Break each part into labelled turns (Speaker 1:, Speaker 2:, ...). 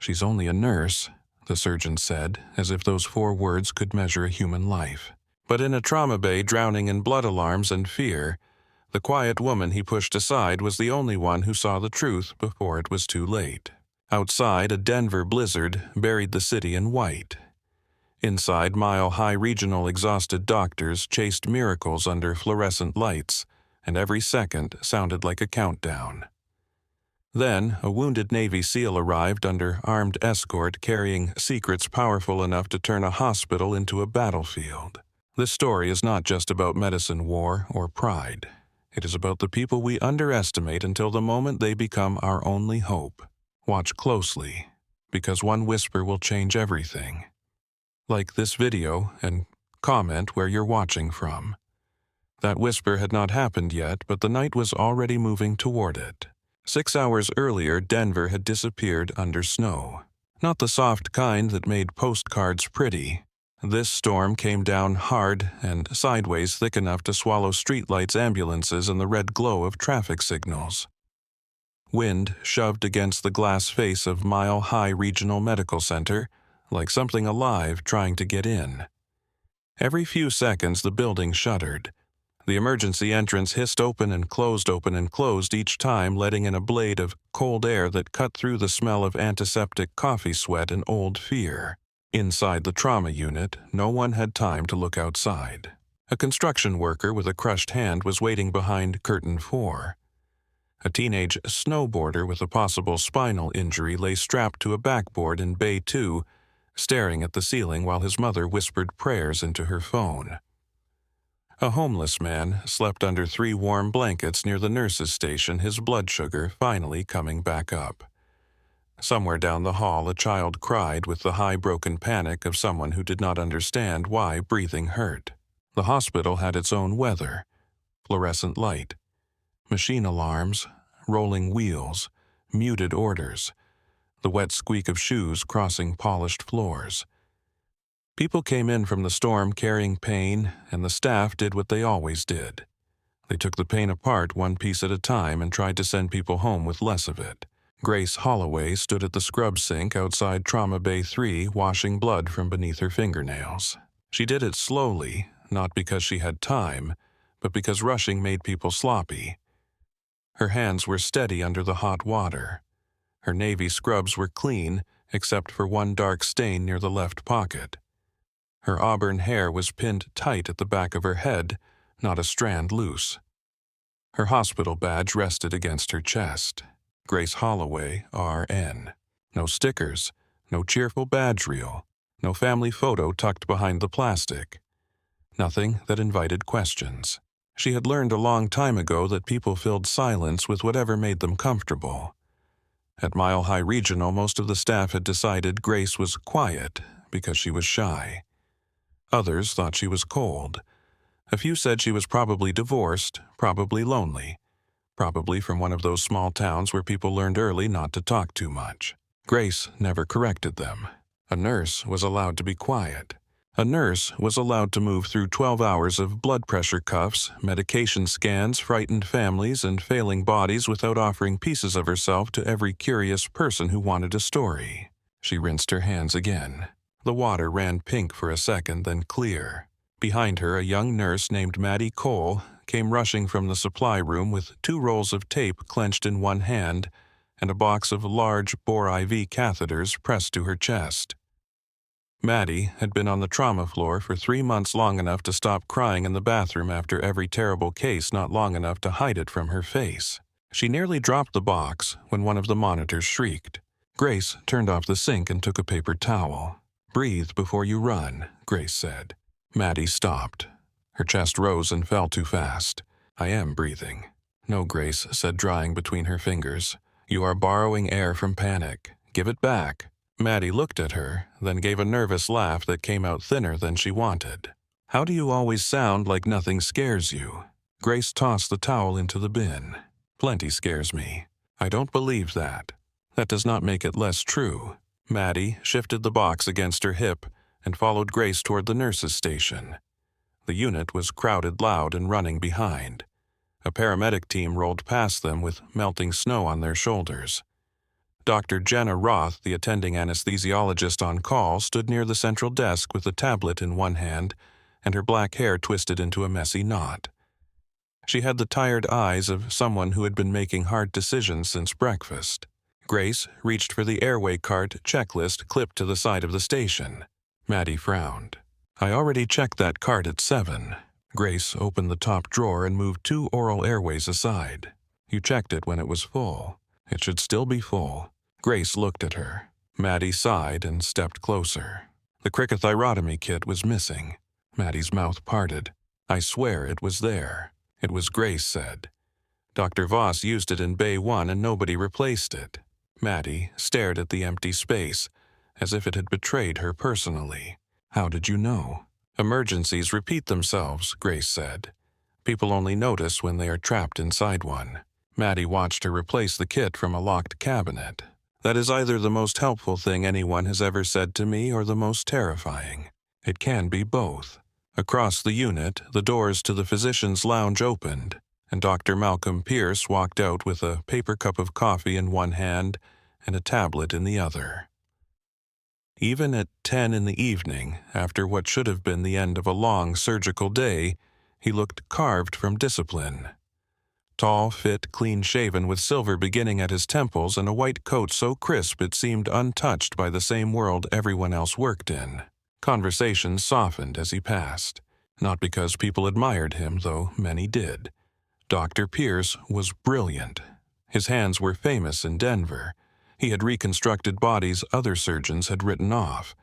Speaker 1: "She's only a nurse," the surgeon said, as if those 4 words could measure a human life. But in a trauma bay drowning in blood alarms and fear, the quiet woman he pushed aside was the only one who saw the truth before it was too late. Outside, a Denver blizzard buried the city in white. Inside, mile-high regional exhausted doctors chased miracles under fluorescent lights, and every second sounded like a countdown. Then, a wounded Navy SEAL arrived under armed escort carrying secrets powerful enough to turn a hospital into a battlefield. This story is not just about medicine, war, or pride. It is about the people we underestimate until the moment they become our only hope. Watch closely, because one whisper will change everything. Like this video and comment where you're watching from. That whisper had not happened yet, but the night was already moving toward it. 6 hours earlier, Denver had disappeared under snow. Not the soft kind that made postcards pretty. This storm came down hard and sideways thick enough to swallow streetlights, ambulances, and the red glow of traffic signals. Wind shoved against the glass face of Mile High Regional Medical Center, like something alive trying to get in. Every few seconds the building shuddered. The emergency entrance hissed open and closed each time, letting in a blade of cold air that cut through the smell of antiseptic coffee sweat and old fear. Inside the trauma unit, no one had time to look outside. A construction worker with a crushed hand was waiting behind curtain 4. A teenage snowboarder with a possible spinal injury lay strapped to a backboard in Bay 2, staring at the ceiling while his mother whispered prayers into her phone. A homeless man slept under 3 warm blankets near the nurse's station, his blood sugar finally coming back up. Somewhere down the hall, a child cried with the high broken panic of someone who did not understand why breathing hurt. The hospital had its own weather: fluorescent light, machine alarms, rolling wheels, muted orders, the wet squeak of shoes crossing polished floors. People came in from the storm carrying pain, and the staff did what they always did. They took the pain apart one piece at a time and tried to send people home with less of it. Grace Holloway stood at the scrub sink outside Trauma Bay 3, washing blood from beneath her fingernails. She did it slowly, not because she had time, but because rushing made people sloppy. Her hands were steady under the hot water. Her navy scrubs were clean, except for one dark stain near the left pocket. Her auburn hair was pinned tight at the back of her head, not a strand loose. Her hospital badge rested against her chest. Grace Holloway, RN. No stickers, no cheerful badge reel, no family photo tucked behind the plastic. Nothing that invited questions. She had learned a long time ago that people filled silence with whatever made them comfortable. At Mile High Regional, most of the staff had decided Grace was quiet because she was shy. Others thought she was cold. A few said she was probably divorced, probably lonely. Probably from one of those small towns where people learned early not to talk too much. Grace never corrected them. A nurse was allowed to be quiet. A nurse was allowed to move through 12 hours of blood pressure cuffs, medication scans, frightened families, and failing bodies without offering pieces of herself to every curious person who wanted a story. She rinsed her hands again. The water ran pink for a second, then clear. Behind her, a young nurse named Maddie Cole came rushing from the supply room with 2 rolls of tape clenched in one hand and a box of large bore IV catheters pressed to her chest. Maddie had been on the trauma floor for 3 months, long enough to stop crying in the bathroom after every terrible case, not long enough to hide it from her face. She nearly dropped the box when one of the monitors shrieked. Grace turned off the sink and took a paper towel. "Breathe before you run," Grace said. Maddie stopped. Her chest rose and fell too fast. "I am breathing." "No," Grace said, drying between her fingers. "You are borrowing air from panic. Give it back." Maddie looked at her, then gave a nervous laugh that came out thinner than she wanted. "How do you always sound like nothing scares you?" Grace tossed the towel into the bin. "Plenty scares me." "I don't believe that. That does not make it less true." Maddie shifted the box against her hip and followed Grace toward the nurse's station. The unit was crowded loud and running behind. A paramedic team rolled past them with melting snow on their shoulders. Dr. Jenna Roth, the attending anesthesiologist on call, stood near the central desk with a tablet in one hand and her black hair twisted into a messy knot. She had the tired eyes of someone who had been making hard decisions since breakfast. Grace reached for the airway cart checklist clipped to the side of the station. Maddie frowned. "I already checked that cart at 7. Grace opened the top drawer and moved 2 oral airways aside. "You checked it when it was full. It should still be full." Grace looked at her. Maddie sighed and stepped closer. The cricothyrotomy kit was missing. Maddie's mouth parted. "I swear it was there." "It was," Grace said. "Dr. Voss used it in Bay 1 and nobody replaced it." Maddie stared at the empty space, as if it had betrayed her personally. "How did you know?" "Emergencies repeat themselves," Grace said. "People only notice when they are trapped inside one." Maddie watched her replace the kit from a locked cabinet. "That is either the most helpful thing anyone has ever said to me or the most terrifying. It can be both." Across the unit, the doors to the physician's lounge opened, and Dr. Malcolm Pierce walked out with a paper cup of coffee in one hand and a tablet in the other. Even at 10 in the evening, after what should have been the end of a long surgical day, he looked carved from discipline. Tall, fit, clean-shaven, with silver beginning at his temples and a white coat so crisp it seemed untouched by the same world everyone else worked in. Conversation softened as he passed, not because people admired him, though many did. Dr. Pierce was brilliant. His hands were famous in Denver. He had reconstructed bodies other surgeons had written off.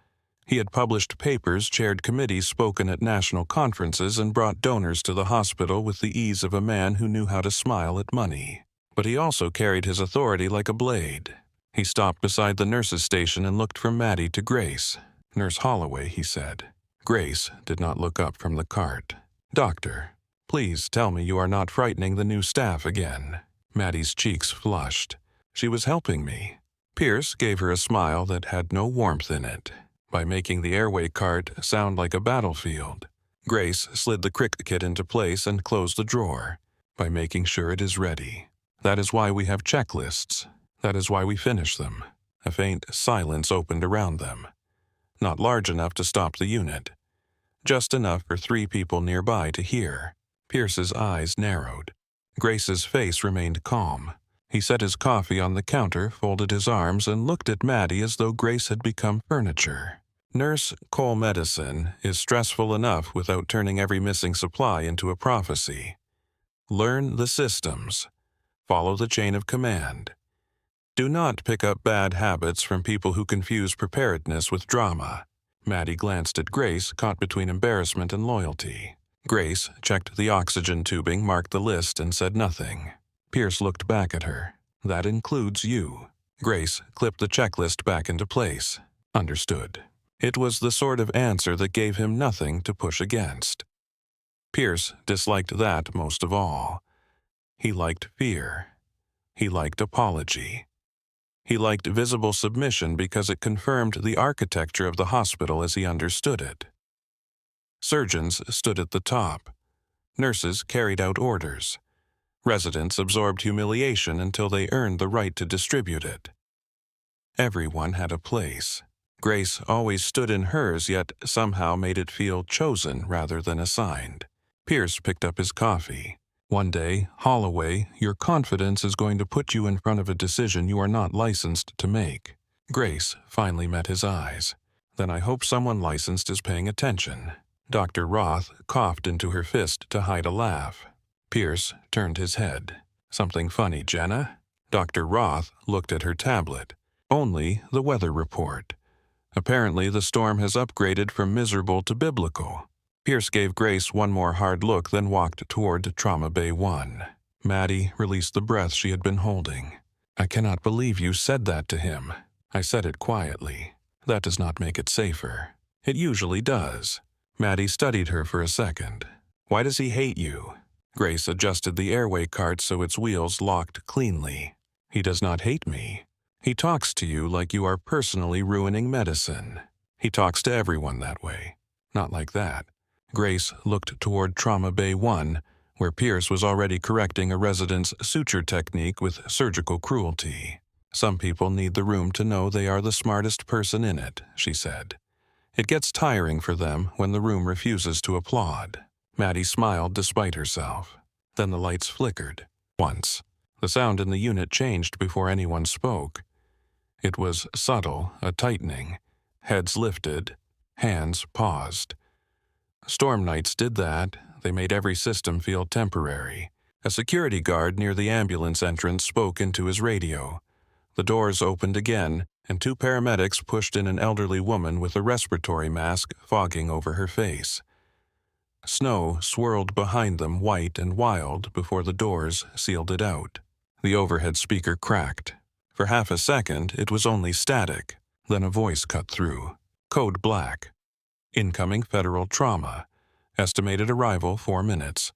Speaker 1: He had published papers, chaired committees, spoken at national conferences, and brought donors to the hospital with the ease of a man who knew how to smile at money. But he also carried his authority like a blade. He stopped beside the nurse's station and looked from Maddie to Grace. "Nurse Holloway," he said. Grace did not look up from the cart. "Doctor, please tell me you are not frightening the new staff again." Maddie's cheeks flushed. "She was helping me." Pierce gave her a smile that had no warmth in it, by making the airway cart sound like a battlefield. Grace slid the crick kit into place and closed the drawer, by making sure it is ready. "That is why we have checklists. That is why we finish them." A faint silence opened around them. Not large enough to stop the unit. Just enough for 3 people nearby to hear. Pierce's eyes narrowed. Grace's face remained calm. He set his coffee on the counter, folded his arms, and looked at Maddie as though Grace had become furniture. "Nurse Cole medicine is stressful enough without turning every missing supply into a prophecy. Learn the systems. Follow the chain of command. Do not pick up bad habits from people who confuse preparedness with drama." Maddie glanced at Grace, caught between embarrassment and loyalty. Grace checked the oxygen tubing, marked the list, and said nothing. Pierce looked back at her. "That includes you." Grace clipped the checklist back into place. "Understood." It was the sort of answer that gave him nothing to push against. Pierce disliked that most of all. He liked fear. He liked apology. He liked visible submission because it confirmed the architecture of the hospital as he understood it. Surgeons stood at the top. Nurses carried out orders. Residents absorbed humiliation until they earned the right to distribute it. Everyone had a place. Grace always stood in hers, yet somehow made it feel chosen rather than assigned. Pierce picked up his coffee. "One day, Holloway, your confidence is going to put you in front of a decision you are not licensed to make." Grace finally met his eyes. "Then I hope someone licensed is paying attention." Dr. Roth coughed into her fist to hide a laugh. Pierce turned his head. "Something funny, Jenna?" Dr. Roth looked at her tablet. "Only the weather report. Apparently the storm has upgraded from miserable to biblical." Pierce gave Grace one more hard look, then walked toward Trauma Bay 1. Maddie released the breath she had been holding. "I cannot believe you said that to him." "I said it quietly. That does not make it safer." "It usually does." Maddie studied her for a second. "Why does he hate you?" Grace adjusted the airway cart so its wheels locked cleanly. "He does not hate me. He talks to you like you are personally ruining medicine. He talks to everyone that way. Not like that." Grace looked toward Trauma Bay 1, where Pierce was already correcting a resident's suture technique with surgical cruelty. Some people need the room to know they are the smartest person in it, she said. It gets tiring for them when the room refuses to applaud. Maddie smiled despite herself. Then the lights flickered. Once. The sound in the unit changed before anyone spoke. It was subtle, a tightening. Heads lifted. Hands paused. Storm nights did that. They made every system feel temporary. A security guard near the ambulance entrance spoke into his radio. The doors opened again, and 2 paramedics pushed in an elderly woman with a respiratory mask fogging over her face. Snow swirled behind them white and wild before the doors sealed it out. The overhead speaker cracked. For half a second, it was only static. Then a voice cut through. Code Black. Incoming federal trauma. Estimated arrival 4 minutes.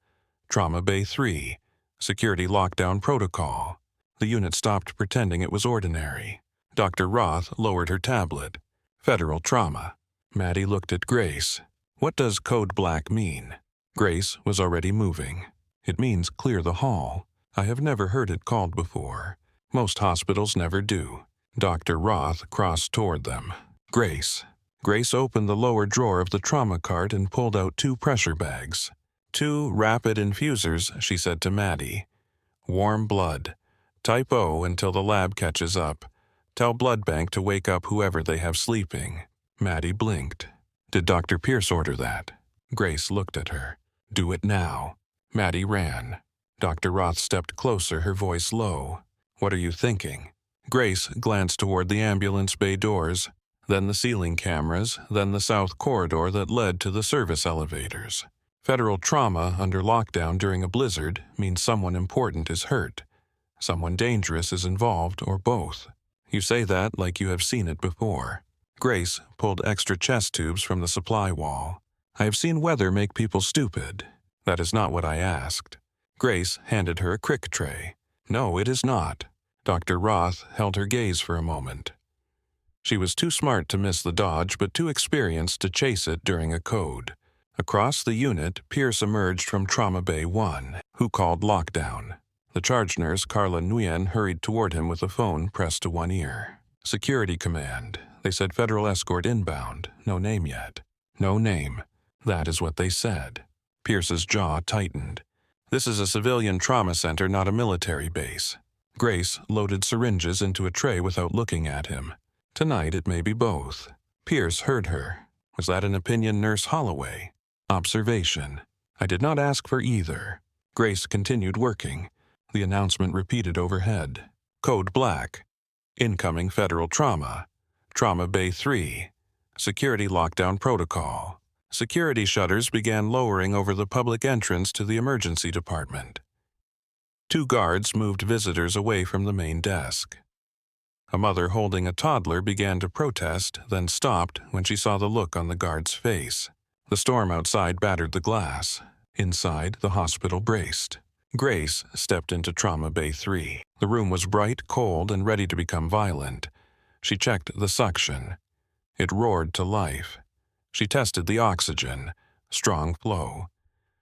Speaker 1: Trauma Bay 3. Security lockdown protocol. The unit stopped pretending it was ordinary. Dr. Roth lowered her tablet. Federal trauma. Maddie looked at Grace. What does Code Black mean? Grace was already moving. It means clear the hall. I have never heard it called before. Most hospitals never do. Dr. Roth crossed toward them. Grace. Grace opened the lower drawer of the trauma cart and pulled out 2 pressure bags. 2 rapid infusers, she said to Maddie. Warm blood. Type O until the lab catches up. Tell blood bank to wake up whoever they have sleeping. Maddie blinked. Did Dr. Pierce order that? Grace looked at her. Do it now. Maddie ran. Dr. Roth stepped closer, her voice low. What are you thinking? Grace glanced toward the ambulance bay doors, then the ceiling cameras, then the south corridor that led to the service elevators. Federal trauma under lockdown during a blizzard means someone important is hurt. Someone dangerous is involved, or both. You say that like you have seen it before. Grace pulled extra chest tubes from the supply wall. I have seen weather make people stupid. That is not what I asked. Grace handed her a crick tray. No, it is not. Dr. Roth held her gaze for a moment. She was too smart to miss the dodge, but too experienced to chase it during a code. Across the unit, Pierce emerged from Trauma Bay 1, who called lockdown. The charge nurse, Carla Nguyen, hurried toward him with a phone pressed to one ear. Security command. They said federal escort inbound. No name yet. No name. That is what they said. Pierce's jaw tightened. This is a civilian trauma center, not a military base. Grace loaded syringes into a tray without looking at him. Tonight it may be both. Pierce heard her. Was that an opinion, Nurse Holloway? Observation. I did not ask for either. Grace continued working. The announcement repeated overhead. Code Black. Incoming federal trauma. Trauma Bay 3. Security lockdown protocol. Security shutters began lowering over the public entrance to the emergency department. 2 guards moved visitors away from the main desk. A mother holding a toddler began to protest, then stopped when she saw the look on the guard's face. The storm outside battered the glass. Inside, the hospital braced. Grace stepped into Trauma Bay 3. The room was bright, cold, and ready to become violent. She checked the suction. It roared to life. She tested the oxygen. Strong flow.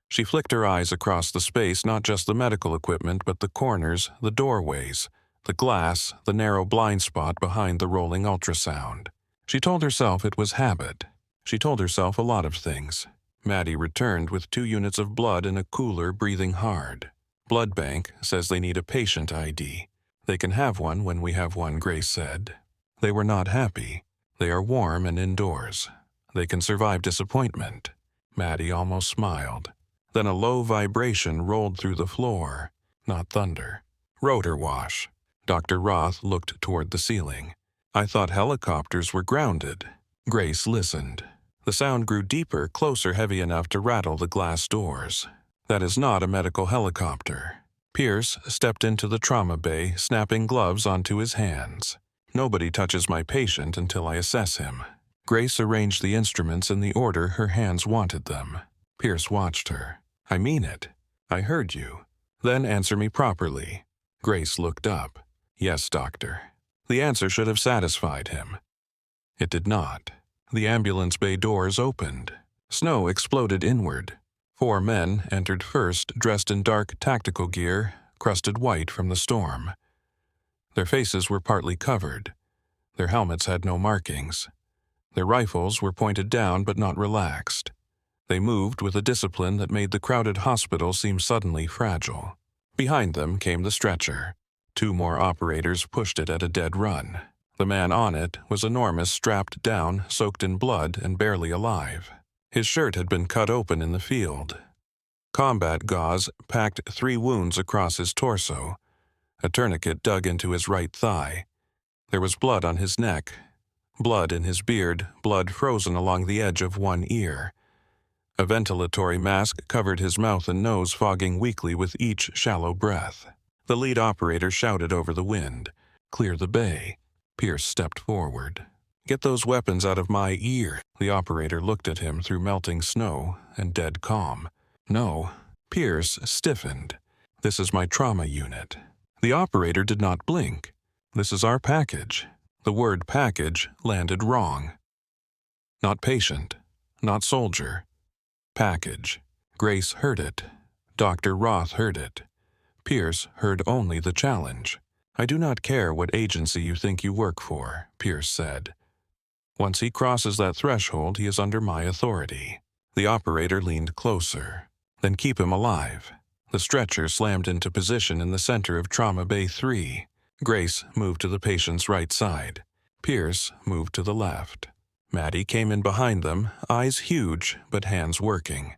Speaker 1: She flicked her eyes across the space, not just the medical equipment, but the corners, the doorways, the glass, the narrow blind spot behind the rolling ultrasound. She told herself it was habit. She told herself a lot of things. Maddie returned with 2 units of blood in a cooler, breathing hard. Blood bank says they need a patient ID. They can have one when we have one, Grace said. They were not happy. They are warm and indoors. They can survive disappointment. Maddie almost smiled. Then a low vibration rolled through the floor. Not thunder. Rotor wash. Dr. Roth looked toward the ceiling. I thought helicopters were grounded. Grace listened. The sound grew deeper, closer, heavy enough to rattle the glass doors. That is not a medical helicopter. Pierce stepped into the trauma bay, snapping gloves onto his hands. Nobody touches my patient until I assess him. Grace arranged the instruments in the order her hands wanted them. Pierce watched her. I mean it. I heard you. Then answer me properly. Grace looked up. Yes, doctor. The answer should have satisfied him. It did not. The ambulance bay doors opened. Snow exploded inward. 4 men entered first, dressed in dark tactical gear, crusted white from the storm. Their faces were partly covered. Their helmets had no markings. Their rifles were pointed down but not relaxed. They moved with a discipline that made the crowded hospital seem suddenly fragile. Behind them came the stretcher. 2 more operators pushed it at a dead run. The man on it was enormous, strapped down, soaked in blood, and barely alive. His shirt had been cut open in the field. Combat gauze packed 3 wounds across his torso. A tourniquet dug into his right thigh. There was blood on his neck, blood in his beard, blood frozen along the edge of one ear. A ventilatory mask covered his mouth and nose, fogging weakly with each shallow breath. The lead operator shouted over the wind, "Clear the bay." Pierce stepped forward. "Get those weapons out of my ear." The operator looked at him through melting snow and dead calm. "No." Pierce stiffened. "This is my trauma unit." The operator did not blink. "This is our package." The word package landed wrong. Not patient, not soldier. Package. Grace heard it. Dr. Roth heard it. Pierce heard only the challenge. "I do not care what agency you think you work for," Pierce said. "Once he crosses that threshold, he is under my authority." The operator leaned closer. "Then keep him alive." The stretcher slammed into position in the center of Trauma Bay 3. Grace moved to the patient's right side. Pierce moved to the left. Maddie came in behind them, eyes huge but hands working.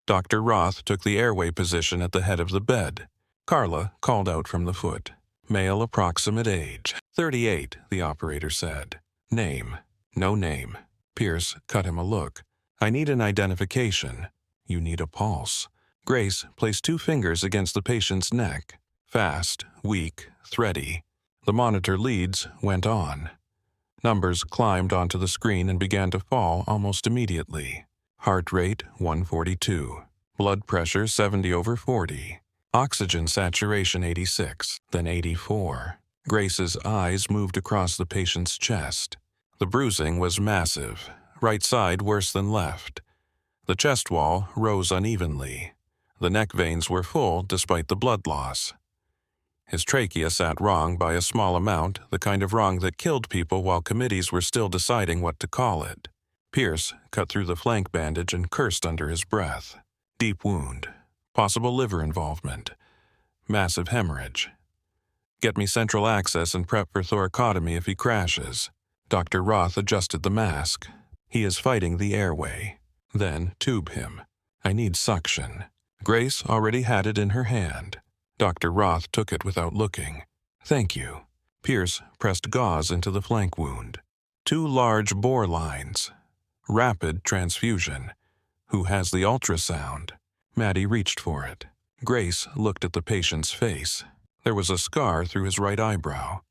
Speaker 1: Dr. Roth took the airway position at the head of the bed. Carla called out from the foot. "Male approximate age." 38, the operator said. "Name." "No name." Pierce cut him a look. "I need an identification." "You need a pulse." Grace placed 2 fingers against the patient's neck. Fast, weak, thready. The monitor leads went on. Numbers climbed onto the screen and began to fall almost immediately. Heart rate 142. Blood pressure 70/40. Oxygen saturation 86, then 84. Grace's eyes moved across the patient's chest. The bruising was massive, right side worse than left. The chest wall rose unevenly. The neck veins were full despite the blood loss. His trachea sat wrong by a small amount, the kind of wrong that killed people while committees were still deciding what to call it. Pierce cut through the flank bandage and cursed under his breath. Deep wound. Possible liver involvement. Massive hemorrhage. "Get me central access and prep for thoracotomy if he crashes." Dr. Roth adjusted the mask. "He is fighting the airway." "Then tube him." "I need suction." Grace already had it in her hand. Dr. Roth took it without looking. "Thank you." Pierce pressed gauze into the flank wound. 2 large bore lines. Rapid transfusion. Who has the ultrasound? Maddie reached for it. Grace looked at the patient's face. There was a scar through his right eyebrow.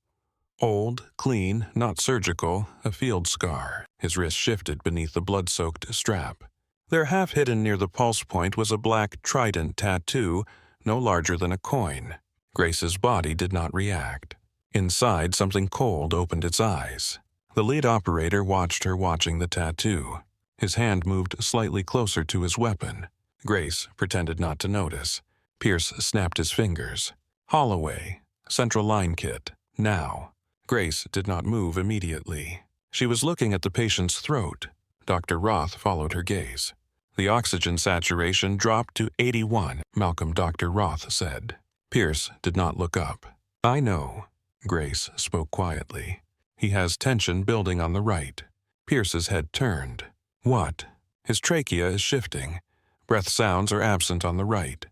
Speaker 1: Old, clean, not surgical, a field scar. His wrist shifted beneath the blood-soaked strap. There, half hidden near the pulse point, was a black trident tattoo, no larger than a coin. Grace's body did not react. Inside, something cold opened its eyes. The lead operator watched her watching the tattoo. His hand moved slightly closer to his weapon. Grace pretended not to notice. Pierce snapped his fingers. "Holloway. Central line kit. Now." Grace did not move immediately. She was looking at the patient's throat. Dr. Roth followed her gaze. "The oxygen saturation dropped to 81, Malcolm," Dr. Roth said. Pierce did not look up. "I know," Grace spoke quietly. "He has tension building on the right." Pierce's head turned. "What?" "His trachea is shifting. Breath sounds are absent on the right.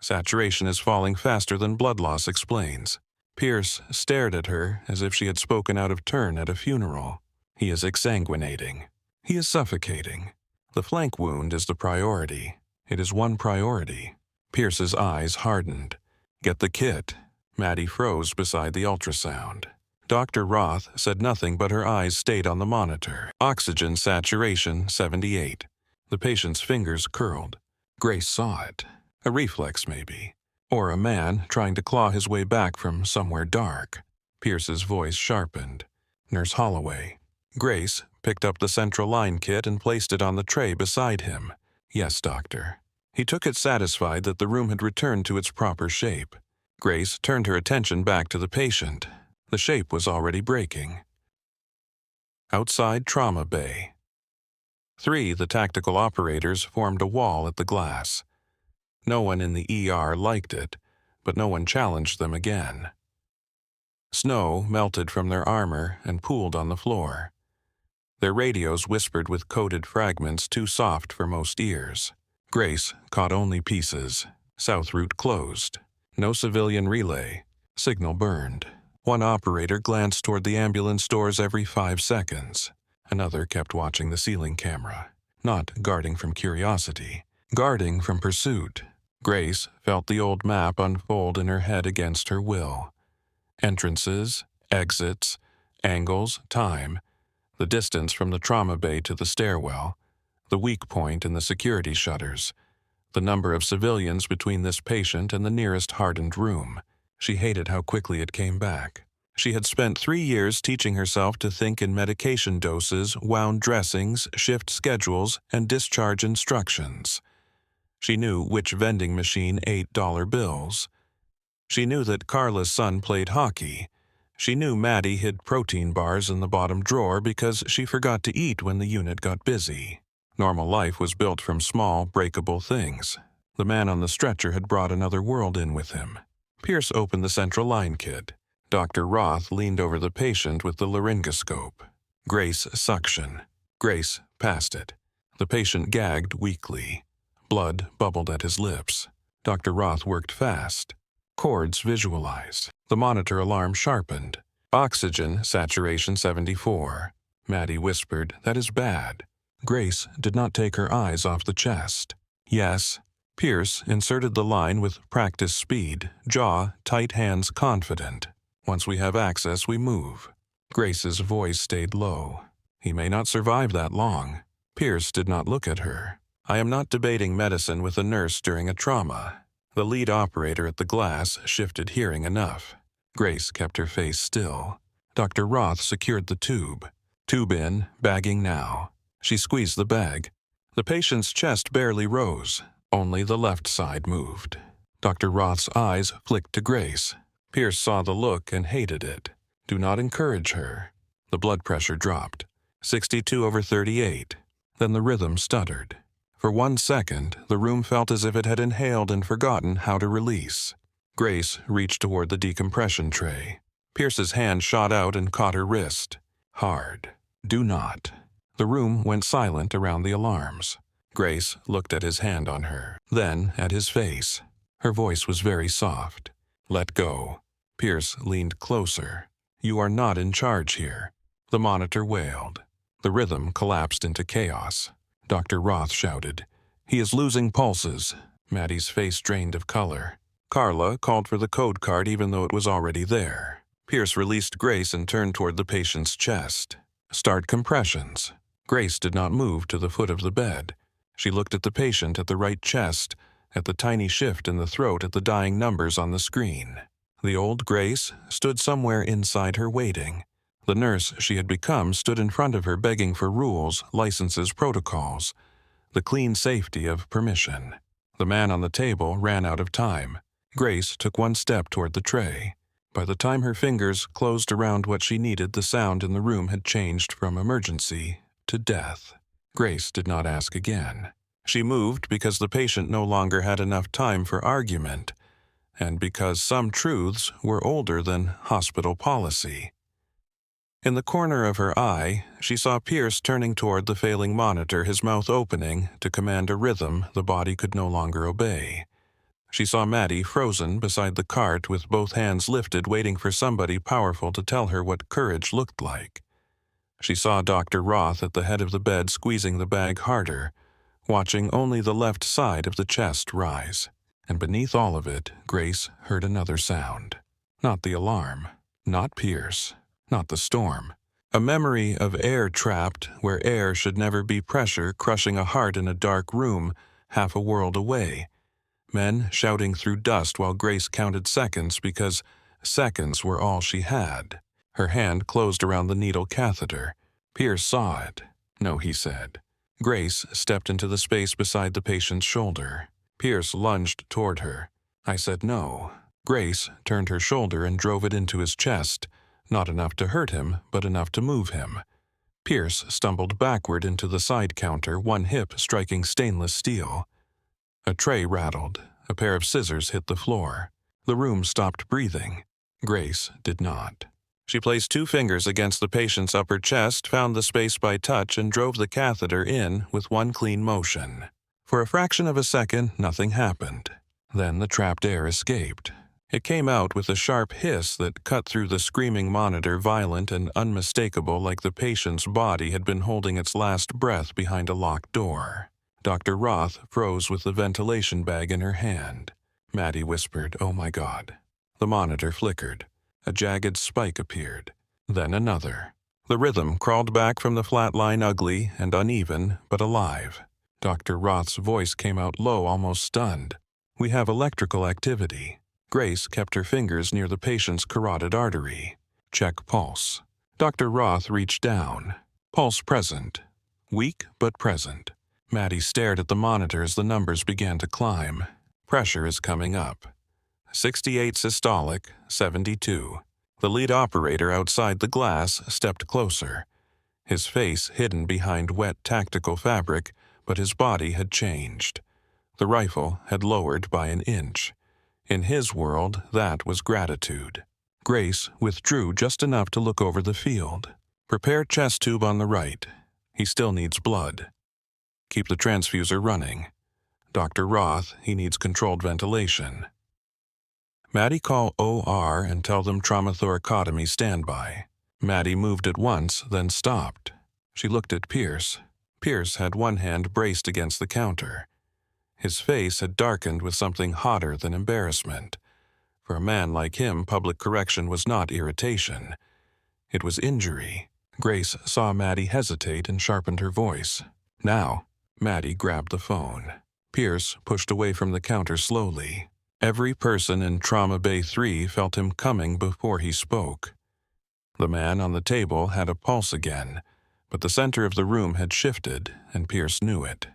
Speaker 1: Saturation is falling faster than blood loss explains." Pierce stared at her as if she had spoken out of turn at a funeral. "He is exsanguinating. He is suffocating. The flank wound is the priority. It is one priority." Pierce's eyes hardened. "Get the kit." Maddie froze beside the ultrasound. Dr. Roth said nothing, but her eyes stayed on the monitor. Oxygen saturation 78. The patient's fingers curled. Grace saw it. A reflex, maybe. Or a man trying to claw his way back from somewhere dark. Pierce's voice sharpened. "Nurse Holloway." Grace picked up the central line kit and placed it on the tray beside him. "Yes, doctor." He took it, satisfied that the room had returned to its proper shape. Grace turned her attention back to the patient. The shape was already breaking. Outside Trauma Bay. The tactical operators formed a wall at the glass. No one in the ER liked it, but no one challenged them again. Snow melted from their armor and pooled on the floor. Their radios whispered with coded fragments too soft for most ears. Grace caught only pieces. South route closed. No civilian relay. Signal burned. One operator glanced toward the ambulance doors every 5 seconds. Another kept watching the ceiling camera, not guarding from curiosity, guarding from pursuit. Grace felt the old map unfold in her head against her will. Entrances, exits, angles, time, the distance from the trauma bay to the stairwell, the weak point in the security shutters, the number of civilians between this patient and the nearest hardened room. She hated how quickly it came back. She had spent 3 years teaching herself to think in medication doses, wound dressings, shift schedules, and discharge instructions. She knew which vending machine ate dollar bills. She knew that Carla's son played hockey. She knew Maddie hid protein bars in the bottom drawer because she forgot to eat when the unit got busy. Normal life was built from small, breakable things. The man on the stretcher had brought another world in with him. Pierce opened the central line kit. Dr. Roth leaned over the patient with the laryngoscope. Grace suction. Grace passed it. The patient gagged weakly. Blood bubbled at his lips. Dr. Roth worked fast. Chords visualized. The monitor alarm sharpened. Oxygen saturation 74. Maddie whispered, "That is bad." Grace did not take her eyes off the chest. "Yes." Pierce inserted the line with practice speed, jaw, tight hands confident. "Once we have access, we move." Grace's voice stayed low. "He may not survive that long." Pierce did not look at her. "I am not debating medicine with a nurse during a trauma." The lead operator at the glass shifted hearing enough. Grace kept her face still. Dr. Roth secured the tube. Tube in, bagging now. She squeezed the bag. The patient's chest barely rose. Only the left side moved. Dr. Roth's eyes flicked to Grace. Pierce saw the look and hated it. "Do not encourage her." The blood pressure dropped. 62/38. Then the rhythm stuttered. For 1 second, the room felt as if it had inhaled and forgotten how to release. Grace reached toward the decompression tray. Pierce's hand shot out and caught her wrist. Hard. "Do not." The room went silent around the alarms. Grace looked at his hand on her, then at his face. Her voice was very soft. "Let go." Pierce leaned closer. "You are not in charge here." The monitor wailed. The rhythm collapsed into chaos. Dr. Roth shouted, "He is losing pulses." Maddie's face drained of color. Carla called for the code card even though it was already there. Pierce released Grace and turned toward the patient's chest. "Start compressions." Grace did not move to the foot of the bed. She looked at the patient at the right chest, at the tiny shift in the throat at the dying numbers on the screen. The old Grace stood somewhere inside her waiting. The nurse she had become stood in front of her begging for rules, licenses, protocols, the clean safety of permission. The man on the table ran out of time. Grace took 1 step toward the tray. By the time her fingers closed around what she needed, the sound in the room had changed from emergency to death. Grace did not ask again. She moved because the patient no longer had enough time for argument, and because some truths were older than hospital policy. In the corner of her eye, she saw Pierce turning toward the failing monitor, his mouth opening to command a rhythm the body could no longer obey. She saw Maddie frozen beside the cart with both hands lifted, waiting for somebody powerful to tell her what courage looked like. She saw Dr. Roth at the head of the bed squeezing the bag harder, watching only the left side of the chest rise. And beneath all of it, Grace heard another sound. Not the alarm, not Pierce, not the storm. A memory of air trapped where air should never be pressure, crushing a heart in a dark room half a world away. Men shouting through dust while Grace counted seconds because seconds were all she had. Her hand closed around the needle catheter. Pierce saw it. "No," he said. Grace stepped into the space beside the patient's shoulder. Pierce lunged toward her. "I said no." Grace turned her shoulder and drove it into his chest, not enough to hurt him, but enough to move him. Pierce stumbled backward into the side counter, one hip striking stainless steel. A tray rattled. A pair of scissors hit the floor. The room stopped breathing. Grace did not. She placed 2 fingers against the patient's upper chest, found the space by touch, and drove the catheter in with one clean motion. For a fraction of a second, nothing happened. Then the trapped air escaped. It came out with a sharp hiss that cut through the screaming monitor, violent and unmistakable, like the patient's body had been holding its last breath behind a locked door. Dr. Roth froze with the ventilation bag in her hand. Maddie whispered, "Oh my God." The monitor flickered. A jagged spike appeared. Then another. The rhythm crawled back from the flat line, ugly and uneven, but alive. Dr. Roth's voice came out low, almost stunned. "We have electrical activity." Grace kept her fingers near the patient's carotid artery. "Check pulse." Dr. Roth reached down. Pulse present. Weak, but present. Maddie stared at the monitor as the numbers began to climb. Pressure is coming up. 68 systolic, 72. The lead operator outside the glass stepped closer. His face hidden behind wet tactical fabric, but his body had changed. The rifle had lowered by an inch. In his world, that was gratitude. Grace withdrew just enough to look over the field. "Prepare chest tube on the right. He still needs blood. Keep the transfuser running. Dr. Roth, he needs controlled ventilation." "Maddie, call OR and tell them trauma thoracotomy standby." Maddie moved at once, then stopped. She looked at Pierce. Pierce had one hand braced against the counter. His face had darkened with something hotter than embarrassment. For a man like him, public correction was not irritation. It was injury. Grace saw Maddie hesitate and sharpened her voice. "Now." Maddie grabbed the phone. Pierce pushed away from the counter slowly. Every person in Trauma Bay 3 felt him coming before he spoke. The man on the table had a pulse again, but the center of the room had shifted, and Pierce knew it.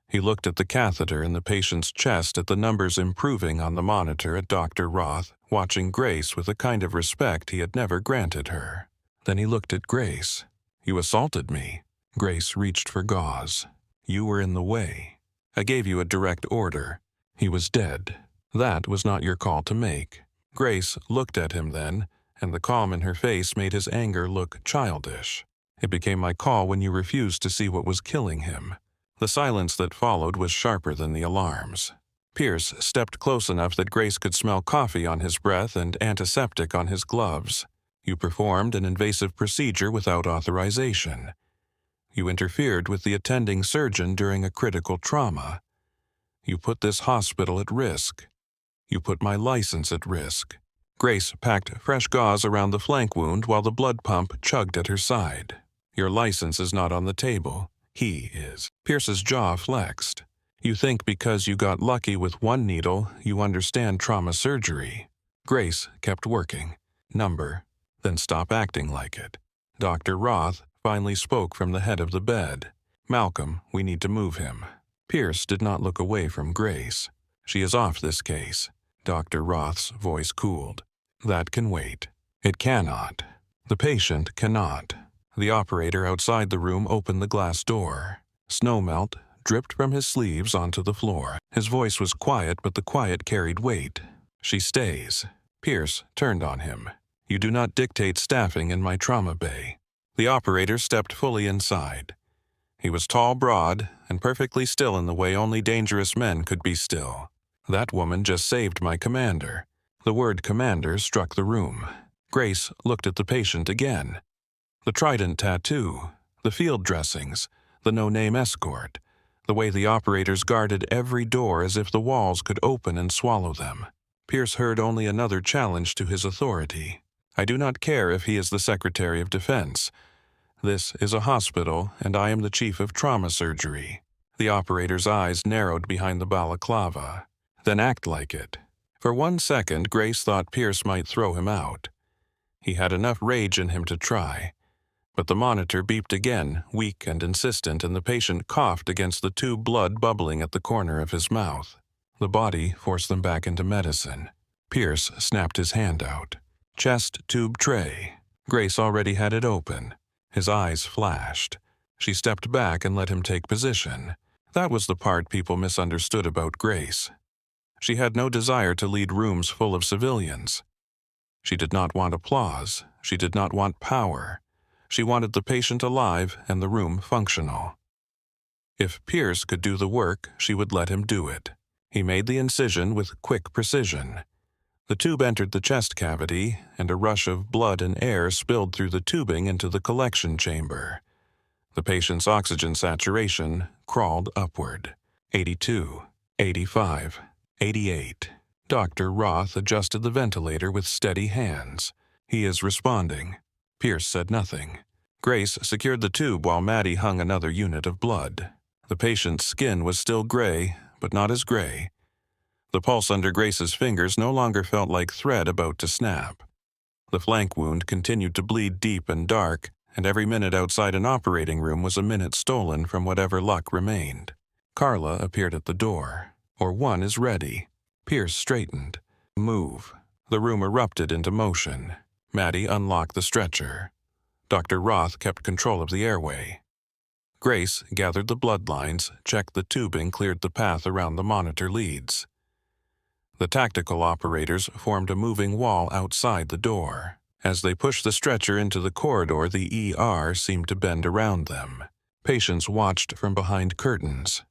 Speaker 1: He looked at the catheter in the patient's chest, at the numbers improving on the monitor, at Dr. Roth, watching Grace with a kind of respect he had never granted her. Then he looked at Grace. "You assaulted me." Grace reached for gauze. "You were in the way. I gave you a direct order. He was dead. That was not your call to make." Grace looked at him then, and the calm in her face made his anger look childish. "It became my call when you refused to see what was killing him." The silence that followed was sharper than the alarms. Pierce stepped close enough that Grace could smell coffee on his breath and antiseptic on his gloves. "You performed an invasive procedure without authorization. You interfered with the attending surgeon during a critical trauma. You put this hospital at risk. You put my license at risk." Grace packed fresh gauze around the flank wound while the blood pump chugged at her side. "Your license is not on the table. He is." Pierce's jaw flexed. "You think because you got lucky with one needle, you understand trauma surgery." Grace kept working. "Number, then stop acting like it." Dr. Roth finally spoke from the head of the bed. "Malcolm, we need to move him." Pierce did not look away from Grace. "She is off this case." Dr. Roth's voice cooled. "That can wait." "It cannot. The patient cannot." The operator outside the room opened the glass door. Snowmelt dripped from his sleeves onto the floor. His voice was quiet, but the quiet carried weight. "She stays." Pierce turned on him. "You do not dictate staffing in my trauma bay." The operator stepped fully inside. He was tall, broad, and perfectly still in the way only dangerous men could be still. "That woman just saved my commander." The word commander struck the room. Grace looked at the patient again. The trident tattoo, the field dressings, the no-name escort, the way the operators guarded every door as if the walls could open and swallow them. Pierce heard only another challenge to his authority. "I do not care if he is the Secretary of Defense. This is a hospital, and I am the chief of trauma surgery." The operator's eyes narrowed behind the balaclava. "Then act like it." For 1 second, Grace thought Pierce might throw him out. He had enough rage in him to try. But the monitor beeped again, weak and insistent, and the patient coughed against the tube, blood bubbling at the corner of his mouth. The body forced them back into medicine. Pierce snapped his hand out. Chest tube tray. Grace already had it open. His eyes flashed. She stepped back and let him take position. That was the part people misunderstood about Grace. She had no desire to lead rooms full of civilians. She did not want applause. She did not want power. She wanted the patient alive and the room functional. If Pierce could do the work, she would let him do it. He made the incision with quick precision. The tube entered the chest cavity, and a rush of blood and air spilled through the tubing into the collection chamber. The patient's oxygen saturation crawled upward. 82, 85, 88. Dr. Roth adjusted the ventilator with steady hands. He is responding. Pierce said nothing. Grace secured the tube while Maddie hung another unit of blood. The patient's skin was still gray, but not as gray. The pulse under Grace's fingers no longer felt like thread about to snap. The flank wound continued to bleed deep and dark, and every minute outside an operating room was a minute stolen from whatever luck remained. Carla appeared at the door. Or one is ready. Pierce straightened. Move. The room erupted into motion. Maddie unlocked the stretcher. Dr. Roth kept control of the airway. Grace gathered the bloodlines, checked the tubing, cleared the path around the monitor leads. The tactical operators formed a moving wall outside the door. As they pushed the stretcher into the corridor, the ER seemed to bend around them. Patients watched from behind curtains.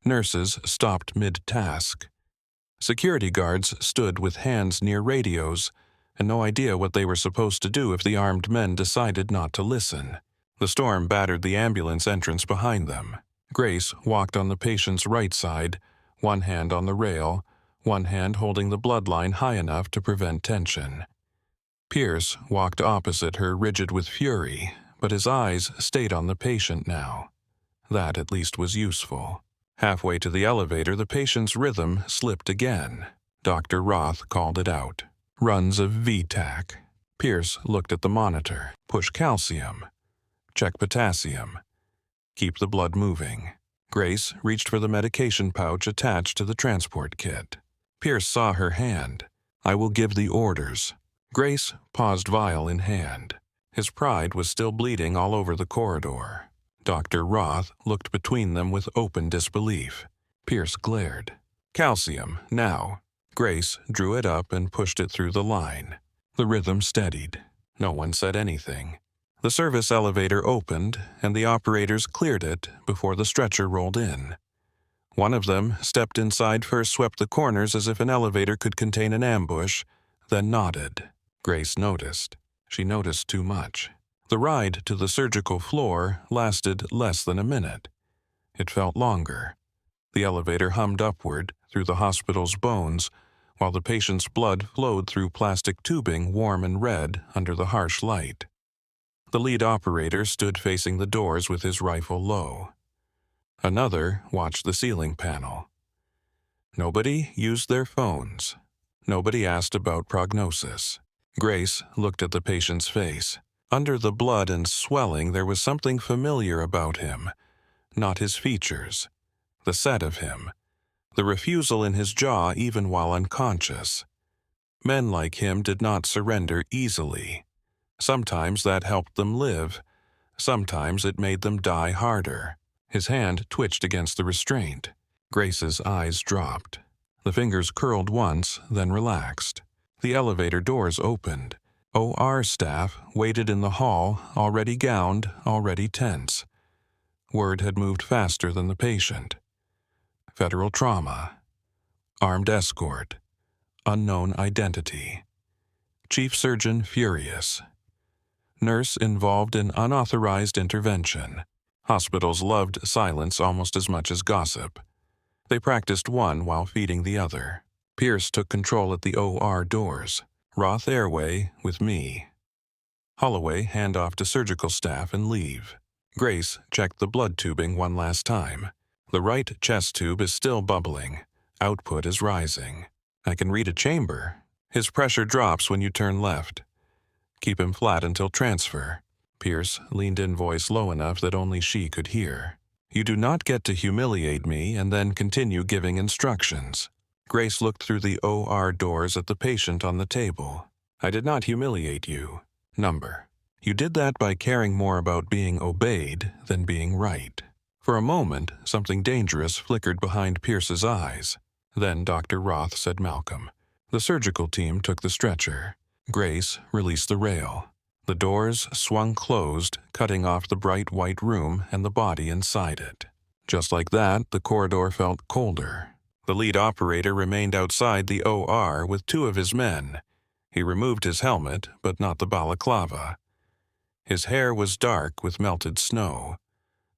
Speaker 1: Nurses stopped mid-task. Security guards stood with hands near radios and no idea what they were supposed to do if the armed men decided not to listen. The storm battered the ambulance entrance behind them. Grace walked on the patient's right side, one hand on the rail, one hand holding the bloodline high enough to prevent tension. Pierce walked opposite her, rigid with fury, but his eyes stayed on the patient now. That at least was useful. Halfway to the elevator, the patient's rhythm slipped again. Dr. Roth called it out. Runs of VTAC. Pierce looked at the monitor. Push calcium. Check potassium. Keep the blood moving. Grace reached for the medication pouch attached to the transport kit. Pierce saw her hand. I will give the orders. Grace paused, vial in hand. His pride was still bleeding all over the corridor. Dr. Roth looked between them with open disbelief. Pierce glared. Calcium, now. Grace drew it up and pushed it through the line. The rhythm steadied. No one said anything. The service elevator opened, and the operators cleared it before the stretcher rolled in. One of them stepped inside, first swept the corners as if an elevator could contain an ambush, then nodded. Grace noticed. She noticed too much. The ride to the surgical floor lasted less than a minute. It felt longer. The elevator hummed upward through the hospital's bones, while the patient's blood flowed through plastic tubing, warm and red under the harsh light. The lead operator stood facing the doors with his rifle low. Another watched the ceiling panel. Nobody used their phones. Nobody asked about prognosis. Grace looked at the patient's face. Under the blood and swelling, there was something familiar about him. Not his features. The set of him. The refusal in his jaw even while unconscious. Men like him did not surrender easily. Sometimes that helped them live. Sometimes it made them die harder. His hand twitched against the restraint. Grace's eyes dropped. The fingers curled once, then relaxed. The elevator doors opened. OR staff waited in the hall, already gowned, already tense. Word had moved faster than the patient. Federal trauma. Armed escort. Unknown identity. Chief surgeon furious. Nurse involved in unauthorized intervention. Hospitals loved silence almost as much as gossip. They practiced one while feeding the other. Pierce took control at the OR doors. Roth airway with me. Holloway hand off to surgical staff and leave. Grace checked the blood tubing one last time. The right chest tube is still bubbling. Output is rising. I can read a chamber. His pressure drops when you turn left. Keep him flat until transfer. Pierce leaned in, voice low enough that only she could hear. You do not get to humiliate me and then continue giving instructions. Grace looked through the OR doors at the patient on the table. I did not humiliate you. Number. You did that by caring more about being obeyed than being right. For a moment, something dangerous flickered behind Pierce's eyes. Then Dr. Roth said Malcolm. The surgical team took the stretcher. Grace released the rail. The doors swung closed, cutting off the bright white room and the body inside it. Just like that, the corridor felt colder. The lead operator remained outside the OR with 2 of his men. He removed his helmet, but not the balaclava. His hair was dark with melted snow.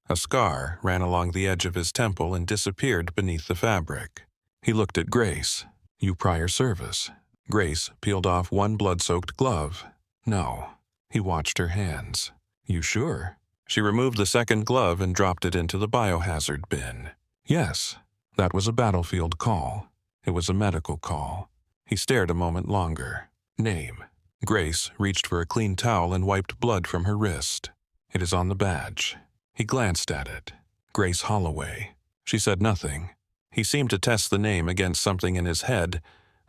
Speaker 1: A scar ran along the edge of his temple and disappeared beneath the fabric. He looked at Grace. You prior service. Grace peeled off one blood-soaked glove. No. He watched her hands. You sure? She removed the second glove and dropped it into the biohazard bin. Yes. That was a battlefield call. It was a medical call. He stared a moment longer. Name. Grace reached for a clean towel and wiped blood from her wrist. It is on the badge. He glanced at it. Grace Holloway. She said nothing. He seemed to test the name against something in his head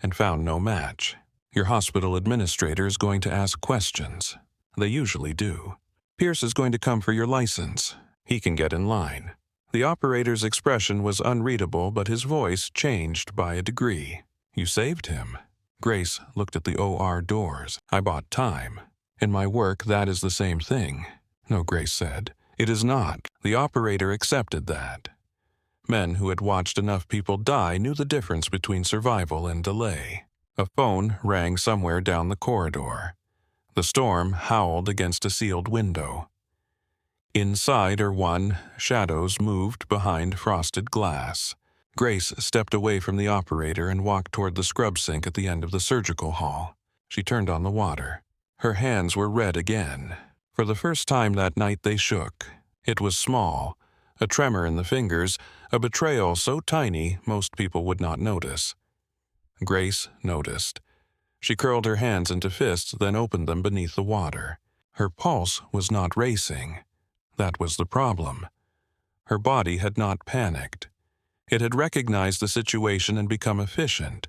Speaker 1: and found no match. Your hospital administrator is going to ask questions. They usually do. Pierce is going to come for your license. He can get in line. The operator's expression was unreadable, but his voice changed by a degree. You saved him. Grace looked at the OR doors. I bought time. In my work, that is the same thing. No, Grace said. It is not. The operator accepted that. Men who had watched enough people die knew the difference between survival and delay. A phone rang somewhere down the corridor. The storm howled against a sealed window. Inside shadows moved behind frosted glass. Grace stepped away from the operator and walked toward the scrub sink at the end of the surgical hall. She turned on the water. Her hands were red again. For the first time that night they shook. It was small, a tremor in the fingers, a betrayal so tiny most people would not notice. Grace noticed. She curled her hands into fists, then opened them beneath the water. Her pulse was not racing. That was the problem. Her body had not panicked. It had recognized the situation and become efficient.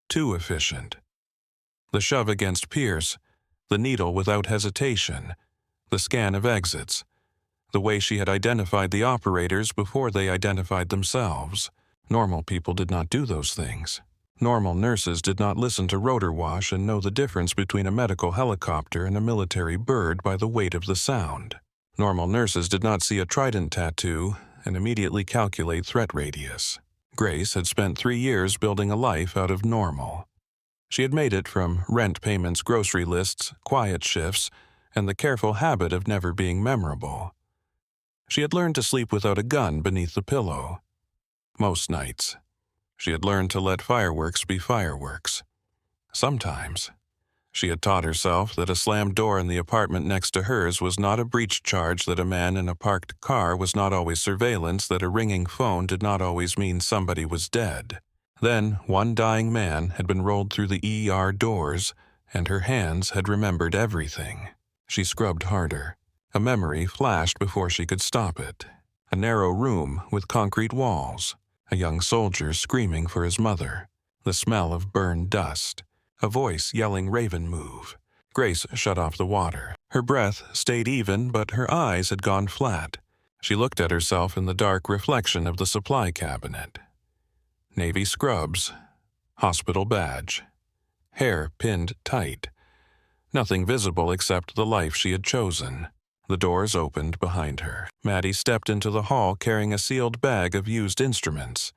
Speaker 1: Too efficient. The shove against Pierce, the needle without hesitation, the scan of exits, the way she had identified the operators before they identified themselves. Normal people did not do those things. Normal nurses did not listen to rotor wash and know the difference between a medical helicopter and a military bird by the weight of the sound. Normal nurses did not see a trident tattoo and immediately calculate threat radius. Grace had spent 3 years building a life out of normal. She had made it from rent payments, grocery lists, quiet shifts, and the careful habit of never being memorable. She had learned to sleep without a gun beneath the pillow. Most nights. She had learned to let fireworks be fireworks. Sometimes. She had taught herself that a slammed door in the apartment next to hers was not a breach charge, that a man in a parked car was not always surveillance, that a ringing phone did not always mean somebody was dead. Then one dying man had been rolled through the ER doors, and her hands had remembered everything. She scrubbed harder. A memory flashed before she could stop it. A narrow room with concrete walls. A young soldier screaming for his mother. The smell of burned dust. A voice yelling "Raven, move." Grace shut off the water. Her breath stayed even, but her eyes had gone flat. She looked at herself in the dark reflection of the supply cabinet. Navy scrubs. Hospital badge. Hair pinned tight. Nothing visible except the life she had chosen. The doors opened behind her. Maddie stepped into the hall carrying a sealed bag of used instruments.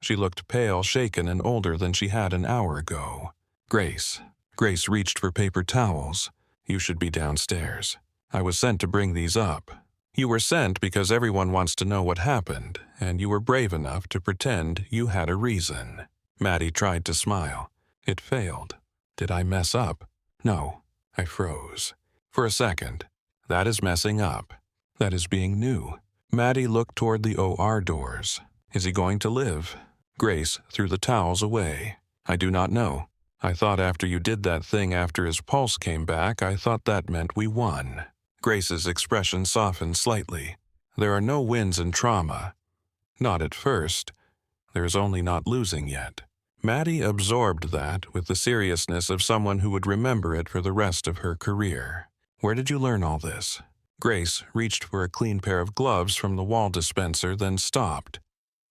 Speaker 1: She looked pale, shaken, and older than she had an hour ago. Grace. Grace reached for paper towels. You should be downstairs. I was sent to bring these up. You were sent because everyone wants to know what happened, and you were brave enough to pretend you had a reason. Maddie tried to smile. It failed. Did I mess up? No. I froze. For a second. That is messing up. That is being new. Maddie looked toward the OR doors. Is he going to live? Grace threw the towels away. I do not know. I thought after you did that thing after his pulse came back, I thought that meant we won. Grace's expression softened slightly. There are no wins in trauma. Not at first. There is only not losing yet. Maddie absorbed that with the seriousness of someone who would remember it for the rest of her career. Where did you learn all this? Grace reached for a clean pair of gloves from the wall dispenser, then stopped.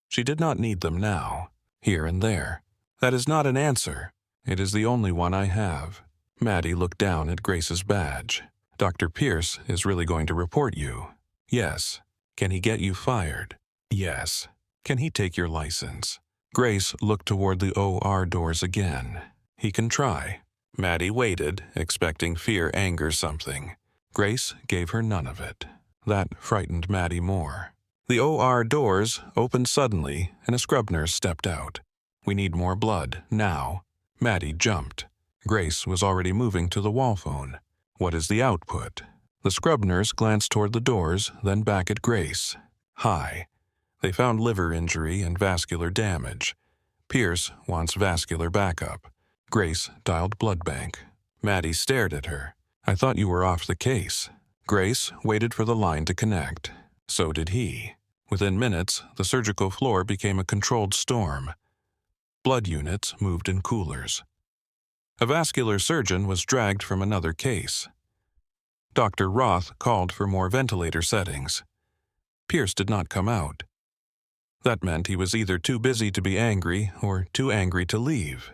Speaker 1: She did not need them now. Here and there. That is not an answer. It is the only one I have. Maddie looked down at Grace's badge. Dr. Pierce is really going to report you. Yes. Can he get you fired? Yes. Can he take your license? Grace looked toward the OR doors again. He can try. Maddie waited, expecting fear, anger, something. Grace gave her none of it. That frightened Maddie more. The OR doors opened suddenly, and a scrub nurse stepped out. We need more blood, now. Maddie jumped. Grace was already moving to the wall phone. What is the output? The scrub nurse glanced toward the doors, then back at Grace. High. They found liver injury and vascular damage. Pierce wants vascular backup. Grace dialed blood bank. Maddie stared at her. I thought you were off the case. Grace waited for the line to connect. So did he. Within minutes, the surgical floor became a controlled storm. Blood units moved in coolers. A vascular surgeon was dragged from another case. Dr. Roth called for more ventilator settings. Pierce did not come out. That meant he was either too busy to be angry or too angry to leave.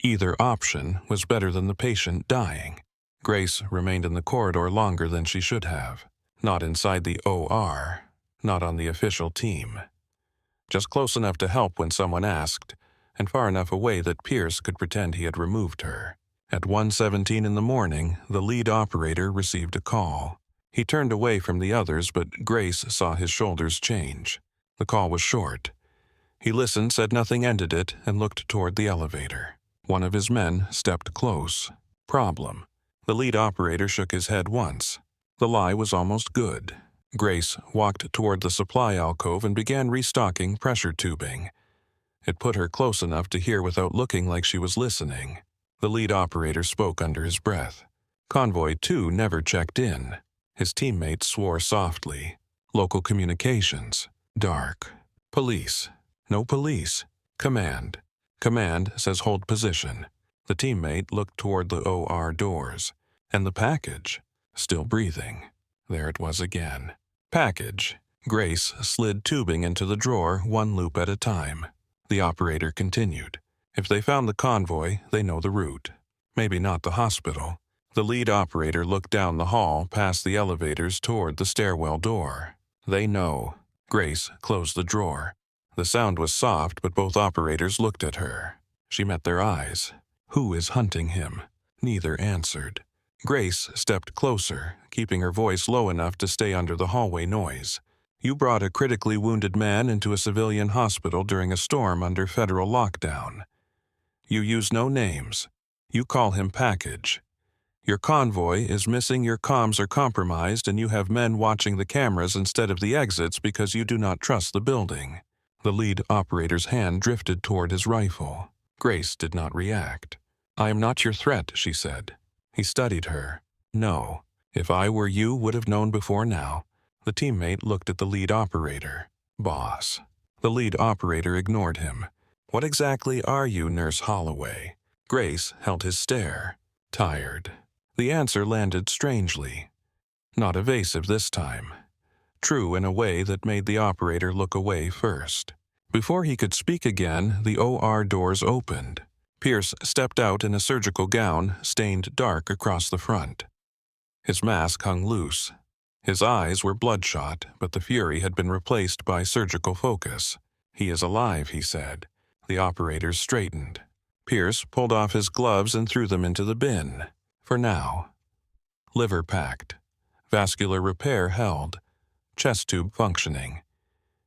Speaker 1: Either option was better than the patient dying. Grace remained in the corridor longer than she should have. Not inside the OR, not on the official team. Just close enough to help when someone asked, and far enough away that Pierce could pretend he had removed her. At 1:17 in the morning, the lead operator received a call. He turned away from the others, but Grace saw his shoulders change. The call was short. He listened, said nothing, ended it, and looked toward the elevator. One of his men stepped close. Problem. The lead operator shook his head once. The lie was almost good. Grace walked toward the supply alcove and began restocking pressure tubing. It put her close enough to hear without looking like she was listening. The lead operator spoke under his breath. Convoy 2 never checked in. His teammates swore softly. Local communications. Dark. Police. No police. Command. Command says hold position. The teammate looked toward the OR doors. And the package. Still breathing. There it was again. Package. Grace slid tubing into the drawer, one loop at a time. The operator continued. If they found the convoy, they know the route. Maybe not the hospital. The lead operator looked down the hall past the elevators toward the stairwell door. They know. Grace closed the drawer. The sound was soft, but both operators looked at her. She met their eyes. Who is hunting him? Neither answered. Grace stepped closer, keeping her voice low enough to stay under the hallway noise. You brought a critically wounded man into a civilian hospital during a storm under federal lockdown. You use no names. You call him Package. Your convoy is missing, your comms are compromised, and you have men watching the cameras instead of the exits because you do not trust the building. The lead operator's hand drifted toward his rifle. Grace did not react. I am not your threat, she said. He studied her. No. If I were you, would have known before now. The teammate looked at the lead operator. Boss. The lead operator ignored him. What exactly are you, Nurse Holloway? Grace held his stare. Tired. The answer landed strangely. Not evasive this time. True in a way that made the operator look away first. Before he could speak again, the OR doors opened. Pierce stepped out in a surgical gown, stained dark across the front. His mask hung loose. His eyes were bloodshot, but the fury had been replaced by surgical focus. He is alive, he said. The operators straightened. Pierce pulled off his gloves and threw them into the bin. For now. Liver packed. Vascular repair held. Chest tube functioning.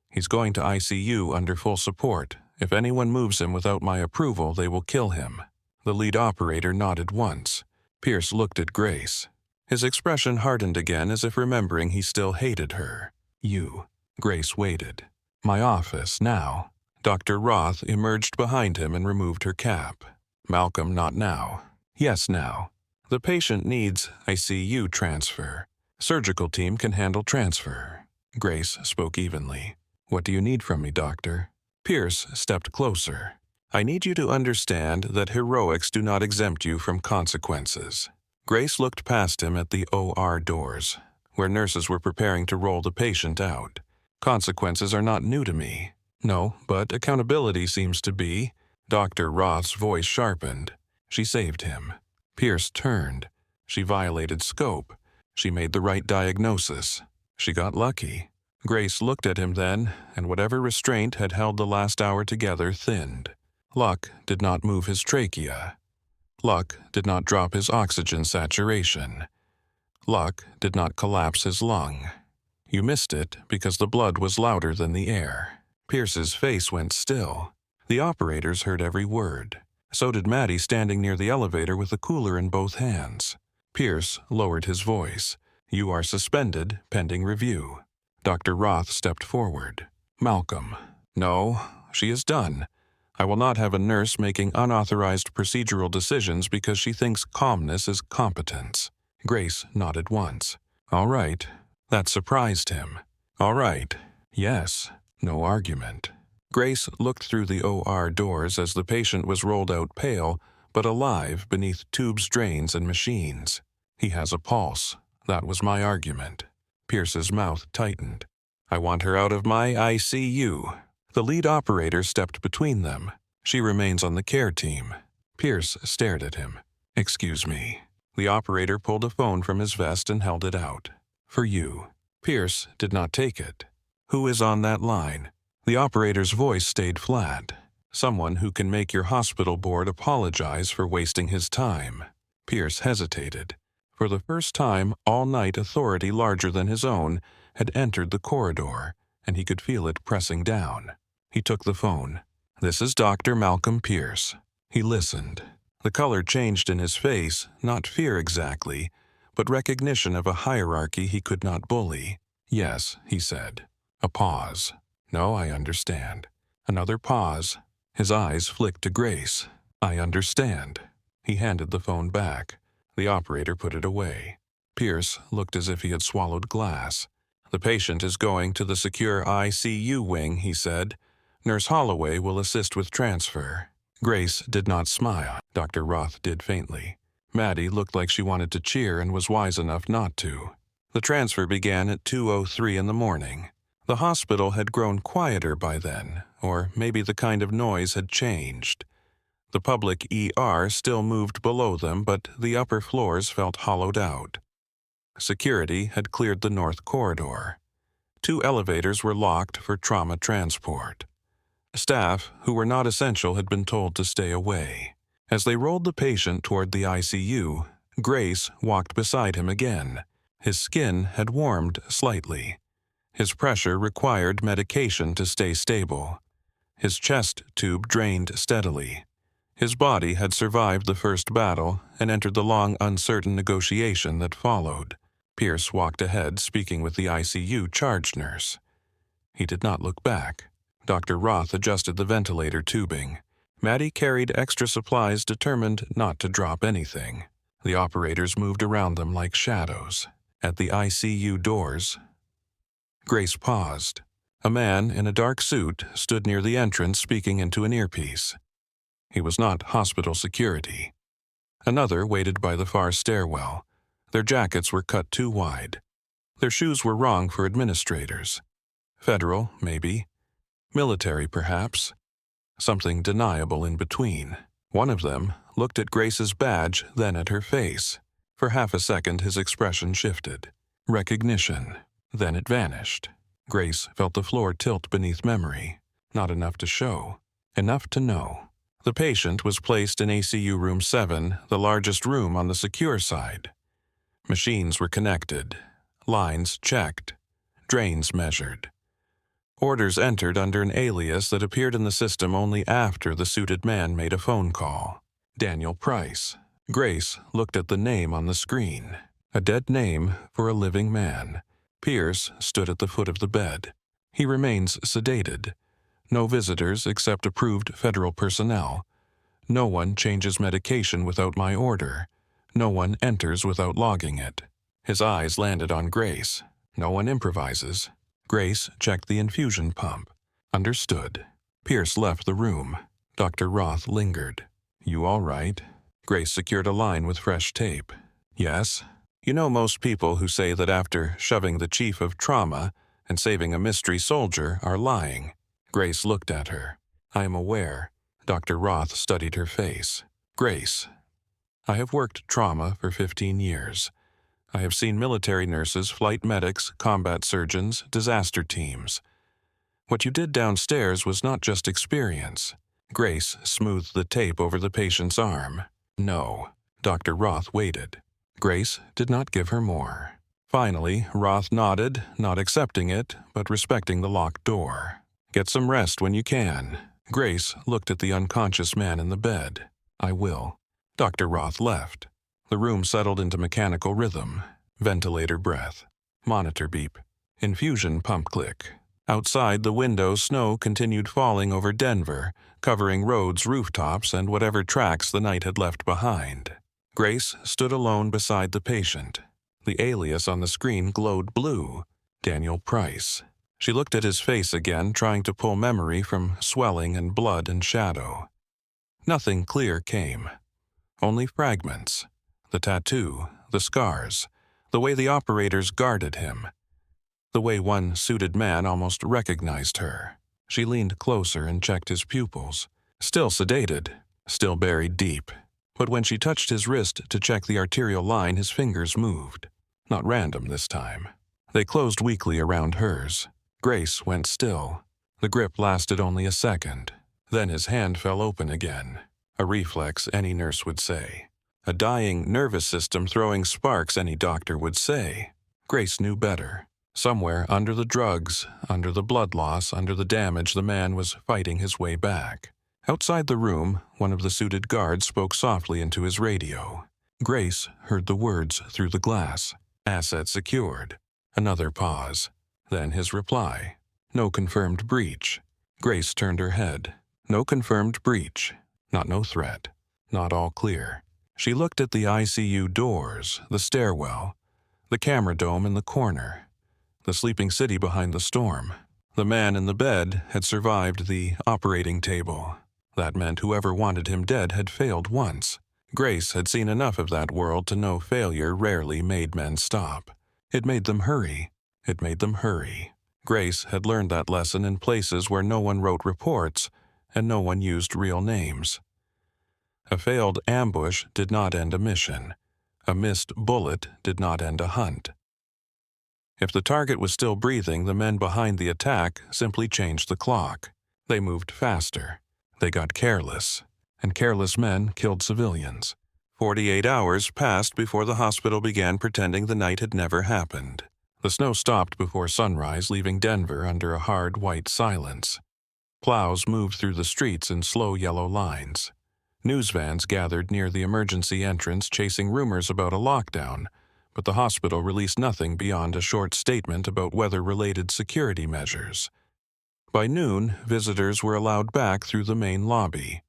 Speaker 1: He's going to ICU under full support. If anyone moves him without my approval, they will kill him. The lead operator nodded once. Pierce looked at Grace. His expression hardened again as if remembering he still hated her. You. Grace waited. My office, now. Dr. Roth emerged behind him and removed her cap. Malcolm, not now. Yes, now. The patient needs ICU transfer. Surgical team can handle transfer. Grace spoke evenly. What do you need from me, doctor? Pierce stepped closer. I need you to understand that heroics do not exempt you from consequences. Grace looked past him at the OR doors, where nurses were preparing to roll the patient out. Consequences are not new to me. No, but accountability seems to be. Dr. Roth's voice sharpened. She saved him. Pierce turned. She violated scope. She made the right diagnosis. She got lucky. Grace looked at him then, and whatever restraint had held the last hour together thinned. Luck did not move his trachea. Luck did not drop his oxygen saturation. Luck did not collapse his lung. You missed it because the blood was louder than the air. Pierce's face went still. The operators heard every word. So did Maddie, standing near the elevator with a cooler in both hands. Pierce lowered his voice. You are suspended pending review. Dr. Roth stepped forward. Malcolm. No, she is done. I will not have a nurse making unauthorized procedural decisions because she thinks calmness is competence. Grace nodded once. All right. That surprised him. All right. Yes. No argument. Grace looked through the OR doors as the patient was rolled out pale, but alive beneath tubes, drains, and machines. He has a pulse. That was my argument. Pierce's mouth tightened. I want her out of my ICU. The lead operator stepped between them. She remains on the care team. Pierce stared at him. Excuse me. The operator pulled a phone from his vest and held it out. For you. Pierce did not take it. Who is on that line? The operator's voice stayed flat. Someone who can make your hospital board apologize for wasting his time. Pierce hesitated. For the first time all night, authority larger than his own had entered the corridor, and he could feel it pressing down. He took the phone. This is Dr. Malcolm Pierce. He listened. The color changed in his face, not fear exactly, but recognition of a hierarchy he could not bully. Yes, he said. A pause. No, I understand. Another pause. His eyes flicked to Grace. I understand. He handed the phone back. The operator put it away. Pierce looked as if he had swallowed glass. The patient is going to the secure ICU wing, he said. Nurse Holloway will assist with transfer. Grace did not smile. Dr. Roth did faintly. Maddie looked like she wanted to cheer and was wise enough not to. The transfer began at 2:03 in the morning. The hospital had grown quieter by then, or maybe the kind of noise had changed. The public ER still moved below them, but the upper floors felt hollowed out. Security had cleared the north corridor. 2 elevators were locked for trauma transport. Staff who were not essential had been told to stay away. As they rolled the patient toward the ICU, Grace walked beside him again. His skin had warmed slightly. His pressure required medication to stay stable. His chest tube drained steadily. His body had survived the first battle and entered the long, uncertain negotiation that followed. Pierce walked ahead, speaking with the ICU charge nurse. He did not look back. Dr. Roth adjusted the ventilator tubing. Maddie carried extra supplies, determined not to drop anything. The operators moved around them like shadows. At the ICU doors, Grace paused. A man in a dark suit stood near the entrance, speaking into an earpiece. He was not hospital security. Another waited by the far stairwell. Their jackets were cut too wide. Their shoes were wrong for administrators. Federal, maybe. Military, perhaps. Something deniable in between. One of them looked at Grace's badge, then at her face. For half a second his expression shifted. Recognition. Then it vanished. Grace felt the floor tilt beneath memory. Not enough to show. Enough to know. The patient was placed in ACU Room 7, the largest room on the secure side. Machines were connected. Lines checked. Drains measured. Orders entered under an alias that appeared in the system only after the suited man made a phone call. Daniel Price. Grace looked at the name on the screen. A dead name for a living man. Pierce stood at the foot of the bed. He remains sedated. No visitors except approved federal personnel. No one changes medication without my order. No one enters without logging it. His eyes landed on Grace. No one improvises. Grace checked the infusion pump. Understood. Pierce left the room. Dr. Roth lingered. "You all right?" Grace secured a line with fresh tape. "Yes. You know most people who say that after shoving the chief of trauma and saving a mystery soldier are lying." Grace looked at her. "I am aware." Dr. Roth studied her face. "Grace, I have worked trauma for 15 years. I have seen military nurses, flight medics, combat surgeons, disaster teams. What you did downstairs was not just experience." Grace smoothed the tape over the patient's arm. "No." Dr. Roth waited. Grace did not give her more. Finally, Roth nodded, not accepting it, but respecting the locked door. "Get some rest when you can." Grace looked at the unconscious man in the bed. "I will." Dr. Roth left. The room settled into mechanical rhythm. Ventilator breath. Monitor beep. Infusion pump click. Outside the window, snow continued falling over Denver, covering roads, rooftops, and whatever tracks the night had left behind. Grace stood alone beside the patient. The alias on the screen glowed blue. Daniel Price. She looked at his face again, trying to pull memory from swelling and blood and shadow. Nothing clear came. Only fragments. The tattoo, the scars, the way the operators guarded him, the way one suited man almost recognized her. She leaned closer and checked his pupils. Still sedated, still buried deep. But when she touched his wrist to check the arterial line, his fingers moved. Not random this time. They closed weakly around hers. Grace went still. The grip lasted only a second. Then his hand fell open again. A reflex any nurse would say. A dying nervous system throwing sparks any doctor would say. Grace knew better. Somewhere under the drugs, under the blood loss, under the damage, the man was fighting his way back. Outside the room, one of the suited guards spoke softly into his radio. Grace heard the words through the glass. "Asset secured." Another pause. Then his reply. "No confirmed breach." Grace turned her head. No confirmed breach. Not no threat. Not all clear. She looked at the ICU doors, the stairwell, the camera dome in the corner, the sleeping city behind the storm. The man in the bed had survived the operating table. That meant whoever wanted him dead had failed once. Grace had seen enough of that world to know failure rarely made men stop. It made them hurry. It made them hurry. Grace had learned that lesson in places where no one wrote reports and no one used real names. A failed ambush did not end a mission. A missed bullet did not end a hunt. If the target was still breathing, the men behind the attack simply changed the clock. They moved faster. They got careless. And careless men killed civilians. 48 hours passed before the hospital began pretending the night had never happened. The snow stopped before sunrise, leaving Denver under a hard white silence. Plows moved through the streets in slow yellow lines. News vans gathered near the emergency entrance chasing rumors about a lockdown, but the hospital released nothing beyond a short statement about weather-related security measures. By noon, visitors were allowed back through the main lobby.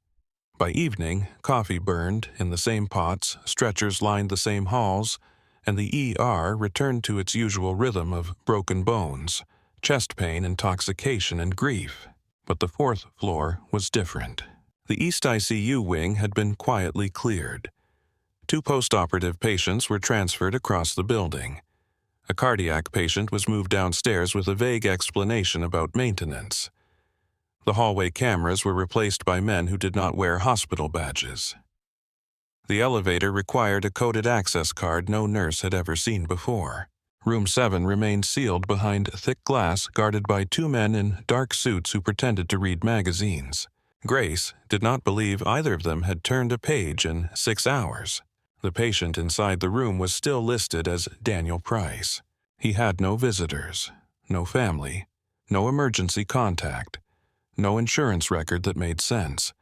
Speaker 1: By evening, coffee burned in the same pots, stretchers lined the same halls, and the ER returned to its usual rhythm of broken bones, chest pain, intoxication, and grief. But the fourth floor was different. The East ICU wing had been quietly cleared. 2 post-operative patients were transferred across the building. A cardiac patient was moved downstairs with a vague explanation about maintenance. The hallway cameras were replaced by men who did not wear hospital badges. The elevator required a coded access card no nurse had ever seen before. Room 7 remained sealed behind thick glass guarded by 2 men in dark suits who pretended to read magazines. Grace did not believe either of them had turned a page in 6 hours. The patient inside the room was still listed as Daniel Price. He had no visitors, no family, no emergency contact, no insurance record that made sense.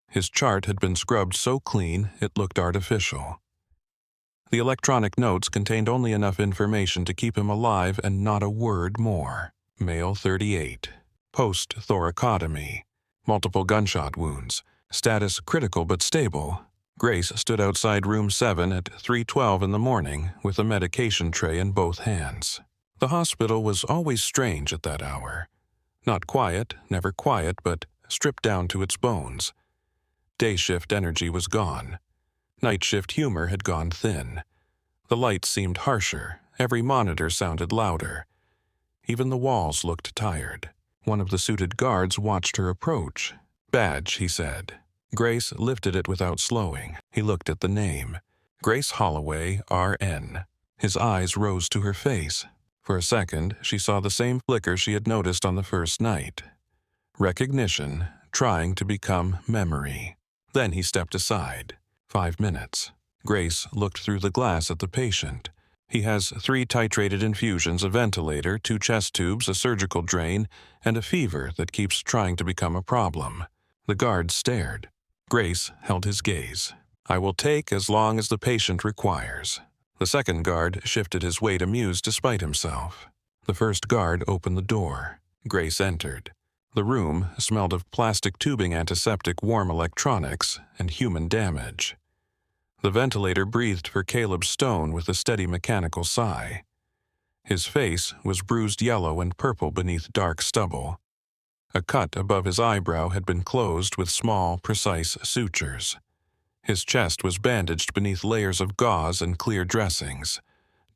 Speaker 1: His chart had been scrubbed so clean it looked artificial. The electronic notes contained only enough information to keep him alive and not a word more. Male 38. Post-thoracotomy. Multiple gunshot wounds. Status critical but stable. Grace stood outside room 7 at 3:12 in the morning with a medication tray in both hands. The hospital was always strange at that hour. Not quiet, never quiet, but stripped down to its bones. Day shift energy was gone. Night shift humor had gone thin. The lights seemed harsher, every monitor sounded louder. Even the walls looked tired. One of the suited guards watched her approach. "Badge," he said. Grace lifted it without slowing. He looked at the name. Grace Holloway, RN. His eyes rose to her face. For a second, she saw the same flicker she had noticed on the first night. Recognition, trying to become memory. Then he stepped aside. 5 minutes. Grace looked through the glass at the patient. He has 3 titrated infusions, a ventilator, 2 chest tubes, a surgical drain, and a fever that keeps trying to become a problem. The guard stared. Grace held his gaze. "I will take as long as the patient requires." The second guard shifted his weight, amused despite himself. The first guard opened the door. Grace entered. The room smelled of plastic tubing, antiseptic, warm electronics, and human damage. The ventilator breathed for Caleb Stone with a steady mechanical sigh. His face was bruised yellow and purple beneath dark stubble. A cut above his eyebrow had been closed with small, precise sutures. His chest was bandaged beneath layers of gauze and clear dressings.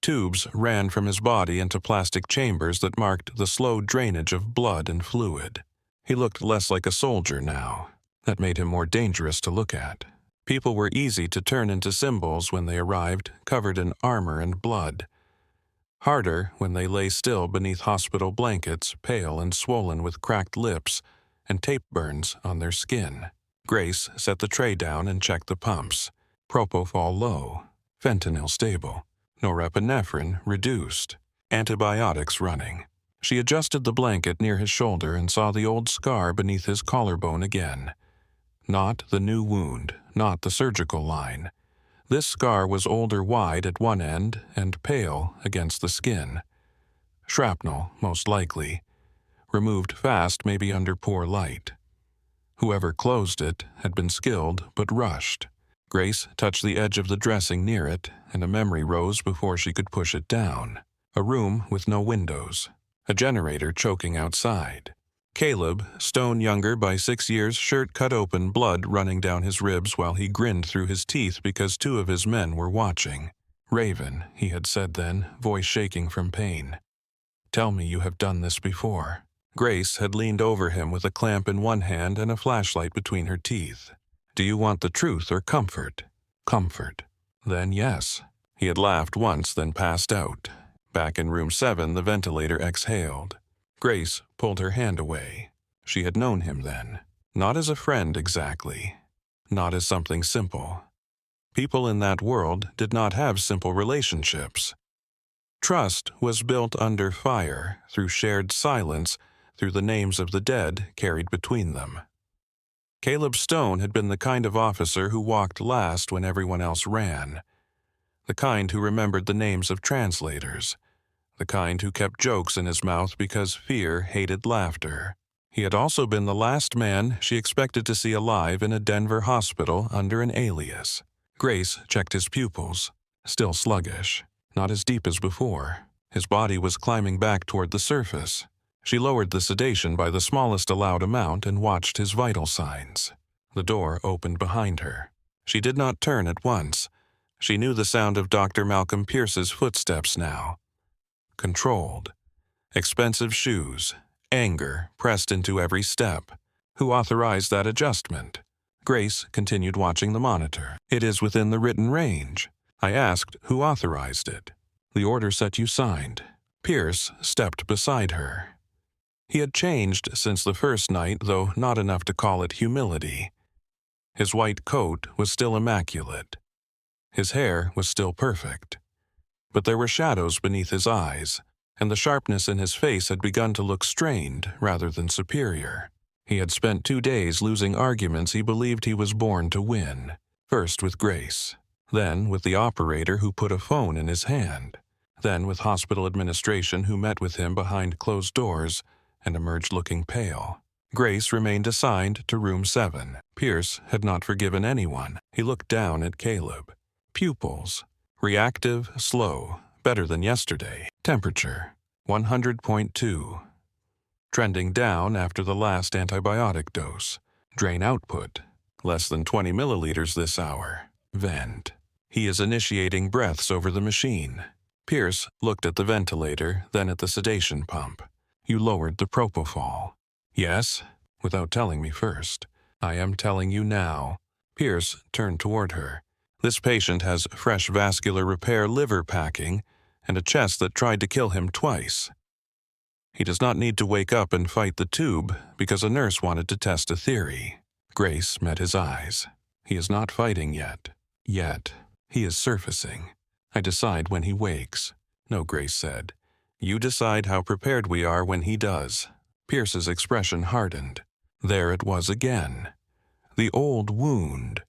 Speaker 1: Tubes ran from his body into plastic chambers that marked the slow drainage of blood and fluid. He looked less like a soldier now. That made him more dangerous to look at. People were easy to turn into symbols when they arrived, covered in armor and blood. Harder when they lay still beneath hospital blankets, pale and swollen with cracked lips and tape burns on their skin. Grace set the tray down and checked the pumps. Propofol low, fentanyl stable, norepinephrine reduced, antibiotics running. She adjusted the blanket near his shoulder and saw the old scar beneath his collarbone again. Not the new wound, not the surgical line. This scar was older, wide at one end and pale against the skin. Shrapnel, most likely. Removed fast, maybe under poor light. Whoever closed it had been skilled but rushed. Grace touched the edge of the dressing near it, and a memory rose before she could push it down. A room with no windows. A generator choking outside. Caleb, Stone younger by 6 years, shirt cut open, blood running down his ribs while he grinned through his teeth because 2 of his men were watching. "Raven," he had said then, voice shaking from pain. "Tell me you have done this before." Grace had leaned over him with a clamp in one hand and a flashlight between her teeth. "Do you want the truth or comfort?" "Comfort." "Then yes." He had laughed once, then passed out. Back in room 7, the ventilator exhaled. Grace pulled her hand away. She had known him then. Not as a friend exactly. Not as something simple. People in that world did not have simple relationships. Trust was built under fire, through shared silence, through the names of the dead carried between them. Caleb Stone had been the kind of officer who walked last when everyone else ran. The kind who remembered the names of translators. The kind who kept jokes in his mouth because fear hated laughter. He had also been the last man she expected to see alive in a Denver hospital under an alias. Grace checked his pupils. Still sluggish. Not as deep as before. His body was climbing back toward the surface. She lowered the sedation by the smallest allowed amount and watched his vital signs. The door opened behind her. She did not turn at once. She knew the sound of Dr. Malcolm Pierce's footsteps now. Controlled. Expensive shoes. Anger pressed into every step. Who authorized that adjustment? Grace continued watching the monitor. "It is within the written range." I asked who authorized it. "The order set you signed." Pierce stepped beside her. He had changed since the first night, though not enough to call it humility. His white coat was still immaculate. His hair was still perfect. But there were shadows beneath his eyes, and the sharpness in his face had begun to look strained rather than superior. He had spent 2 days losing arguments he believed he was born to win, first with Grace, then with the operator who put a phone in his hand, then with hospital administration who met with him behind closed doors and emerged looking pale. Grace remained assigned to room 7. Pierce had not forgiven anyone. He looked down at Caleb. Pupils. Reactive, slow, better than yesterday. Temperature, 100.2. Trending down after the last antibiotic dose. Drain output, Less than 20 milliliters this hour. Vent. He is initiating breaths over the machine. Pierce looked at the ventilator, then at the sedation pump. You lowered the propofol. Yes, without telling me first. I am telling you now. Pierce turned toward her. This patient has fresh vascular repair liver packing and a chest that tried to kill him twice. He does not need to wake up and fight the tube because a nurse wanted to test a theory. Grace met his eyes. He is not fighting yet. Yet. He is surfacing. I decide when he wakes. No, Grace said. You decide how prepared we are when he does. Pierce's expression hardened. There it was again. The old wound.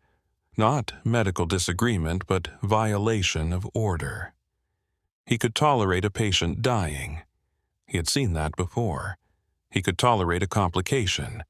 Speaker 1: Not medical disagreement, but violation of order. He could tolerate a patient dying. He had seen that before. He could tolerate a complication.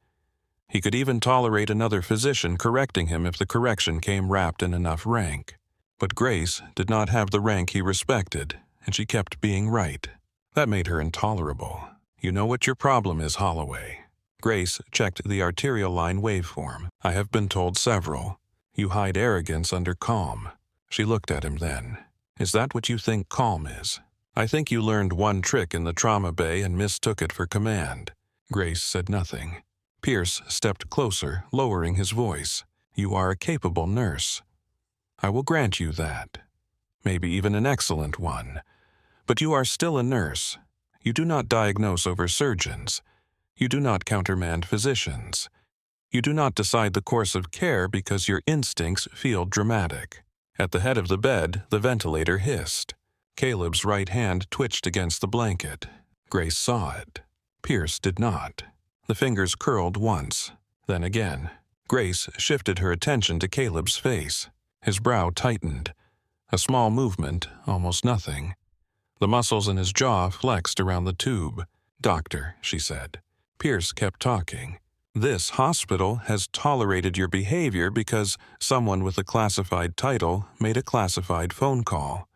Speaker 1: He could even tolerate another physician correcting him if the correction came wrapped in enough rank. But Grace did not have the rank he respected, and she kept being right. That made her intolerable. You know what your problem is, Holloway. Grace checked the arterial line waveform. I have been told several. You hide arrogance under calm. She looked at him then. Is that what you think calm is? I think you learned one trick in the trauma bay and mistook it for command. Grace said nothing. Pierce stepped closer, lowering his voice. You are a capable nurse. I will grant you that. Maybe even an excellent one. But you are still a nurse. You do not diagnose over surgeons. You do not countermand physicians. You do not decide the course of care because your instincts feel dramatic. At the head of the bed, the ventilator hissed. Caleb's right hand twitched against the blanket. Grace saw it. Pierce did not. The fingers curled once, then again. Grace shifted her attention to Caleb's face. His brow tightened. A small movement, almost nothing. The muscles in his jaw flexed around the tube. Doctor, she said. Pierce kept talking. This hospital has tolerated your behavior because someone with a classified title made a classified phone call.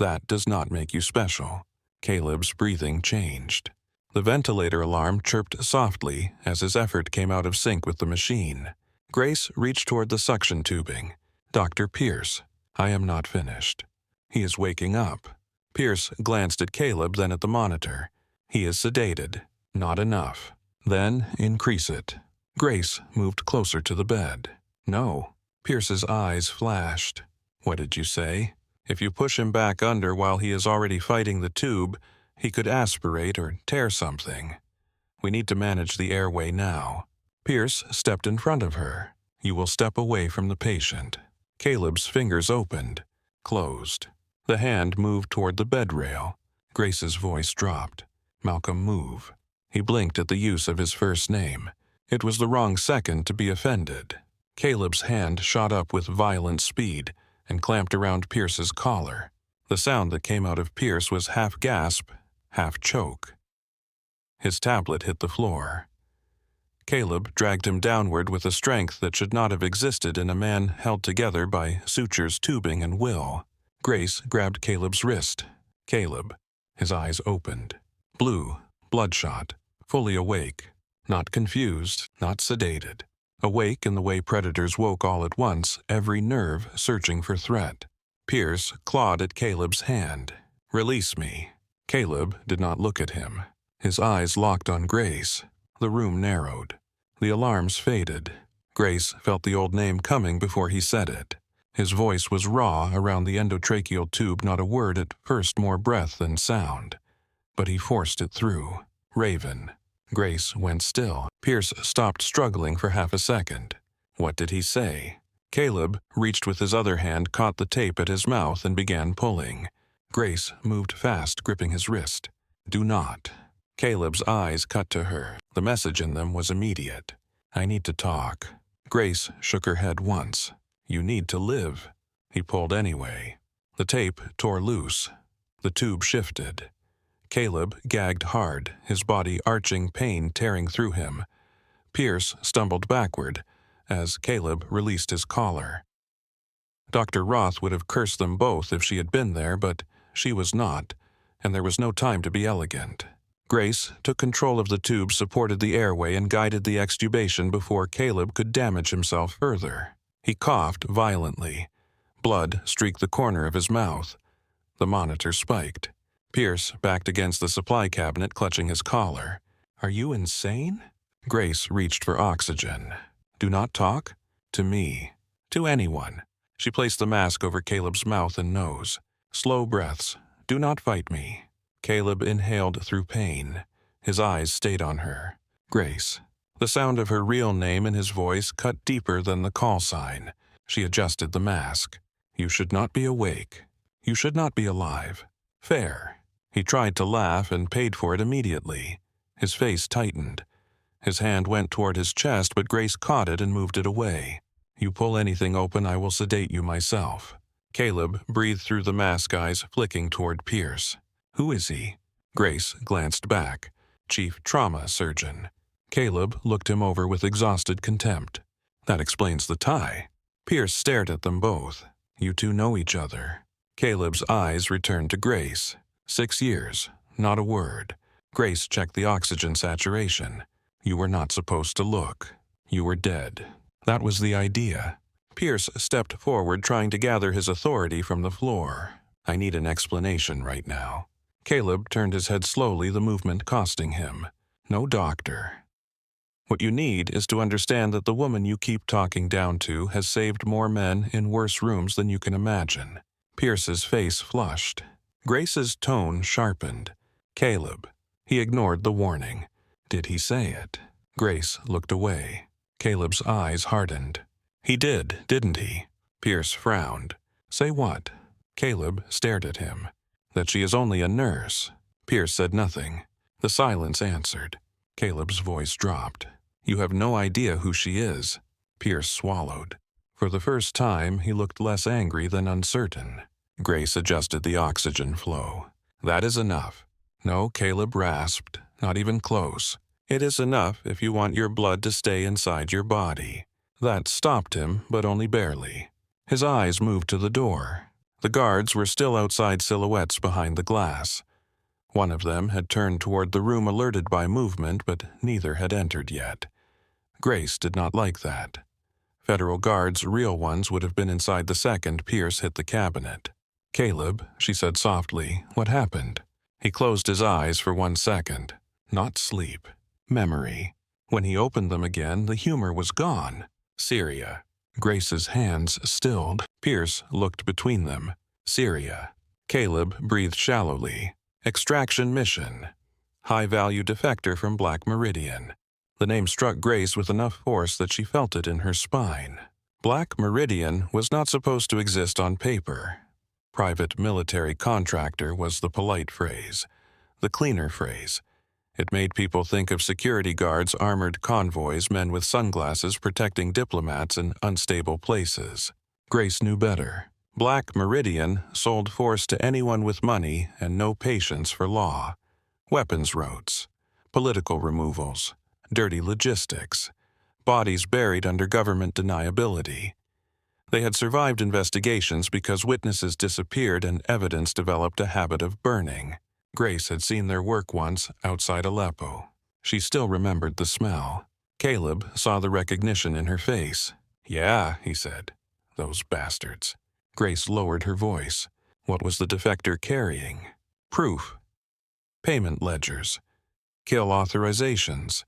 Speaker 1: That does not make you special. Caleb's breathing changed. The ventilator alarm chirped softly as his effort came out of sync with the machine. Grace reached toward the suction tubing. Dr. Pierce, I am not finished. He is waking up. Pierce glanced at Caleb, then at the monitor. He is sedated. Not enough. Then increase it. Grace moved closer to the bed. No. Pierce's eyes flashed. What did you say? If you push him back under while he is already fighting the tube, he could aspirate or tear something. We need to manage the airway now. Pierce stepped in front of her. You will step away from the patient. Caleb's fingers opened, closed. The hand moved toward the bed rail. Grace's voice dropped. Malcolm, move. He blinked at the use of his first name. It was the wrong second to be offended. Caleb's hand shot up with violent speed and clamped around Pierce's collar. The sound that came out of Pierce was half gasp, half choke. His tablet hit the floor. Caleb dragged him downward with a strength that should not have existed in a man held together by sutures, tubing, and will. Grace grabbed Caleb's wrist. Caleb. His eyes opened. Blue, bloodshot, fully awake. Not confused, not sedated. Awake in the way predators woke all at once, every nerve searching for threat. Pierce clawed at Caleb's hand. Release me. Caleb did not look at him. His eyes locked on Grace. The room narrowed. The alarms faded. Grace felt the old name coming before he said it. His voice was raw around the endotracheal tube, not a word at first more breath than sound. But he forced it through. Raven. Grace went still. Pierce stopped struggling for half a second. What did he say? Caleb reached with his other hand, caught the tape at his mouth, and began pulling. Grace moved fast, gripping his wrist. Do not. Caleb's eyes cut to her. The message in them was immediate. I need to talk. Grace shook her head once. You need to live. He pulled anyway. The tape tore loose. The tube shifted. Caleb gagged hard, his body arching, pain tearing through him. Pierce stumbled backward as Caleb released his collar. Dr. Roth would have cursed them both if she had been there, but she was not, and there was no time to be elegant. Grace took control of the tube, supported the airway, and guided the extubation before Caleb could damage himself further. He coughed violently. Blood streaked the corner of his mouth. The monitor spiked. Pierce backed against the supply cabinet, clutching his collar. "Are you insane?" Grace reached for oxygen. "Do not talk. To me. To anyone." She placed the mask over Caleb's mouth and nose. "Slow breaths. Do not fight me." Caleb inhaled through pain. His eyes stayed on her. "Grace." The sound of her real name in his voice cut deeper than the call sign. She adjusted the mask. "You should not be awake. You should not be alive. Fair." He tried to laugh and paid for it immediately. His face tightened. His hand went toward his chest, but Grace caught it and moved it away. "You pull anything open, I will sedate you myself." Caleb breathed through the mask, eyes flicking toward Pierce. "Who is he?" Grace glanced back. "Chief Trauma Surgeon." Caleb looked him over with exhausted contempt. "That explains the tie." Pierce stared at them both. "You two know each other." Caleb's eyes returned to Grace. 6 years, not a word. Grace checked the oxygen saturation. "You were not supposed to look. You were dead." That was the idea. Pierce stepped forward, trying to gather his authority from the floor. "I need an explanation right now." Caleb turned his head slowly, the movement costing him. "No doctor. What you need is to understand that the woman you keep talking down to has saved more men in worse rooms than you can imagine." Pierce's face flushed. Grace's tone sharpened. "Caleb." He ignored the warning. "Did he say it?" Grace looked away. Caleb's eyes hardened. "He did, didn't he?" Pierce frowned. "Say what?" Caleb stared at him. "That she is only a nurse." Pierce said nothing. The silence answered. Caleb's voice dropped. "You have no idea who she is." Pierce swallowed. For the first time, he looked less angry than uncertain. Grace adjusted the oxygen flow. "That is enough." "No," Caleb rasped. "Not even close. It is enough if you want your blood to stay inside your body." That stopped him, but only barely. His eyes moved to the door. The guards were still outside, silhouettes behind the glass. One of them had turned toward the room, alerted by movement, but neither had entered yet. Grace did not like that. Federal guards, real ones, would have been inside the second Pierce hit the cabinet. "Caleb," she said softly, "what happened?" He closed his eyes for 1 second. Not sleep. Memory. When he opened them again, the humor was gone. Syria. Grace's hands stilled. Pierce looked between them. Syria. Caleb breathed shallowly. Extraction mission. High-value defector from Black Meridian. The name struck Grace with enough force that she felt it in her spine. Black Meridian was not supposed to exist on paper. Private military contractor was the polite phrase. The cleaner phrase. It made people think of security guards, armored convoys, men with sunglasses protecting diplomats in unstable places. Grace knew better. Black Meridian sold force to anyone with money and no patience for law. Weapons routes, political removals, dirty logistics, bodies buried under government deniability. They had survived investigations because witnesses disappeared and evidence developed a habit of burning. Grace had seen their work once outside Aleppo. She still remembered the smell. Caleb saw the recognition in her face. "Yeah," he said. "Those bastards." Grace lowered her voice. What was the defector carrying? Proof. Payment ledgers. Kill authorizations.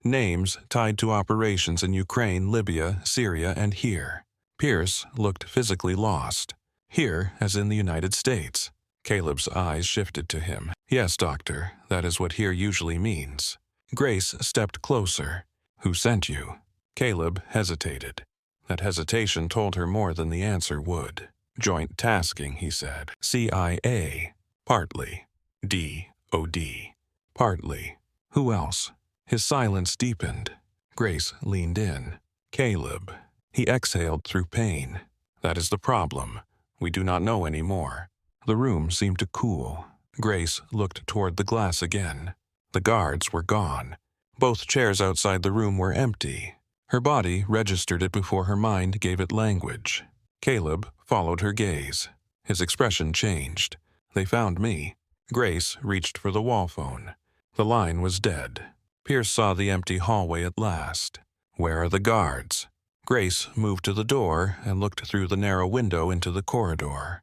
Speaker 1: Names tied to operations in Ukraine, Libya, Syria, and here. Pierce looked physically lost. Here, as in the United States. Caleb's eyes shifted to him. "Yes, doctor, that is what here usually means." Grace stepped closer. "Who sent you?" Caleb hesitated. That hesitation told her more than the answer would. "Joint tasking," he said. "CIA. Partly. DOD. Partly. Who else?" His silence deepened. Grace leaned in. "Caleb." He exhaled through pain. "That is the problem. We do not know any more." The room seemed to cool. Grace looked toward the glass again. The guards were gone. Both chairs outside the room were empty. Her body registered it before her mind gave it language. Caleb followed her gaze. His expression changed. "They found me." Grace reached for the wall phone. The line was dead. Pierce saw the empty hallway at last. Where are the guards? Grace moved to the door and looked through the narrow window into the corridor.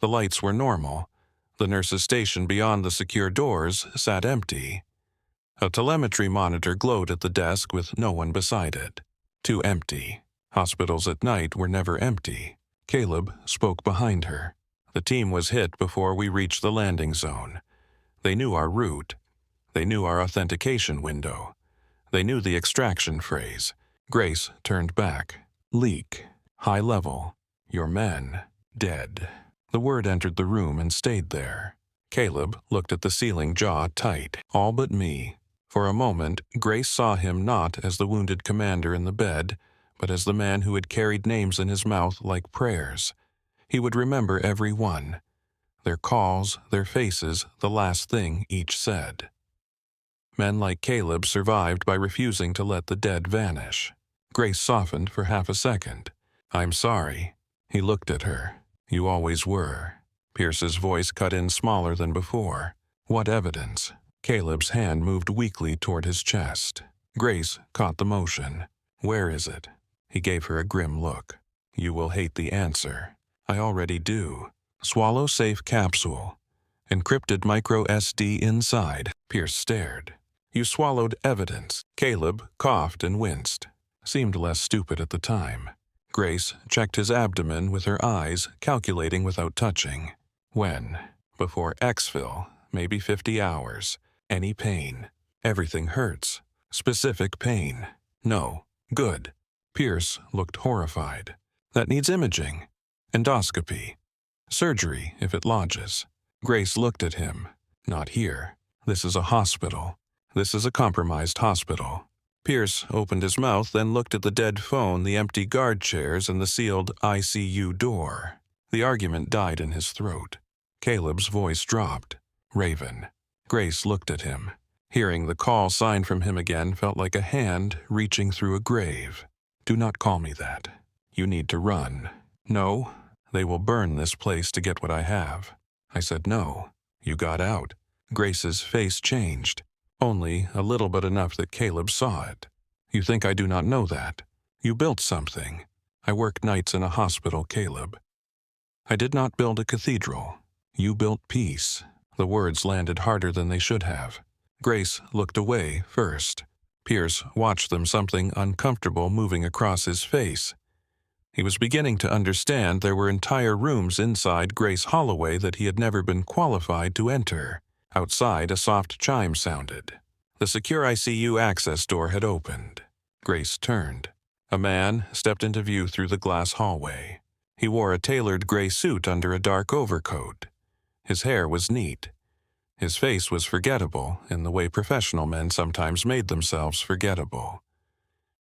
Speaker 1: The lights were normal. The nurse's station beyond the secure doors sat empty. A telemetry monitor glowed at the desk with no one beside it. Too empty. Hospitals at night were never empty. Caleb spoke behind her. The team was hit before we reached the landing zone. They knew our route. They knew our authentication window. They knew the extraction phrase. Grace turned back. Leak. High level. Your men. Dead. The word entered the room and stayed there. Caleb looked at the ceiling, jaw tight. All but me. For a moment, Grace saw him not as the wounded commander in the bed, but as the man who had carried names in his mouth like prayers. He would remember every one. Their calls, their faces, the last thing each said. Men like Caleb survived by refusing to let the dead vanish. Grace softened for half a second. I'm sorry. He looked at her. You always were. Pierce's voice cut in smaller than before. What evidence? Caleb's hand moved weakly toward his chest. Grace caught the motion. Where is it? He gave her a grim look. You will hate the answer. I already do. Swallow safe capsule. Encrypted micro SD inside. Pierce stared. You swallowed evidence. Caleb coughed and winced. Seemed less stupid at the time. Grace checked his abdomen with her eyes, calculating without touching. When? Before exfil, maybe 50 hours. Any pain. Everything hurts. Specific pain. No. Good. Pierce looked horrified. That needs imaging. Endoscopy. Surgery, if it lodges. Grace looked at him. Not here. This is a hospital. This is a compromised hospital. Pierce opened his mouth, then looked at the dead phone, the empty guard chairs, and the sealed ICU door. The argument died in his throat. Caleb's voice dropped. Raven. Grace looked at him. Hearing the call sign from him again felt like a hand reaching through a grave. Do not call me that. You need to run. No, they will burn this place to get what I have. I said no. You got out. Grace's face changed. Only a little, but enough that Caleb saw it. You think I do not know that? You built something. I worked nights in a hospital, Caleb. I did not build a cathedral. You built peace. The words landed harder than they should have. Grace looked away first. Pierce watched them, something uncomfortable moving across his face. He was beginning to understand there were entire rooms inside Grace Holloway that he had never been qualified to enter. Outside, a soft chime sounded. The secure ICU access door had opened. Grace turned. A man stepped into view through the glass hallway. He wore a tailored gray suit under a dark overcoat. His hair was neat. His face was forgettable in the way professional men sometimes made themselves forgettable.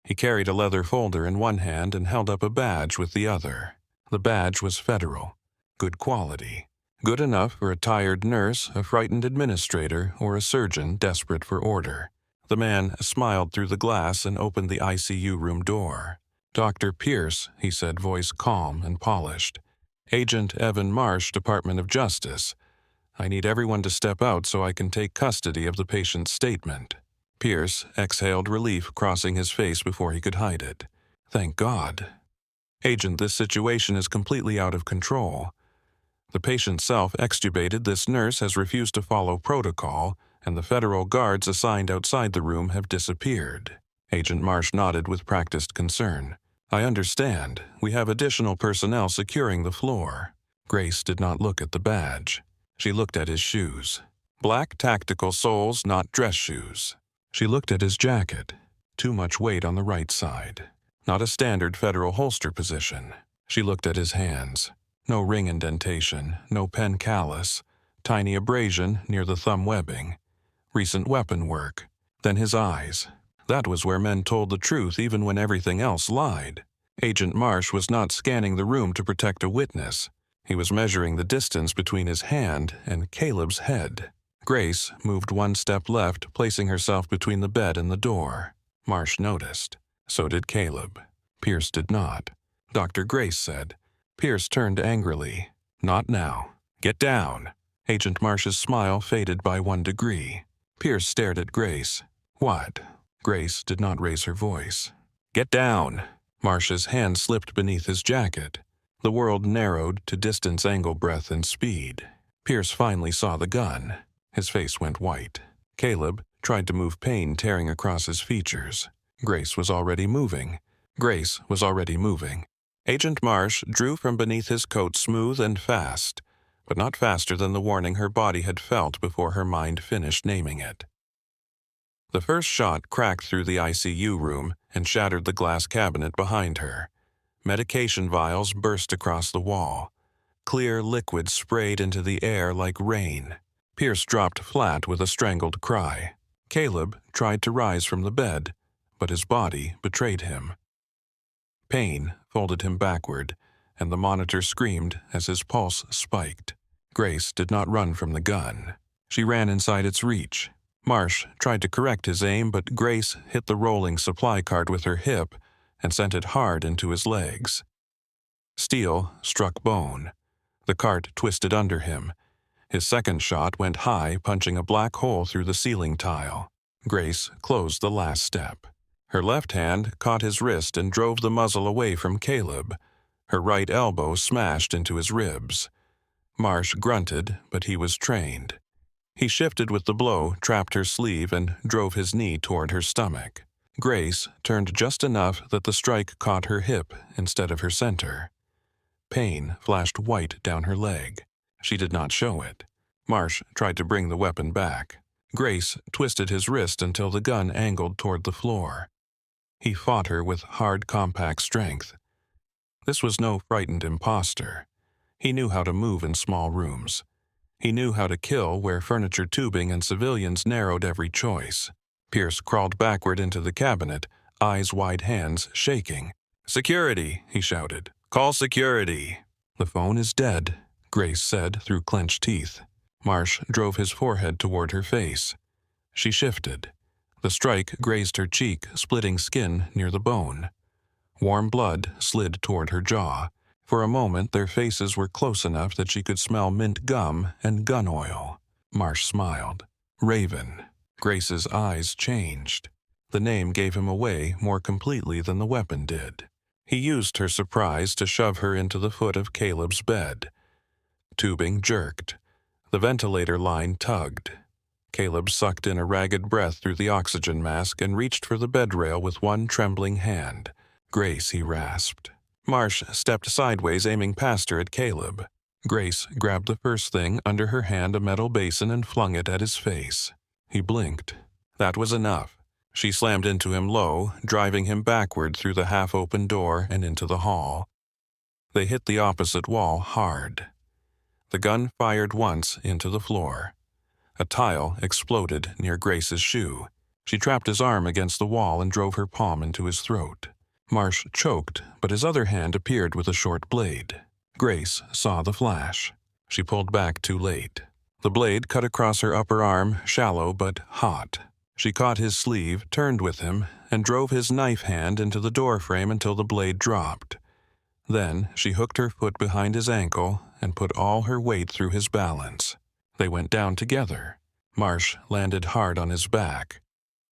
Speaker 1: He carried a leather folder in one hand and held up a badge with the other. The badge was federal. Good quality. Good enough for a tired nurse, a frightened administrator, or a surgeon desperate for order. The man smiled through the glass and opened the ICU room door. Dr. Pierce, he said, voice calm and polished. Agent Evan Marsh, Department of Justice. I need everyone to step out so I can take custody of the patient's statement. Pierce exhaled relief, crossing his face before he could hide it. Thank God. Agent, this situation is completely out of control. The patient self-extubated, this nurse has refused to follow protocol, and the federal guards assigned outside the room have disappeared. Agent Marsh nodded with practiced concern. I understand. We have additional personnel securing the floor. Grace did not look at the badge. She looked at his shoes. Black tactical soles, not dress shoes. She looked at his jacket. Too much weight on the right side. Not a standard federal holster position. She looked at his hands. No ring indentation, no pen callus, tiny abrasion near the thumb webbing. Recent weapon work. Then his eyes. That was where men told the truth even when everything else lied. Agent Marsh was not scanning the room to protect a witness. He was measuring the distance between his hand and Caleb's head. Grace moved one step left, placing herself between the bed and the door. Marsh noticed. So did Caleb. Pierce did not. Dr. Grace said. Pierce turned angrily. Not now. Get down. Agent Marsh's smile faded by 1 degree. Pierce stared at Grace. "What?" Grace did not raise her voice. "Get down!" Marsh's hand slipped beneath his jacket. The world narrowed to distance, angle, breadth, and speed. Pierce finally saw the gun. His face went white. Caleb tried to move, pain tearing across his features. Grace was already moving. Agent Marsh drew from beneath his coat smooth and fast, but not faster than the warning her body had felt before her mind finished naming it. The first shot cracked through the ICU room and shattered the glass cabinet behind her. Medication vials burst across the wall. Clear liquid sprayed into the air like rain. Pierce dropped flat with a strangled cry. Caleb tried to rise from the bed, but his body betrayed him. Pain folded him backward, and the monitor screamed as his pulse spiked. Grace did not run from the gun. She ran inside its reach. Marsh tried to correct his aim, but Grace hit the rolling supply cart with her hip and sent it hard into his legs. Steel struck bone. The cart twisted under him. His second shot went high, punching a black hole through the ceiling tile. Grace closed the last step. Her left hand caught his wrist and drove the muzzle away from Caleb. Her right elbow smashed into his ribs. Marsh grunted, but he was trained. He shifted with the blow, trapped her sleeve, and drove his knee toward her stomach. Grace turned just enough that the strike caught her hip instead of her center. Pain flashed white down her leg. She did not show it. Marsh tried to bring the weapon back. Grace twisted his wrist until the gun angled toward the floor. He fought her with hard, compact strength. This was no frightened imposter. He knew how to move in small rooms. He knew how to kill where furniture, tubing, and civilians narrowed every choice. Pierce crawled backward into the cabinet, eyes wide, hands shaking. "Security!" he shouted. "Call security!" "The phone is dead," Grace said through clenched teeth. Marsh drove his forehead toward her face. She shifted. The strike grazed her cheek, splitting skin near the bone. Warm blood slid toward her jaw. For a moment, their faces were close enough that she could smell mint gum and gun oil. Marsh smiled. "Raven." Grace's eyes changed. The name gave him away more completely than the weapon did. He used her surprise to shove her into the foot of Caleb's bed. Tubing jerked. The ventilator line tugged. Caleb sucked in a ragged breath through the oxygen mask and reached for the bed rail with one trembling hand. "Grace," he rasped. Marsh stepped sideways, aiming past her at Caleb. Grace grabbed the first thing under her hand, a metal basin, and flung it at his face. He blinked. That was enough. She slammed into him low, driving him backward through the half-open door and into the hall. They hit the opposite wall hard. The gun fired once into the floor. A tile exploded near Grace's shoe. She trapped his arm against the wall and drove her palm into his throat. Marsh choked, but his other hand appeared with a short blade. Grace saw the flash. She pulled back too late. The blade cut across her upper arm, shallow but hot. She caught his sleeve, turned with him, and drove his knife hand into the doorframe until the blade dropped. Then she hooked her foot behind his ankle and put all her weight through his balance. They went down together. Marsh landed hard on his back.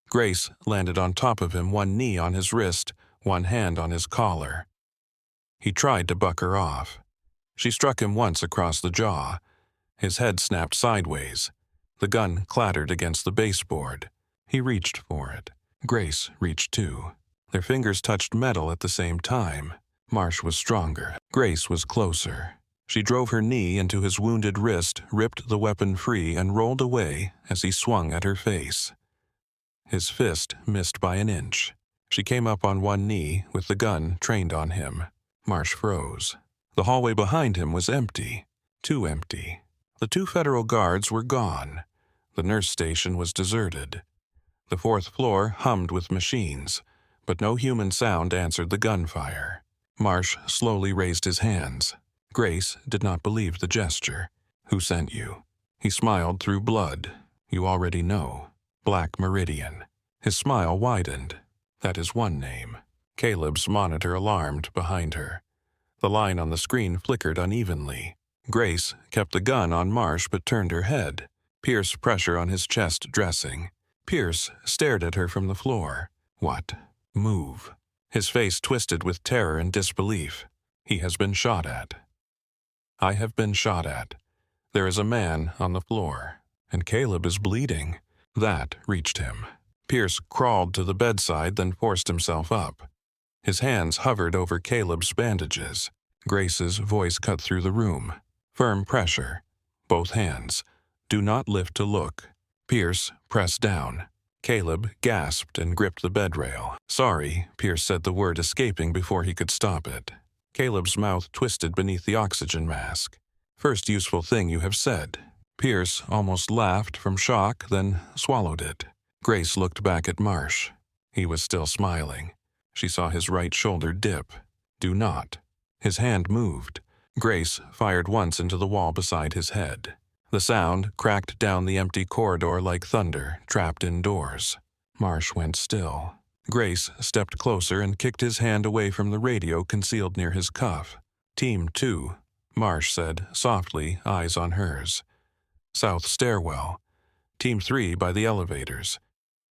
Speaker 1: Grace landed on top of him, one knee on his wrist, one hand on his collar. He tried to buck her off. She struck him once across the jaw. His head snapped sideways. The gun clattered against the baseboard. He reached for it. Grace reached too. Their fingers touched metal at the same time. Marsh was stronger. Grace was closer. She drove her knee into his wounded wrist, ripped the weapon free, and rolled away as he swung at her face. His fist missed by an inch. She came up on one knee, with the gun trained on him. Marsh froze. The hallway behind him was empty. Too empty. The 2 federal guards were gone. The nurse station was deserted. The 4th floor hummed with machines, but no human sound answered the gunfire. Marsh slowly raised his hands. Grace did not believe the gesture. "Who sent you?" He smiled through blood. "You already know. Black Meridian." His smile widened. "That is one name." Caleb's monitor alarmed behind her. The line on the screen flickered unevenly. Grace kept the gun on Marsh but turned her head. Pierce pressure on his chest dressing. Pierce stared at her from the floor. What? Move. His face twisted with terror and disbelief. He has been shot at. I have been shot at. There is a man on the floor, and Caleb is bleeding. That reached him. Pierce crawled to the bedside, then forced himself up. His hands hovered over Caleb's bandages. Grace's voice cut through the room. Firm pressure. Both hands. Do not lift to look. Pierce pressed down. Caleb gasped and gripped the bed rail. Sorry, Pierce said the word escaping before he could stop it. Caleb's mouth twisted beneath the oxygen mask. First useful thing you have said. Pierce almost laughed from shock, then swallowed it. Grace looked back at Marsh. He was still smiling. She saw his right shoulder dip. Do not. His hand moved. Grace fired once into the wall beside his head. The sound cracked down the empty corridor like thunder, trapped indoors. Marsh went still. Grace stepped closer and kicked his hand away from the radio concealed near his cuff. Team 2, Marsh said, softly, eyes on hers. South stairwell. Team 3 by the elevators.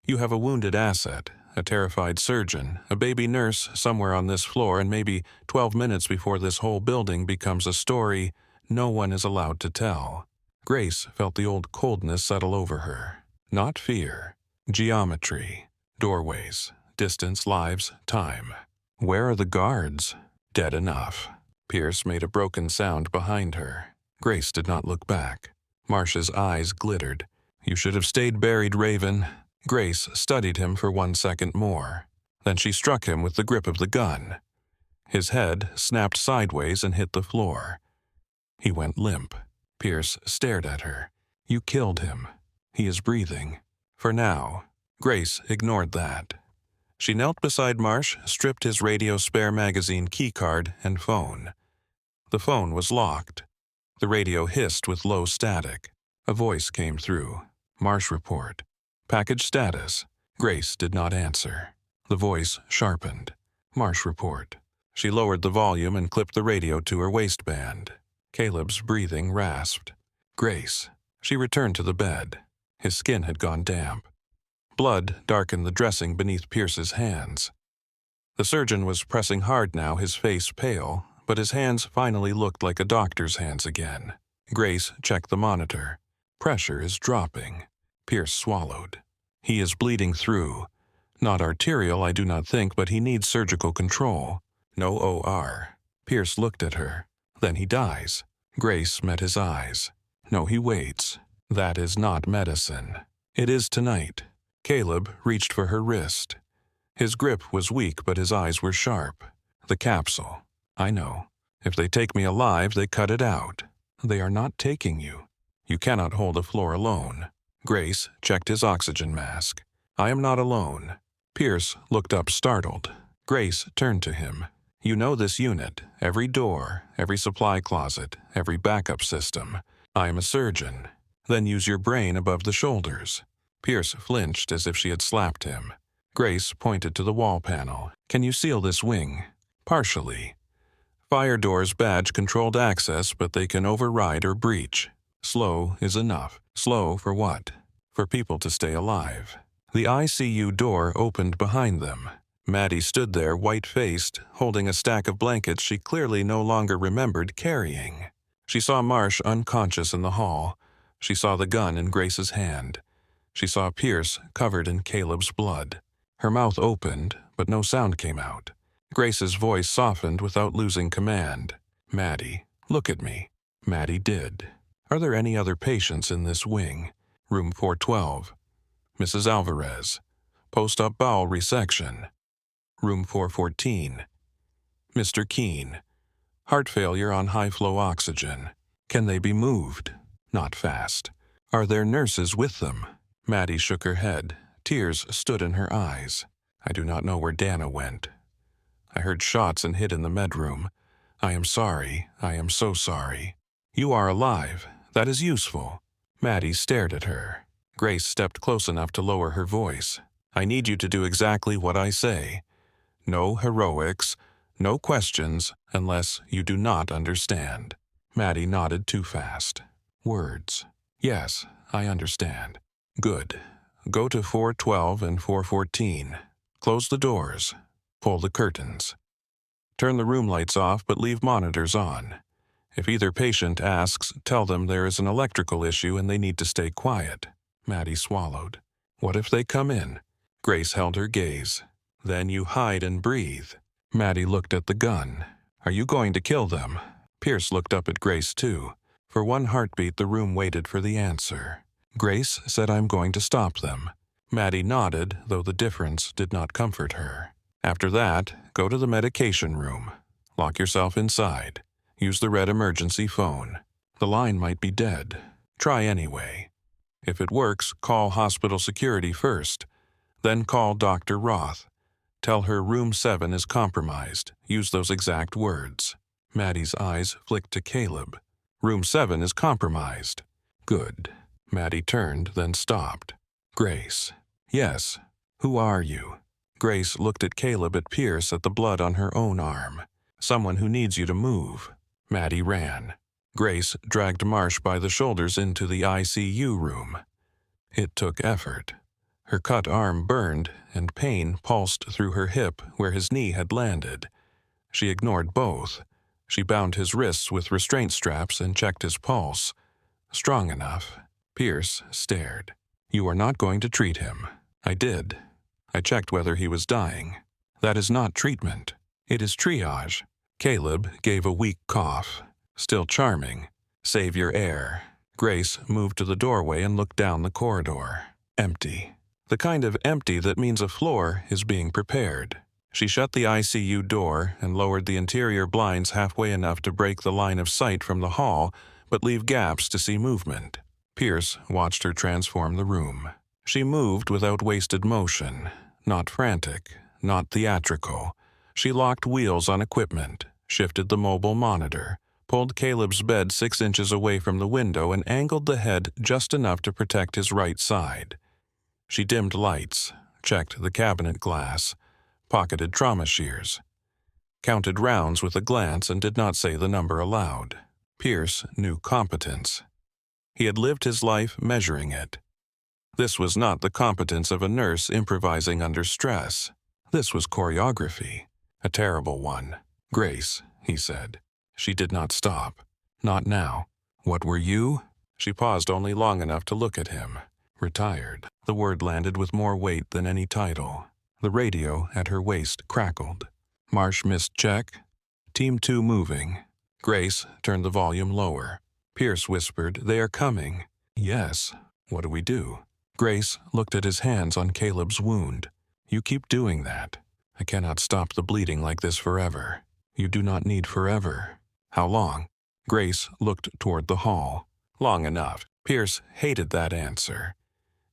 Speaker 1: You have a wounded asset, a terrified surgeon, a baby nurse somewhere on this floor, and maybe 12 minutes before this whole building becomes a story no one is allowed to tell. Grace felt the old coldness settle over her. Not fear. Geometry. Doorways. Distance, lives, time. Where are the guards? Dead enough. Pierce made a broken sound behind her. Grace did not look back. Marsh's eyes glittered. You should have stayed buried, Raven. Grace studied him for 1 second more. Then she struck him with the grip of the gun. His head snapped sideways and hit the floor. He went limp. Pierce stared at her. You killed him. He is breathing. For now. Grace ignored that. She knelt beside Marsh, stripped his radio spare magazine keycard and phone. The phone was locked. The radio hissed with low static. A voice came through. Marsh report. Package status. Grace did not answer. The voice sharpened. Marsh report. She lowered the volume and clipped the radio to her waistband. Caleb's breathing rasped. Grace. She returned to the bed. His skin had gone damp. Blood darkened the dressing beneath Pierce's hands. The surgeon was pressing hard now, his face pale, but his hands finally looked like a doctor's hands again. Grace checked the monitor. Pressure is dropping. Pierce swallowed. He is bleeding through. Not arterial, I do not think, but he needs surgical control. No OR. Pierce looked at her. Then he dies. Grace met his eyes. No, he waits. That is not medicine. It is tonight. Caleb reached for her wrist. His grip was weak, but his eyes were sharp. The capsule. I know. If they take me alive, they cut it out. They are not taking you. You cannot hold a floor alone. Grace checked his oxygen mask. I am not alone. Pierce looked up startled. Grace turned to him. You know this unit, every door, every supply closet, every backup system. I am a surgeon. Then use your brain above the shoulders. Pierce flinched as if she had slapped him. Grace pointed to the wall panel. Can you seal this wing? Partially. Fire doors badge controlled access, but they can override or breach. Slow is enough. Slow for what? For people to stay alive. The ICU door opened behind them. Maddie stood there, white-faced, holding a stack of blankets she clearly no longer remembered carrying. She saw Marsh unconscious in the hall. She saw the gun in Grace's hand. She saw Pierce covered in Caleb's blood. Her mouth opened, but no sound came out. Grace's voice softened without losing command. Maddie, look at me. Maddie did. Are there any other patients in this wing? Room 412. Mrs. Alvarez. Post-op bowel resection. Room 414. Mr. Keene. Heart failure on high-flow oxygen. Can they be moved? Not fast. Are there nurses with them? Maddie shook her head. Tears stood in her eyes. I do not know where Dana went. I heard shots and hid in the med room. I am sorry. I am so sorry. You are alive. That is useful. Maddie stared at her. Grace stepped close enough to lower her voice. I need you to do exactly what I say. No heroics, no questions, unless you do not understand. Maddie nodded too fast. Words. Yes, I understand. Good. Go to 412 and 414. Close the doors. Pull the curtains. Turn the room lights off, but leave monitors on. If either patient asks, tell them there is an electrical issue and they need to stay quiet. Maddie swallowed. What if they come in? Grace held her gaze. Then you hide and breathe. Maddie looked at the gun. Are you going to kill them? Pierce looked up at Grace, too. For one heartbeat, the room waited for the answer. Grace said, I'm going to stop them. Maddie nodded, though the difference did not comfort her. After that, go to the medication room. Lock yourself inside. Use the red emergency phone. The line might be dead. Try anyway. If it works, call hospital security first. Then call Dr. Roth. Tell her room 7 is compromised. Use those exact words. Maddie's eyes flicked to Caleb. Room 7 is compromised. Good. Maddie turned, then stopped. Grace. Yes. Who are you? Grace looked at Caleb at Pierce at the blood on her own arm. Someone who needs you to move. Maddie ran. Grace dragged Marsh by the shoulders into the ICU room. It took effort. Her cut arm burned, and pain pulsed through her hip where his knee had landed. She ignored both. She bound his wrists with restraint straps and checked his pulse. Strong enough. Pierce stared. You are not going to treat him. I did. I checked whether he was dying. That is not treatment. It is triage. Caleb gave a weak cough. Still charming. Save your air. Grace moved to the doorway and looked down the corridor. Empty. The kind of empty that means a floor is being prepared. She shut the ICU door and lowered the interior blinds halfway enough to break the line of sight from the hall, but leave gaps to see movement. Pierce watched her transform the room. She moved without wasted motion. Not frantic, not theatrical. She locked wheels on equipment, shifted the mobile monitor, pulled Caleb's bed 6 inches away from the window and angled the head just enough to protect his right side. She dimmed lights, checked the cabinet glass, pocketed trauma shears, counted rounds with a glance and did not say the number aloud. Pierce knew competence. He had lived his life measuring it. This was not the competence of a nurse improvising under stress. This was choreography, a terrible one. Grace, he said. She did not stop. Not now. What were you? She paused only long enough to look at him. Retired. The word landed with more weight than any title. The radio at her waist crackled. Marsh missed check. Team 2 moving. Grace turned the volume lower. Pierce whispered, They are coming. Yes. What do we do? Grace looked at his hands on Caleb's wound. You keep doing that. I cannot stop the bleeding like this forever. You do not need forever. How long? Grace looked toward the hall. Long enough. Pierce hated that answer.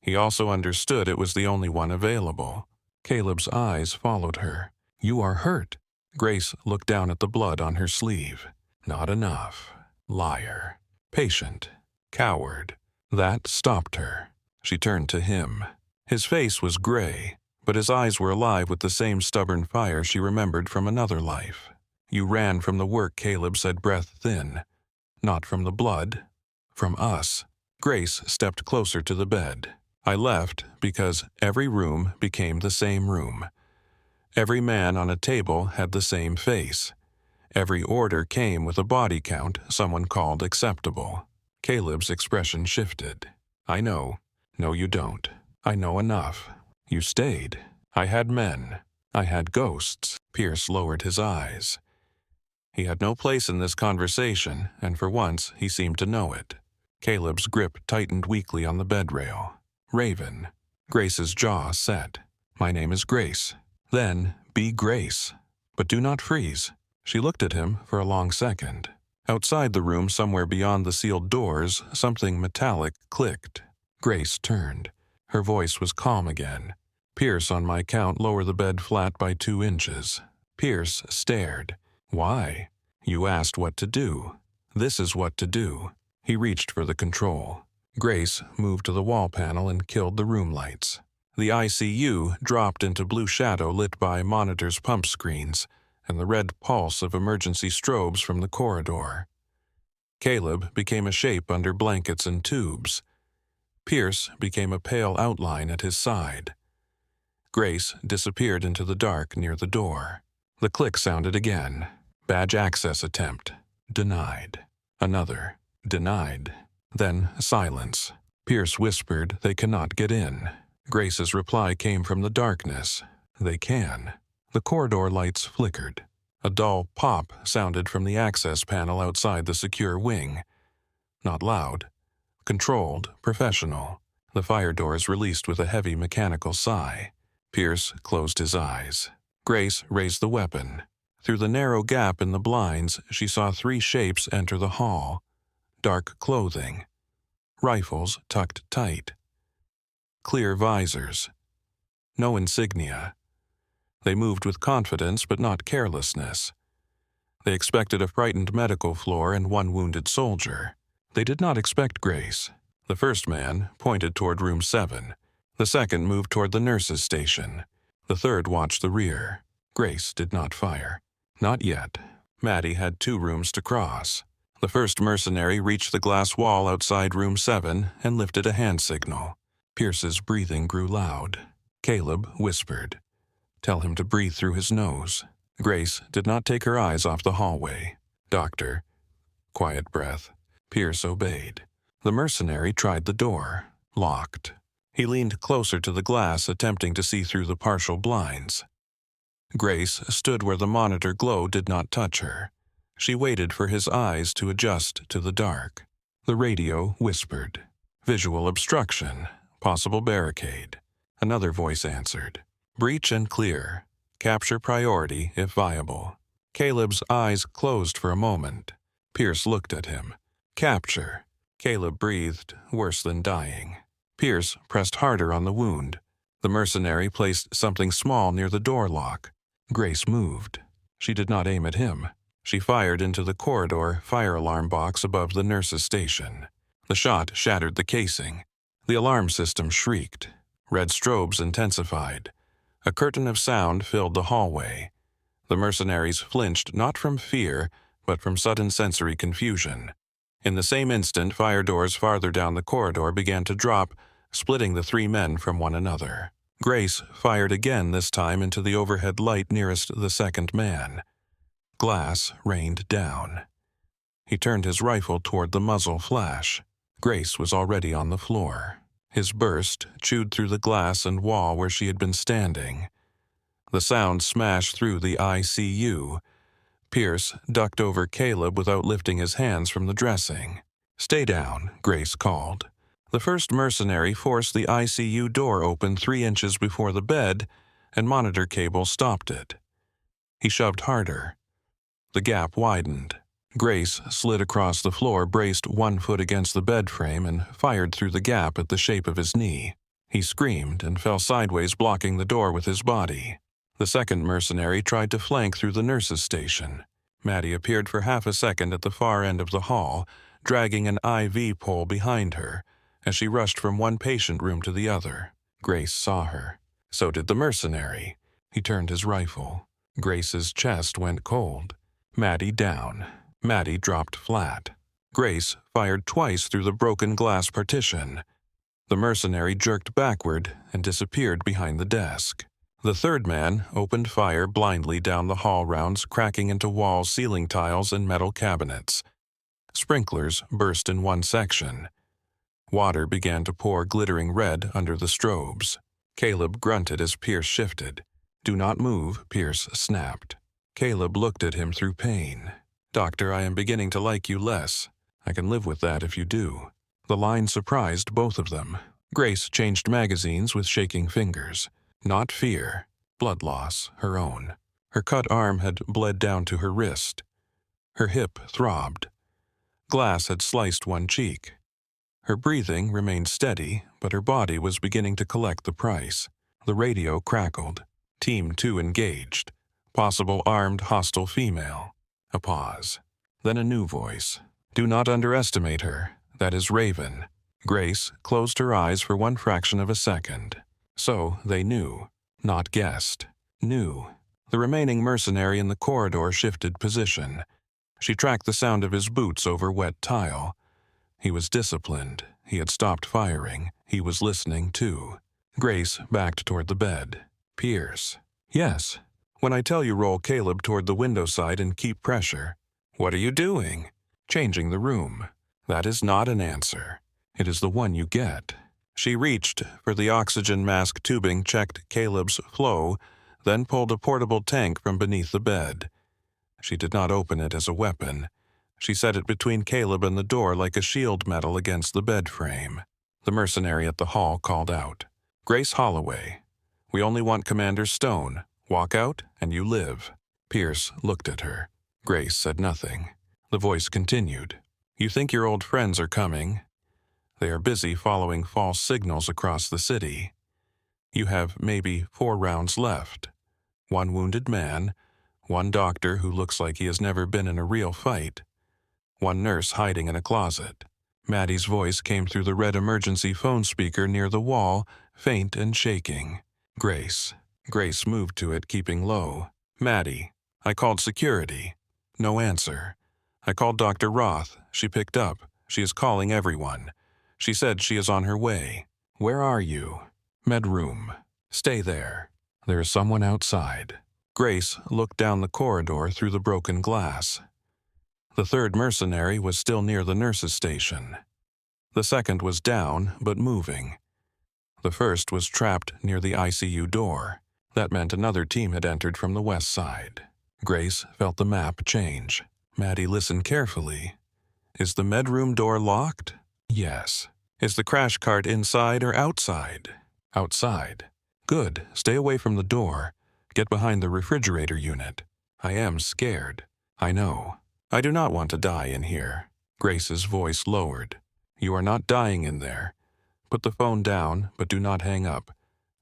Speaker 1: He also understood it was the only one available. Caleb's eyes followed her. You are hurt. Grace looked down at the blood on her sleeve. Not enough. Liar. Patient. Coward. That stopped her. She turned to him. His face was gray, but his eyes were alive with the same stubborn fire she remembered from another life. You ran from the work, Caleb said, breath thin. Not from the blood. From us. Grace stepped closer to the bed. I left because every room became the same room. Every man on a table had the same face. Every order came with a body count someone called acceptable. Caleb's expression shifted. I know. No, you don't. I know enough. You stayed. I had men. I had ghosts. Pierce lowered his eyes. He had no place in this conversation, and for once he seemed to know it. Caleb's grip tightened weakly on the bed rail. Raven. Grace's jaw set. My name is Grace. Then be Grace. But do not freeze. She looked at him for a long second. Outside the room, somewhere beyond the sealed doors, something metallic clicked. Grace turned. Her voice was calm again. Pierce, on my count, lower the bed flat by 2 inches. Pierce stared. Why? You asked what to do. This is what to do. He reached for the control. Grace moved to the wall panel and killed the room lights. The ICU dropped into blue shadow lit by monitors' pump screens and the red pulse of emergency strobes from the corridor. Caleb became a shape under blankets and tubes. Pierce became a pale outline at his side. Grace disappeared into the dark near the door. The click sounded again. Badge access attempt. Denied. Another. Denied. Then silence. Pierce whispered, "They cannot get in." Grace's reply came from the darkness. "They can." The corridor lights flickered. A dull pop sounded from the access panel outside the secure wing. Not loud. Controlled, professional. The fire doors released with a heavy mechanical sigh. Pierce closed his eyes. Grace raised the weapon. Through the narrow gap in the blinds, she saw 3 shapes enter the hall. Dark clothing. Rifles tucked tight. Clear visors. No insignia. They moved with confidence but not carelessness. They expected a frightened medical floor and 1 wounded soldier. They did not expect Grace. The first man pointed toward room 7. The second moved toward the nurse's station. The third watched the rear. Grace did not fire. Not yet. Maddie had 2 rooms to cross. The first mercenary reached the glass wall outside room 7 and lifted a hand signal. Pierce's breathing grew loud. Caleb whispered, "Tell him to breathe through his nose." Grace did not take her eyes off the hallway. "Doctor." Quiet breath. Pierce obeyed. The mercenary tried the door. Locked. He leaned closer to the glass, attempting to see through the partial blinds. Grace stood where the monitor glow did not touch her. She waited for his eyes to adjust to the dark. The radio whispered, "Visual obstruction. Possible barricade." Another voice answered, "Breach and clear. Capture priority if viable." Caleb's eyes closed for a moment. Pierce looked at him. "Capture." Caleb breathed, worse than dying. Pierce pressed harder on the wound. The mercenary placed something small near the door lock. Grace moved. She did not aim at him. She fired into the corridor fire alarm box above the nurse's station. The shot shattered the casing. The alarm system shrieked. Red strobes intensified. A curtain of sound filled the hallway. The mercenaries flinched not from fear, but from sudden sensory confusion. In the same instant, fire doors farther down the corridor began to drop, splitting the 3 men from one another. Grace fired again, this time into the overhead light nearest the second man. Glass rained down. He turned his rifle toward the muzzle flash. Grace was already on the floor. His burst chewed through the glass and wall where she had been standing. The sound smashed through the ICU. Pierce ducked over Caleb without lifting his hands from the dressing. "Stay down," Grace called. The first mercenary forced the ICU door open 3 inches before the bed, and monitor cable stopped it. He shoved harder. The gap widened. Grace slid across the floor, braced 1 foot against the bed frame, and fired through the gap at the shape of his knee. He screamed and fell sideways, blocking the door with his body. The second mercenary tried to flank through the nurse's station. Maddie appeared for half a second at the far end of the hall, dragging an IV pole behind her, as she rushed from one patient room to the other. Grace saw her. So did the mercenary. He turned his rifle. Grace's chest went cold. Maddie down. Maddie dropped flat. Grace fired twice through the broken glass partition. The mercenary jerked backward and disappeared behind the desk. The third man opened fire blindly down the hall rounds, cracking into walls, ceiling tiles, and metal cabinets. Sprinklers burst in one section. Water began to pour glittering red under the strobes. Caleb grunted as Pierce shifted. "Do not move," Pierce snapped. Caleb looked at him through pain. "Doctor, I am beginning to like you less. I can live with that if you do." The line surprised both of them. Grace changed magazines with shaking fingers. Not fear, blood loss, her own. Her cut arm had bled down to her wrist. Her hip throbbed. Glass had sliced one cheek. Her breathing remained steady, but her body was beginning to collect the price. The radio crackled. Team 2 engaged. Possible armed hostile female. A pause. Then a new voice. "Do not underestimate her. That is Raven." Grace closed her eyes for one fraction of a second. So they knew. Not guessed. Knew. The remaining mercenary in the corridor shifted position. She tracked the sound of his boots over wet tile. He was disciplined, He had stopped firing. He was listening, too. Grace backed toward the bed. Pierce. Yes. When I tell you roll Caleb toward the window side and keep pressure. What are you doing? Changing the room. That is not an answer. It is the one you get. She reached for the oxygen mask tubing, checked Caleb's flow, then pulled a portable tank from beneath the bed. She did not open it as a weapon. She set it between Caleb and the door like a shield metal against the bed frame. The mercenary at the hall called out, "Grace Holloway. We only want Commander Stone. Walk out and you live." Pierce looked at her. Grace said nothing. The voice continued, "You think your old friends are coming? They are busy following false signals across the city. You have maybe 4 rounds left. 1 wounded man, 1 doctor who looks like he has never been in a real fight, 1 nurse hiding in a closet." Maddie's voice came through the red emergency phone speaker near the wall, faint and shaking. Grace. Grace moved to it, keeping low. "Maddie, I called security. No answer. I called Dr. Roth. She picked up. She is calling everyone. She said she is on her way. Where are you?" "Med room. Stay there. There is someone outside." Grace looked down the corridor through the broken glass. The 3rd mercenary was still near the nurse's station. The 2nd was down, but moving. The 1st was trapped near the ICU door. That meant another team had entered from the west side. Grace felt the map change. Maddie listened carefully. "Is the medroom door locked?" "Yes." "Is the crash cart inside or outside?" "Outside." "Good. Stay away from the door. Get behind the refrigerator unit." "I am scared." "I know. I do not want to die in here." Grace's voice lowered. "You are not dying in there. Put the phone down, but do not hang up.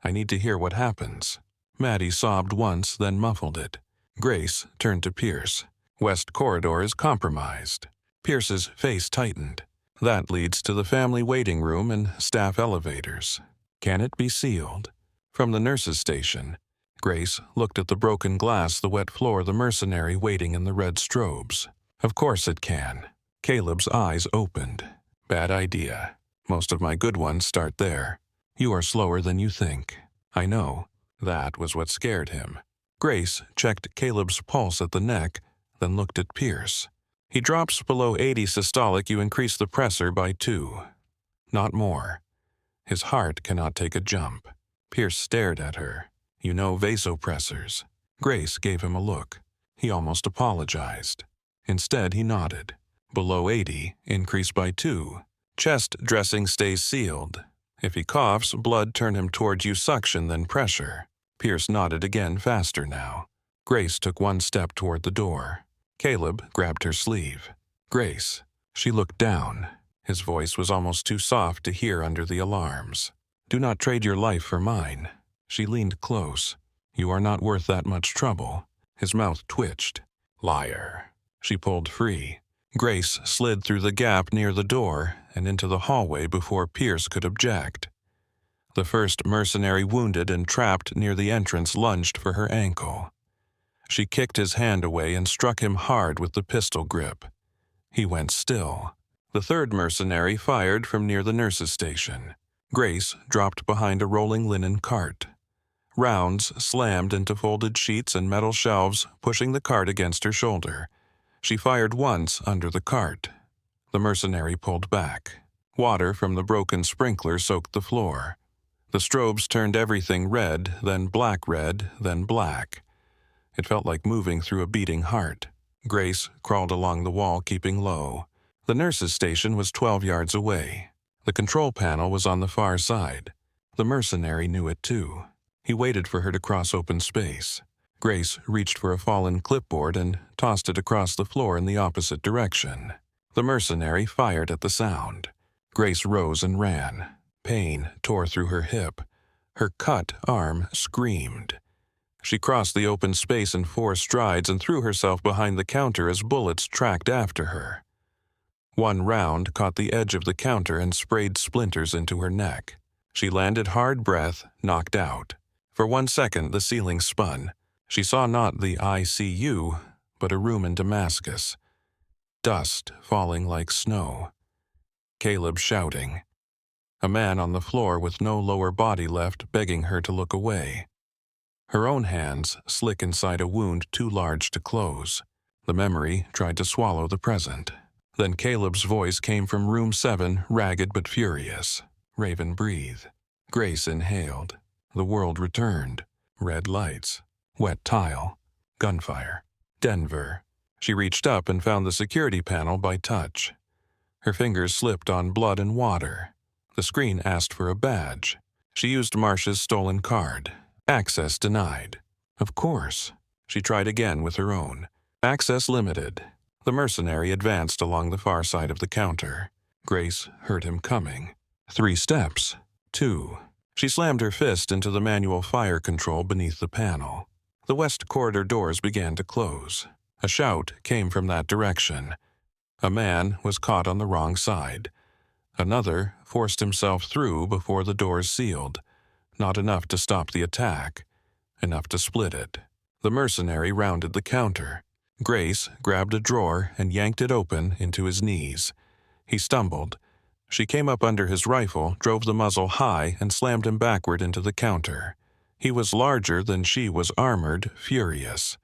Speaker 1: I need to hear what happens." Maddie sobbed once, then muffled it. Grace turned to Pierce. "West corridor is compromised." Pierce's face tightened. "That leads to the family waiting room and staff elevators. Can it be sealed?" From the nurse's station, Grace looked at the broken glass, the wet floor, the mercenary waiting in the red strobes. "Of course it can." Caleb's eyes opened. "Bad idea. Most of my good ones start there. You are slower than you think." "I know." That was what scared him. Grace checked Caleb's pulse at the neck, then looked at Pierce. "He drops below 80 systolic, you increase the pressure by 2. Not more. His heart cannot take a jump." Pierce stared at her. "You know vasopressors." Grace gave him a look. He almost apologized. Instead, he nodded. "Below 80, increase by 2. Chest dressing stays sealed. If he coughs, blood turn him towards you, suction, then pressure." Pierce nodded again, faster now. Grace took 1 step toward the door. Caleb grabbed her sleeve. "Grace." She looked down. His voice was almost too soft to hear under the alarms. "Do not trade your life for mine." She leaned close. "You are not worth that much trouble." His mouth twitched. "Liar." She pulled free. Grace slid through the gap near the door and into the hallway before Pierce could object. The 1st mercenary, wounded and trapped near the entrance, lunged for her ankle. She kicked his hand away and struck him hard with the pistol grip. He went still. The 3rd mercenary fired from near the nurse's station. Grace dropped behind a rolling linen cart. Rounds slammed into folded sheets and metal shelves, pushing the cart against her shoulder. She fired once under the cart. The mercenary pulled back. Water from the broken sprinkler soaked the floor. The strobes turned everything red, then black-red, then black. It felt like moving through a beating heart. Grace crawled along the wall, keeping low. The nurse's station was 12 yards away. The control panel was on the far side. The mercenary knew it too. He waited for her to cross open space. Grace reached for a fallen clipboard and tossed it across the floor in the opposite direction. The mercenary fired at the sound. Grace rose and ran. Pain tore through her hip. Her cut arm screamed. She crossed the open space in 4 strides and threw herself behind the counter as bullets tracked after her. 1 round caught the edge of the counter and sprayed splinters into her neck. She landed hard breath, knocked out. For 1 second, the ceiling spun. She saw not the ICU, but a room in Damascus. Dust falling like snow. Caleb shouting. A man on the floor with no lower body left, begging her to look away. Her own hands slick inside a wound too large to close. The memory tried to swallow the present. Then Caleb's voice came from room 7, ragged but furious. Raven breathed. Grace inhaled. The world returned. Red lights. Wet tile. Gunfire. Denver. She reached up and found the security panel by touch. Her fingers slipped on blood and water. The screen asked for a badge. She used Marcia's stolen card. Access denied. Of course. She tried again with her own. Access limited. The mercenary advanced along the far side of the counter. Grace heard him coming. 3 steps. 2. She slammed her fist into the manual fire control beneath the panel. The west corridor doors began to close. A shout came from that direction. A man was caught on the wrong side. Another forced himself through before the doors sealed. Not enough to stop the attack. Enough to split it. The mercenary rounded the counter. Grace grabbed a drawer and yanked it open into his knees. He stumbled. She came up under his rifle, drove the muzzle high, and slammed him backward into the counter. He was larger than she was armored, furious.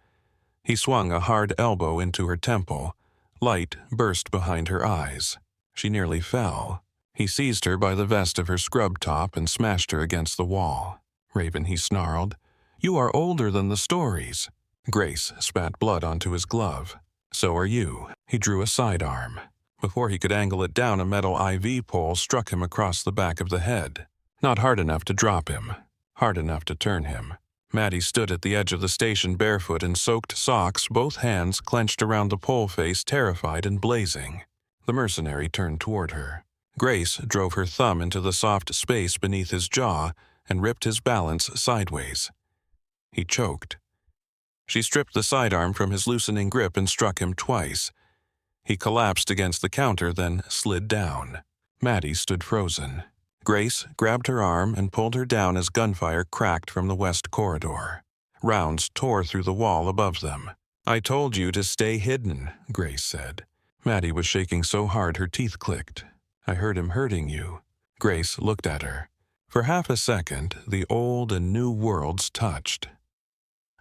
Speaker 1: He swung a hard elbow into her temple. Light burst behind her eyes. She nearly fell. He seized her by the vest of her scrub top and smashed her against the wall. Raven, he snarled. You are older than the stories. Grace spat blood onto his glove. So are you. He drew a sidearm. Before he could angle it down, a metal IV pole struck him across the back of the head. Not hard enough to drop him. Hard enough to turn him. Maddie stood at the edge of the station barefoot in soaked socks, both hands clenched around the pole face, terrified and blazing. The mercenary turned toward her. Grace drove her thumb into the soft space beneath his jaw and ripped his balance sideways. He choked. She stripped the sidearm from his loosening grip and struck him twice. He collapsed against the counter, then slid down. Maddie stood frozen. Grace grabbed her arm and pulled her down as gunfire cracked from the west corridor. Rounds tore through the wall above them. I told you to stay hidden, Grace said. Maddie was shaking so hard her teeth clicked. I heard him hurting you. Grace looked at her. For half a second, the old and new worlds touched.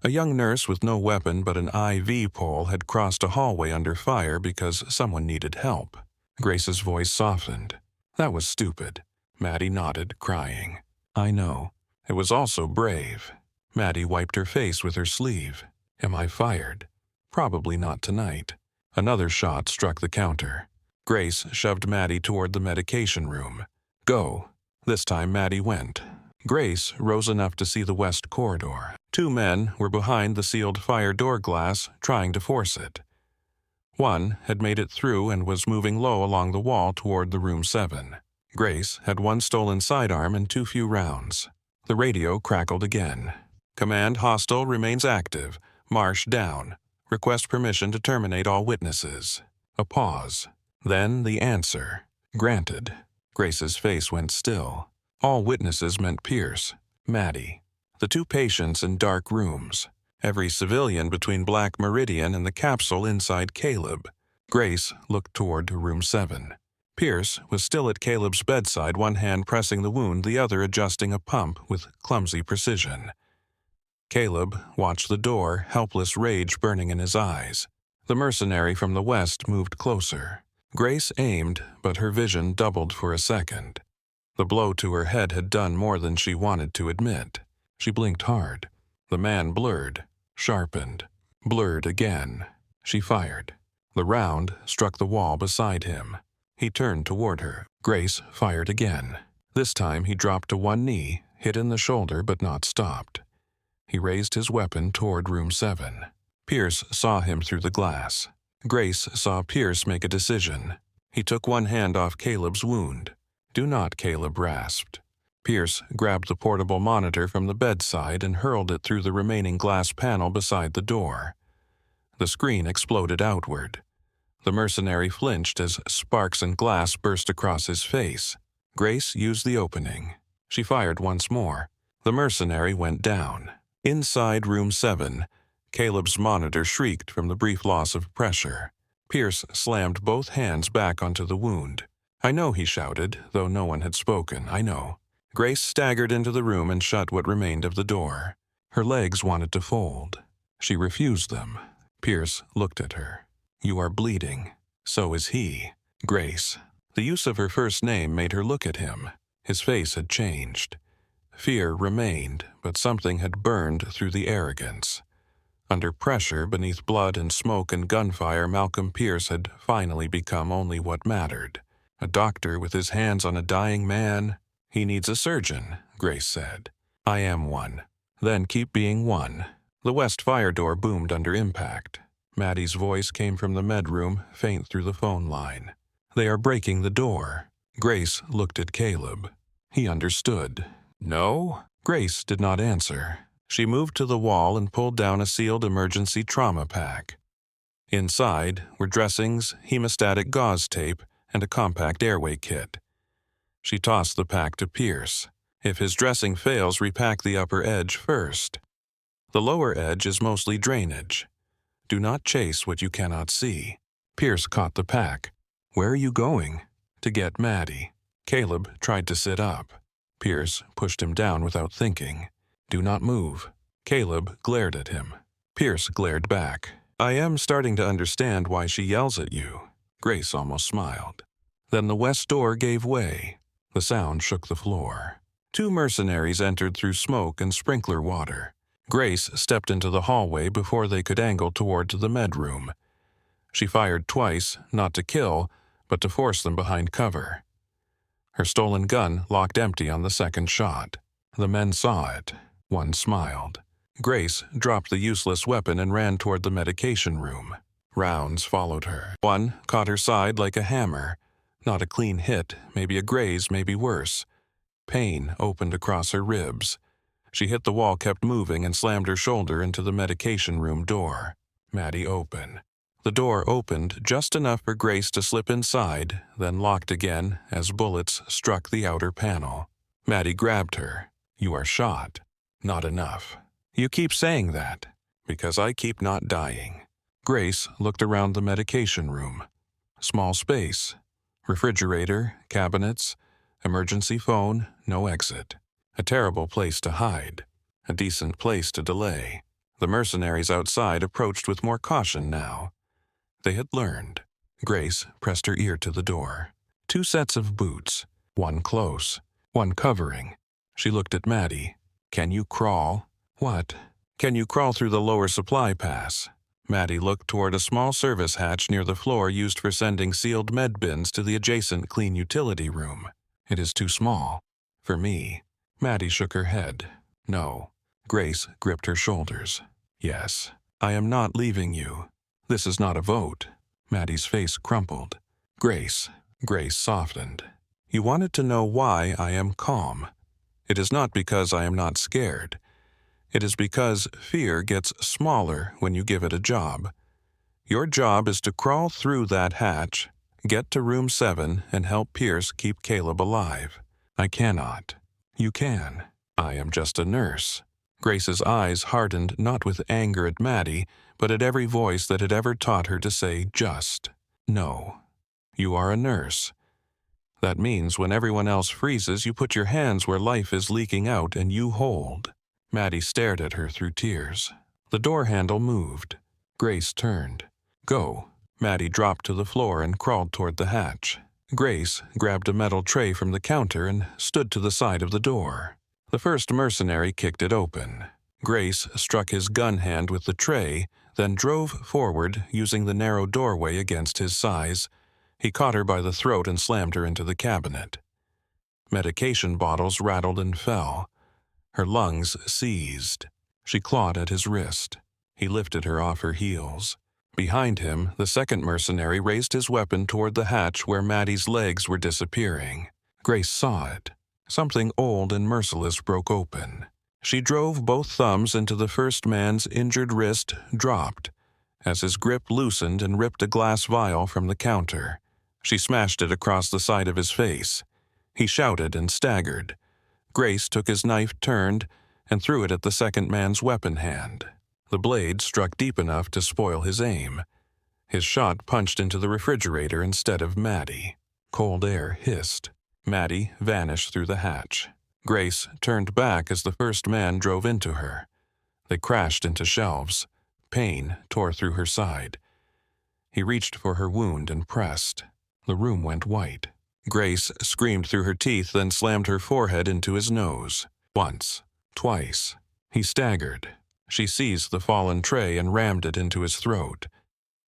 Speaker 1: A young nurse with no weapon but an IV pole had crossed a hallway under fire because someone needed help. Grace's voice softened. That was stupid. Maddie nodded, crying. I know. It was also brave. Maddie wiped her face with her sleeve. Am I fired? Probably not tonight. Another shot struck the counter. Grace shoved Maddie toward the medication room. Go. This time Maddie went. Grace rose enough to see the west corridor. 2 men were behind the sealed fire door glass, trying to force it. One had made it through and was moving low along the wall toward the room 7. Grace had 1 stolen sidearm and too few rounds. The radio crackled again. Command hostile remains active. Marsh down. Request permission to terminate all witnesses. A pause. Then the answer. Granted. Grace's face went still. All witnesses meant Pierce, Maddie, the 2 patients in dark rooms, every civilian between Black Meridian and the capsule inside Caleb. Grace looked toward room 7. Pierce was still at Caleb's bedside, one hand pressing the wound, the other adjusting a pump with clumsy precision. Caleb watched the door, helpless rage burning in his eyes. The mercenary from the west moved closer. Grace aimed, but her vision doubled for a second. The blow to her head had done more than she wanted to admit. She blinked hard. The man blurred, sharpened, blurred again. She fired. The round struck the wall beside him. He turned toward her. Grace fired again. This time he dropped to one knee, hit in the shoulder but not stopped. He raised his weapon toward room 7. Pierce saw him through the glass. Grace saw Pierce make a decision. He took one hand off Caleb's wound. "Do not," Caleb rasped. Pierce grabbed the portable monitor from the bedside and hurled it through the remaining glass panel beside the door. The screen exploded outward. The mercenary flinched as sparks and glass burst across his face. Grace used the opening. She fired once more. The mercenary went down. Inside room 7, Caleb's monitor shrieked from the brief loss of pressure. Pierce slammed both hands back onto the wound. "I know," he shouted, though no one had spoken. "I know." Grace staggered into the room and shut what remained of the door. Her legs wanted to fold. She refused them. Pierce looked at her. "You are bleeding. So is he." Grace. The use of her first name made her look at him. His face had changed. Fear remained, but something had burned through the arrogance. Under pressure, beneath blood and smoke and gunfire, Malcolm Pierce had finally become only what mattered. A doctor with his hands on a dying man. "He needs a surgeon," Grace said. "I am one." "Then keep being one." The west fire door boomed under impact. Maddie's voice came from the med room, faint through the phone line. "They are breaking the door." Grace looked at Caleb. He understood. "No?" Grace did not answer. She moved to the wall and pulled down a sealed emergency trauma pack. Inside were dressings, hemostatic gauze tape, and a compact airway kit. She tossed the pack to Pierce. "If his dressing fails, repack the upper edge first. The lower edge is mostly drainage. Do not chase what you cannot see." Pierce caught the pack. "Where are you going?" "To get Maddie." Caleb tried to sit up. Pierce pushed him down without thinking. "Do not move." Caleb glared at him. Pierce glared back. "I am starting to understand why she yells at you." Grace almost smiled. Then the west door gave way. The sound shook the floor. 2 mercenaries entered through smoke and sprinkler water. Grace stepped into the hallway before they could angle toward the med room. She fired twice, not to kill, but to force them behind cover. Her stolen gun locked empty on the second shot. The men saw it. One smiled. Grace dropped the useless weapon and ran toward the medication room. Rounds followed her. One caught her side like a hammer. Not a clean hit, maybe a graze, maybe worse. Pain opened across her ribs. She hit the wall, kept moving, and slammed her shoulder into the medication room door. Maddie opened. The door opened just enough for Grace to slip inside, then locked again as bullets struck the outer panel. Maddie grabbed her. "You are shot." "Not enough." "You keep saying that." "Because I keep not dying." Grace looked around the medication room. Small space. Refrigerator, cabinets, emergency phone, no exit. A terrible place to hide. A decent place to delay. The mercenaries outside approached with more caution now. They had learned. Grace pressed her ear to the door. 2 sets of boots. One close. One covering. She looked at Maddie. "Can you crawl?" "What?" "Can you crawl through the lower supply pass?" Maddie looked toward a small service hatch near the floor used for sending sealed med bins to the adjacent clean utility room. "It is too small." "For me." Maddie shook her head. "No." Grace gripped her shoulders. "Yes. I am not leaving you. This is not a vote." Maddie's face crumpled. "Grace." Grace softened. "You wanted to know why I am calm. It is not because I am not scared. It is because fear gets smaller when you give it a job. Your job is to crawl through that hatch, get to room 7, and help Pierce keep Caleb alive. I cannot." "You can." "I am just a nurse." Grace's eyes hardened not with anger at Maddie, but at every voice that had ever taught her to say just. "No. You are a nurse. That means when everyone else freezes, you put your hands where life is leaking out and you hold." Maddie stared at her through tears. The door handle moved. Grace turned. "Go." Maddie dropped to the floor and crawled toward the hatch. Grace grabbed a metal tray from the counter and stood to the side of the door. The first mercenary kicked it open. Grace struck his gun hand with the tray, then drove forward, using the narrow doorway against his size. He caught her by the throat and slammed her into the cabinet. Medication bottles rattled and fell. Her lungs seized. She clawed at his wrist. He lifted her off her heels. Behind him, the second mercenary raised his weapon toward the hatch where Maddie's legs were disappearing. Grace saw it. Something old and merciless broke open. She drove both thumbs into the first man's injured wrist, dropped. As his grip loosened and ripped a glass vial from the counter, she smashed it across the side of his face. He shouted and staggered. Grace took his knife, turned, and threw it at the second man's weapon hand. The blade struck deep enough to spoil his aim. His shot punched into the refrigerator instead of Maddie. Cold air hissed. Maddie vanished through the hatch. Grace turned back as the first man drove into her. They crashed into shelves. Pain tore through her side. He reached for her wound and pressed. The room went white. Grace screamed through her teeth, then slammed her forehead into his nose. Once. Twice. He staggered. She seized the fallen tray and rammed it into his throat.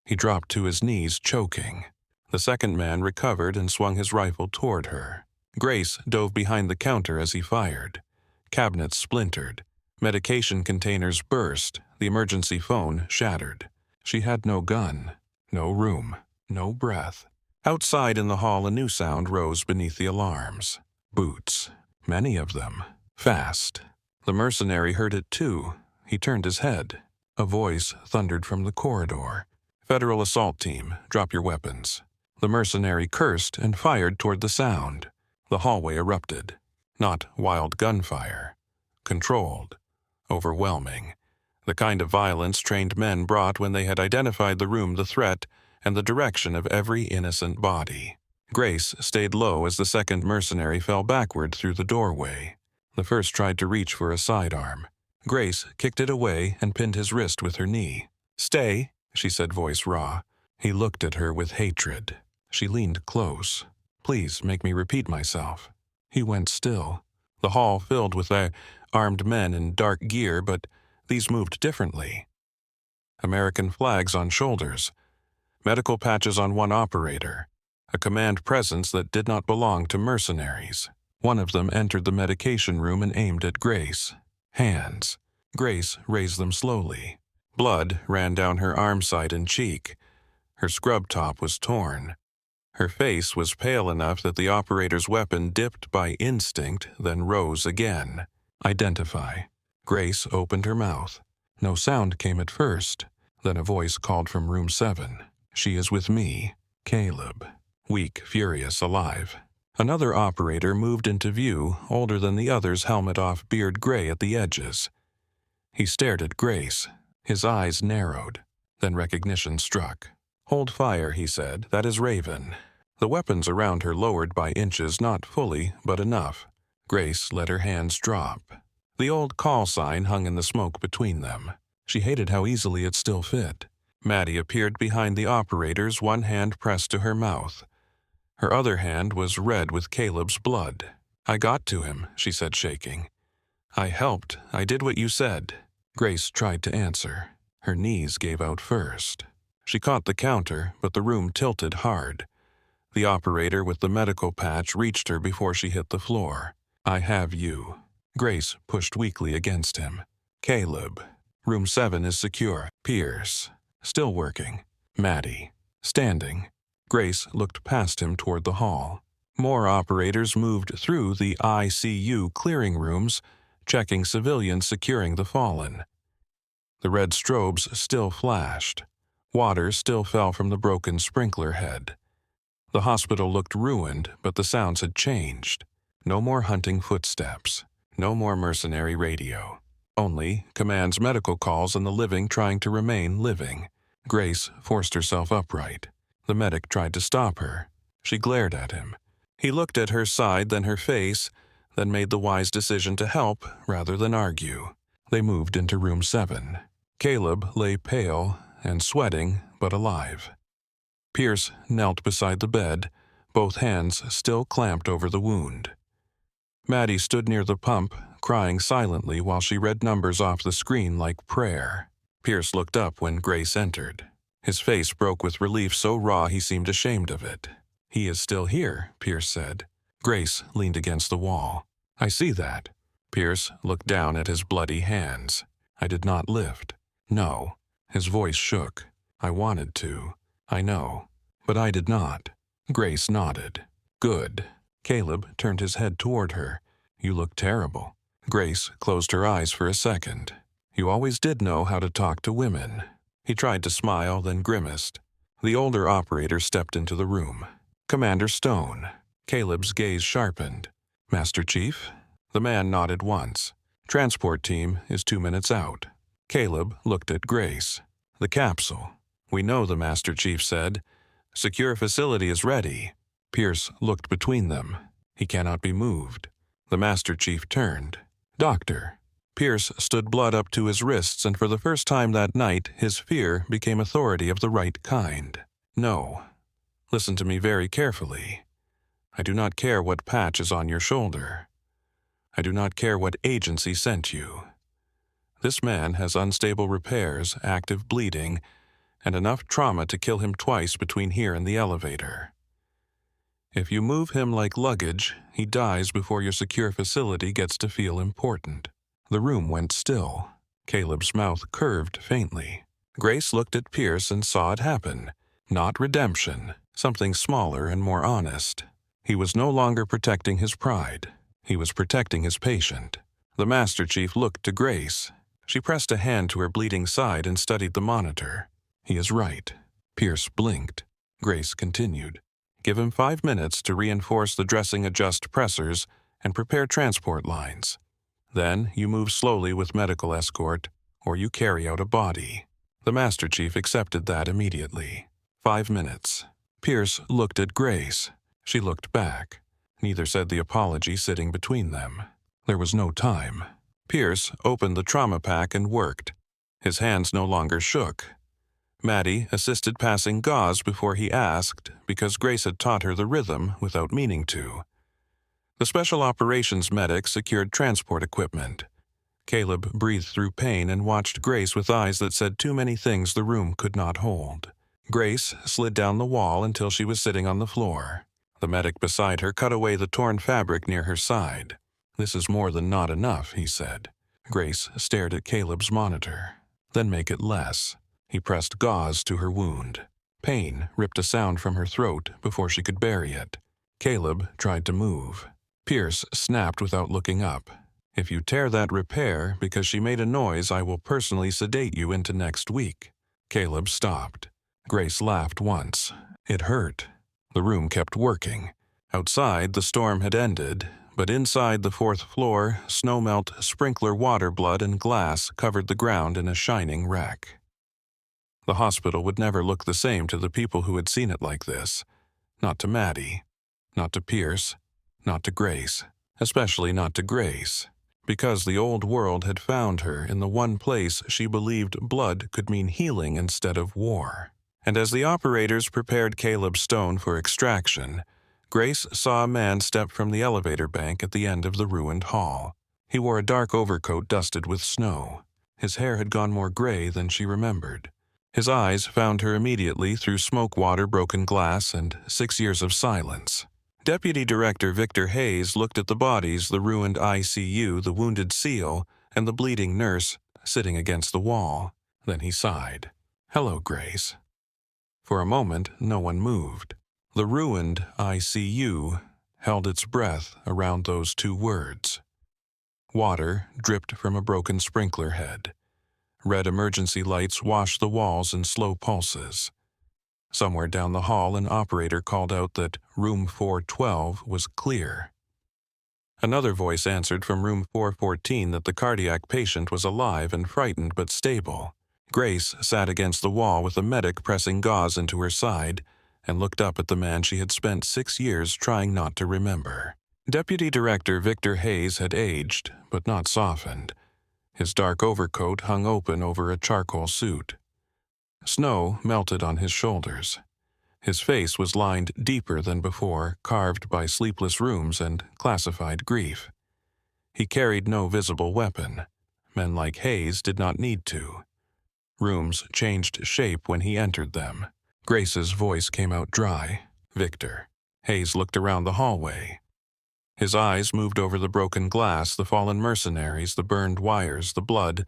Speaker 1: He dropped to his knees, choking. The second man recovered and swung his rifle toward her. Grace dove behind the counter as he fired. Cabinets splintered. Medication containers burst. The emergency phone shattered. She had no gun, no room, no breath. Outside in the hall, a new sound rose beneath the alarms. Boots. Many of them. Fast. The mercenary heard it too. He turned his head. A voice thundered from the corridor. "Federal assault team, drop your weapons." The mercenary cursed and fired toward the sound. The hallway erupted. Not wild gunfire. Controlled. Overwhelming. The kind of violence trained men brought when they had identified the room, the threat, and the direction of every innocent body. Grace stayed low as the second mercenary fell backward through the doorway. The first tried to reach for a sidearm. Grace kicked it away and pinned his wrist with her knee. "Stay," she said, voice raw. He looked at her with hatred. She leaned close. "Please make me repeat myself." He went still. The hall filled with armed men in dark gear, but these moved differently. American flags on shoulders. Medical patches on one operator. A command presence that did not belong to mercenaries. One of them entered the medication room and aimed at Grace. Hands. Grace raised them slowly. Blood ran down her arm side and cheek. Her scrub top was torn. Her face was pale enough that the operator's weapon dipped by instinct, then rose again. "Identify." Grace opened her mouth. No sound came at first. Then a voice called from room 7. "She is with me, Caleb." Weak, furious, alive. Another operator moved into view, older than the others, helmet off, beard gray at the edges. He stared at Grace. His eyes narrowed. Then recognition struck. "Hold fire," he said. "That is Raven." The weapons around her lowered by inches, not fully, but enough. Grace let her hands drop. The old call sign hung in the smoke between them. She hated how easily it still fit. Maddie appeared behind the operators, one hand pressed to her mouth. Her other hand was red with Caleb's blood. "I got to him," she said, shaking. "I helped. I did what you said." Grace tried to answer. Her knees gave out first. She caught the counter, but the room tilted hard. The operator with the medical patch reached her before she hit the floor. "I have you." Grace pushed weakly against him. "Caleb. Room 7 is secure. Pierce. Still working. Maddie. Standing." Grace looked past him toward the hall. More operators moved through the ICU clearing rooms, checking civilians securing the fallen. The red strobes still flashed. Water still fell from the broken sprinkler head. The hospital looked ruined, but the sounds had changed. No more hunting footsteps. No more mercenary radio. Only command's medical calls and the living trying to remain living. Grace forced herself upright. The medic tried to stop her. She glared at him. He looked at her side, then her face, then made the wise decision to help rather than argue. They moved into room 7. Caleb lay pale and sweating, but alive. Pierce knelt beside the bed, both hands still clamped over the wound. Maddie stood near the pump, crying silently while she read numbers off the screen like prayer. Pierce looked up when Grace entered. His face broke with relief so raw he seemed ashamed of it. "He is still here," Pierce said. Grace leaned against the wall. "I see that." Pierce looked down at his bloody hands. "I did not lift." "No." His voice shook. "I wanted to. I know. But I did not." Grace nodded. "Good." Caleb turned his head toward her. "You look terrible." Grace closed her eyes for a second. "You always did know how to talk to women." He tried to smile, then grimaced. The older operator stepped into the room. "Commander Stone." Caleb's gaze sharpened. "Master Chief?" The man nodded once. "Transport team is 2 minutes out." Caleb looked at Grace. "The capsule." "We know," the Master Chief said. "Secure facility is ready." Pierce looked between them. He cannot be moved. The Master Chief turned. Doctor. Pierce stood blood up to his wrists, and for the first time that night, his fear became authority of the right kind. No. Listen to me very carefully. I do not care what patch is on your shoulder. I do not care what agency sent you. This man has unstable repairs, active bleeding, and enough trauma to kill him twice between here and the elevator. If you move him like luggage, he dies before your secure facility gets to feel important. The room went still. Caleb's mouth curved faintly. Grace looked at Pierce and saw it happen. Not redemption, something smaller and more honest. He was no longer protecting his pride. He was protecting his patient. The Master Chief looked to Grace. She pressed a hand to her bleeding side and studied the monitor. He is right. Pierce blinked. Grace continued. Give him 5 minutes to reinforce the dressing adjust pressors and prepare transport lines. Then you move slowly with medical escort, or you carry out a body. The Master Chief accepted that immediately. 5 minutes. Pierce looked at Grace. She looked back. Neither said the apology sitting between them. There was no time. Pierce opened the trauma pack and worked. His hands no longer shook. Maddie assisted passing gauze before he asked, because Grace had taught her the rhythm without meaning to. The Special Operations medic secured transport equipment. Caleb breathed through pain and watched Grace with eyes that said too many things the room could not hold. Grace slid down the wall until she was sitting on the floor. The medic beside her cut away the torn fabric near her side. This is more than not enough, he said. Grace stared at Caleb's monitor. Then make it less. He pressed gauze to her wound. Pain ripped a sound from her throat before she could bury it. Caleb tried to move. Pierce snapped without looking up. If you tear that repair because she made a noise, I will personally sedate you into next week. Caleb stopped. Grace laughed once. It hurt. The room kept working. Outside, the storm had ended, but inside the 4th floor, snowmelt, sprinkler water blood and glass covered the ground in a shining wreck. The hospital would never look the same to the people who had seen it like this. Not to Maddie. Not to Pierce. Not to Grace. Especially not to Grace. Because the old world had found her in the one place she believed blood could mean healing instead of war. And as the operators prepared Caleb's stone for extraction, Grace saw a man step from the elevator bank at the end of the ruined hall. He wore a dark overcoat dusted with snow. His hair had gone more gray than she remembered. His eyes found her immediately through smoke water, broken glass, and 6 years of silence. Deputy Director Victor Hayes looked at the bodies, the ruined ICU, the wounded SEAL, and the bleeding nurse sitting against the wall. Then he sighed. Hello, Grace. For a moment, no one moved. The ruined ICU held its breath around those 2 words. Water dripped from a broken sprinkler head. Red emergency lights washed the walls in slow pulses. Somewhere down the hall, an operator called out that room 412 was clear. Another voice answered from room 414 that the cardiac patient was alive and frightened but stable. Grace sat against the wall with a medic pressing gauze into her side and looked up at the man she had spent 6 years trying not to remember. Deputy Director Victor Hayes had aged, but not softened. His dark overcoat hung open over a charcoal suit. Snow melted on his shoulders. His face was lined deeper than before, carved by sleepless rooms and classified grief. He carried no visible weapon. Men like Hayes did not need to. Rooms changed shape when he entered them. Grace's voice came out dry. Victor. Hayes looked around the hallway. His eyes moved over the broken glass, the fallen mercenaries, the burned wires, the blood,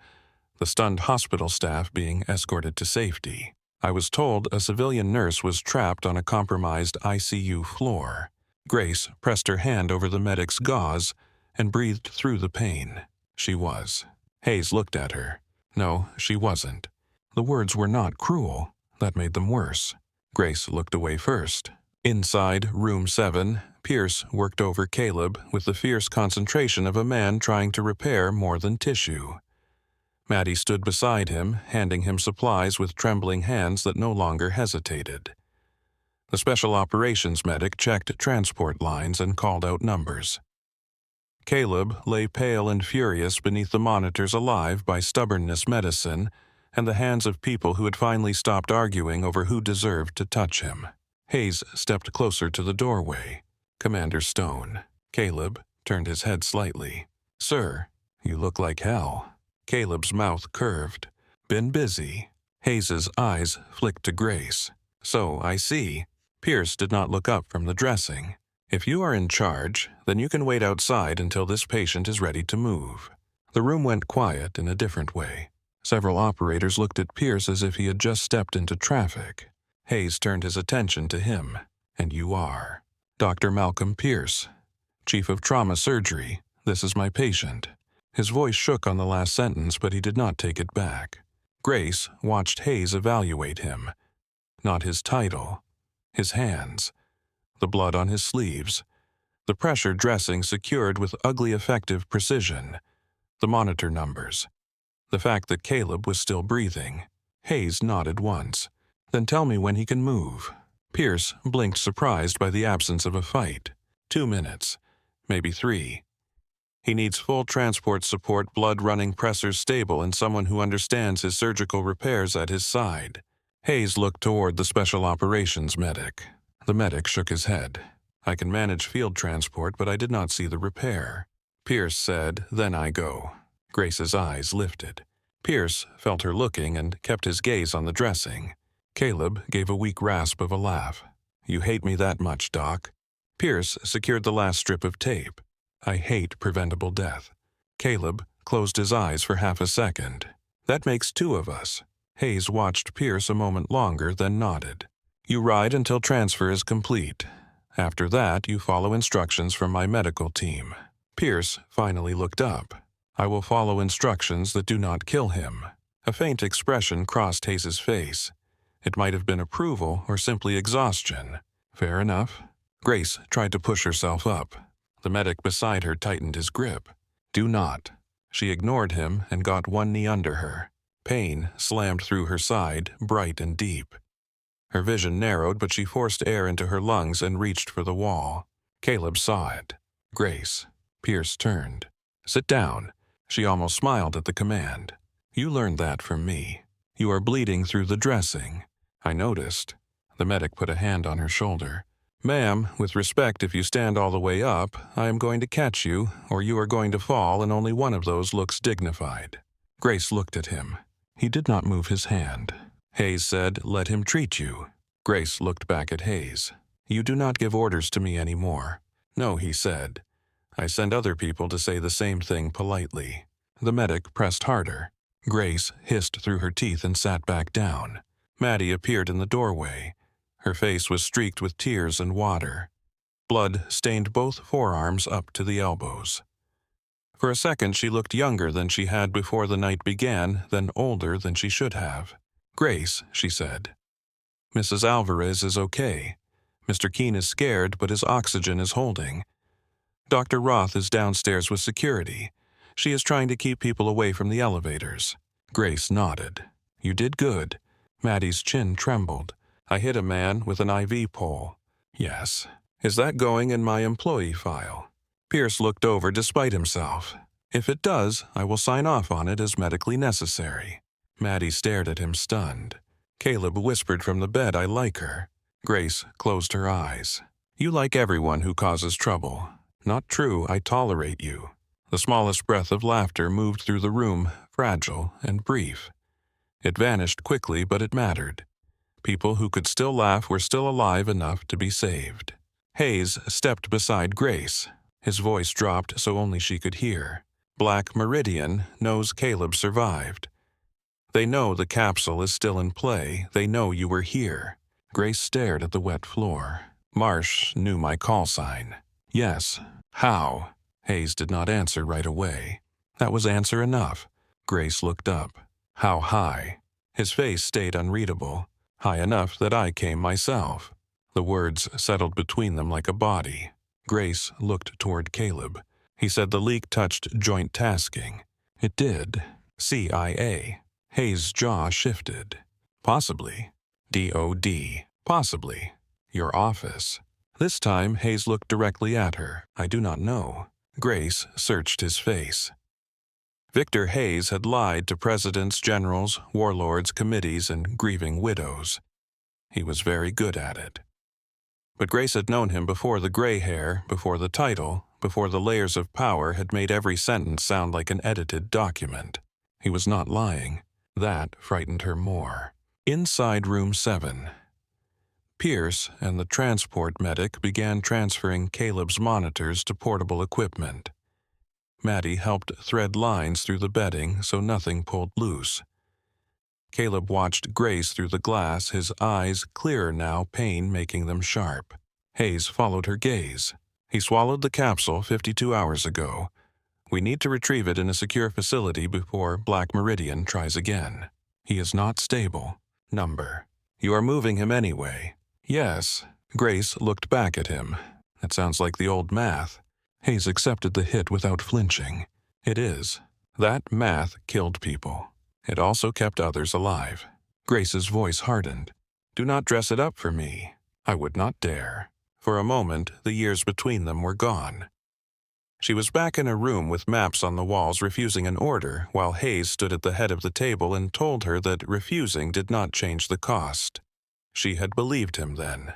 Speaker 1: the stunned hospital staff being escorted to safety. I was told a civilian nurse was trapped on a compromised ICU floor. Grace pressed her hand over the medic's gauze and breathed through the pain. She was. Hayes looked at her. No, she wasn't. The words were not cruel. That made them worse. Grace looked away first. Inside room 7, Pierce worked over Caleb with the fierce concentration of a man trying to repair more than tissue. Maddie stood beside him, handing him supplies with trembling hands that no longer hesitated. The special operations medic checked transport lines and called out numbers. Caleb lay pale and furious beneath the monitors, alive by stubbornness medicine and the hands of people who had finally stopped arguing over who deserved to touch him. Hayes stepped closer to the doorway. Commander Stone. Caleb turned his head slightly. "Sir, you look like hell." Caleb's mouth curved. "Been busy." Hayes's eyes flicked to Grace. "So, I see." Pierce did not look up from the dressing. "If you are in charge, then you can wait outside until this patient is ready to move." The room went quiet in a different way. Several operators looked at Pierce as if he had just stepped into traffic. Hayes turned his attention to him. "And you are?" "Dr. Malcolm Pierce, Chief of Trauma Surgery. This is my patient." His voice shook on the last sentence, but he did not take it back. Grace watched Hayes evaluate him. Not his title. His hands. The blood on his sleeves. The pressure dressing secured with ugly effective precision. The monitor numbers. The fact that Caleb was still breathing. Hayes nodded once. "Then tell me when he can move." Pierce blinked, surprised by the absence of a fight. 2 minutes. Maybe 3. He needs full transport support, blood running, pressors stable, and someone who understands his surgical repairs at his side. Hayes looked toward the special operations medic. The medic shook his head. "I can manage field transport, but I did not see the repair." Pierce said, "Then I go." Grace's eyes lifted. Pierce felt her looking and kept his gaze on the dressing. Caleb gave a weak rasp of a laugh. "You hate me that much, Doc." Pierce secured the last strip of tape. "I hate preventable death." Caleb closed his eyes for half a second. "That makes 2 of us." Hayes watched Pierce a moment longer, then nodded. "You ride until transfer is complete. After that, you follow instructions from my medical team." Pierce finally looked up. "I will follow instructions that do not kill him." A faint expression crossed Hayes's face. It might have been approval or simply exhaustion. "Fair enough." Grace tried to push herself up. The medic beside her tightened his grip. "Do not." She ignored him and got one knee under her. Pain slammed through her side, bright and deep. Her vision narrowed, but she forced air into her lungs and reached for the wall. Caleb saw it. "Grace." Pierce turned. "Sit down." She almost smiled at the command. "You learned that from me. You are bleeding through the dressing." "I noticed." The medic put a hand on her shoulder. "Ma'am, with respect, if you stand all the way up, I am going to catch you, or you are going to fall, and only one of those looks dignified." Grace looked at him. He did not move his hand. Hayes said, "Let him treat you." Grace looked back at Hayes. "You do not give orders to me anymore." "No," he said. "I send other people to say the same thing politely." The medic pressed harder. Grace hissed through her teeth and sat back down. Maddie appeared in the doorway. Her face was streaked with tears and water. Blood stained both forearms up to the elbows. For a second she looked younger than she had before the night began, then older than she should have. "Grace," she said. "Mrs. Alvarez is okay. Mr. Keene is scared, but his oxygen is holding. Dr. Roth is downstairs with security. She is trying to keep people away from the elevators." Grace nodded. "You did good." Maddie's chin trembled. "I hit a man with an IV pole." "Yes. Is that going in my employee file?" Pierce looked over despite himself. "If it does, I will sign off on it as medically necessary." Maddie stared at him stunned. Caleb whispered from the bed, "I like her." Grace closed her eyes. "You like everyone who causes trouble." "Not true, I tolerate you." The smallest breath of laughter moved through the room, fragile and brief. It vanished quickly, but it mattered. People who could still laugh were still alive enough to be saved. Hayes stepped beside Grace. His voice dropped so only she could hear. "Black Meridian knows Caleb survived. They know the capsule is still in play. They know you were here." Grace stared at the wet floor. "Marsh knew my call sign." "Yes. How?" Hayes did not answer right away. That was answer enough. Grace looked up. "How high?" His face stayed unreadable. "High enough that I came myself." The words settled between them like a body. Grace looked toward Caleb. He said the leak touched joint tasking. It did. CIA. Hayes' jaw shifted. Possibly. DOD. Possibly. Your office. This time, Hayes looked directly at her. I do not know. Grace searched his face. Victor Hayes had lied to presidents, generals, warlords, committees, and grieving widows. He was very good at it. But Grace had known him before the gray hair, before the title, before the layers of power had made every sentence sound like an edited document. He was not lying. That frightened her more. Inside room 7. Pierce and the transport medic began transferring Caleb's monitors to portable equipment. Maddie helped thread lines through the bedding so nothing pulled loose. Caleb watched Grace through the glass, his eyes clearer now, pain making them sharp. Hayes followed her gaze. He swallowed the capsule 52 hours ago. We need to retrieve it in a secure facility before Black Meridian tries again. He is not stable. Number. You are moving him anyway. Yes. Grace looked back at him. That sounds like the old math. Hayes accepted the hit without flinching. It is. That math killed people. It also kept others alive. Grace's voice hardened. Do not dress it up for me. I would not dare. For a moment, the years between them were gone. She was back in a room with maps on the walls refusing an order, while Hayes stood at the head of the table and told her that refusing did not change the cost. She had believed him then.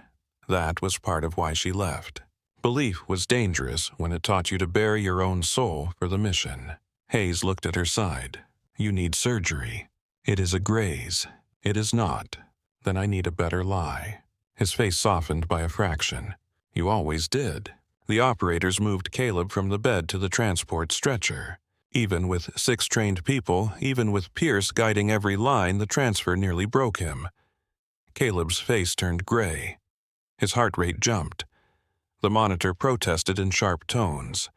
Speaker 1: That was part of why she left. Belief was dangerous when it taught you to bury your own soul for the mission. Hayes looked at her side. You need surgery. It is a graze. It is not. Then I need a better lie. His face softened by a fraction. You always did. The operators moved Caleb from the bed to the transport stretcher. Even with 6 trained people, even with Pierce guiding every line, the transfer nearly broke him. Caleb's face turned gray. His heart rate jumped. The monitor protested in sharp tones.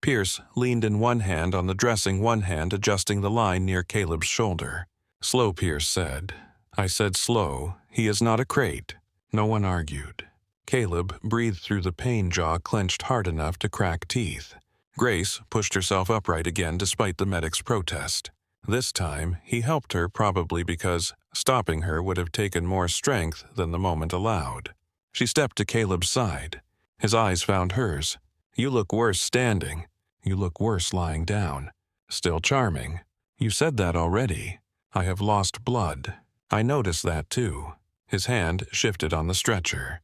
Speaker 1: Pierce leaned in one hand on the dressing, one hand adjusting the line near Caleb's shoulder. Slow, Pierce said. I said slow. He is not a crate. No one argued. Caleb breathed through the pain, jaw clenched hard enough to crack teeth. Grace pushed herself upright again despite the medic's protest. This time, he helped her probably because stopping her would have taken more strength than the moment allowed. She stepped to Caleb's side. His eyes found hers. You look worse standing. You look worse lying down. Still charming. You said that already. I have lost blood. I noticed that too. His hand shifted on the stretcher.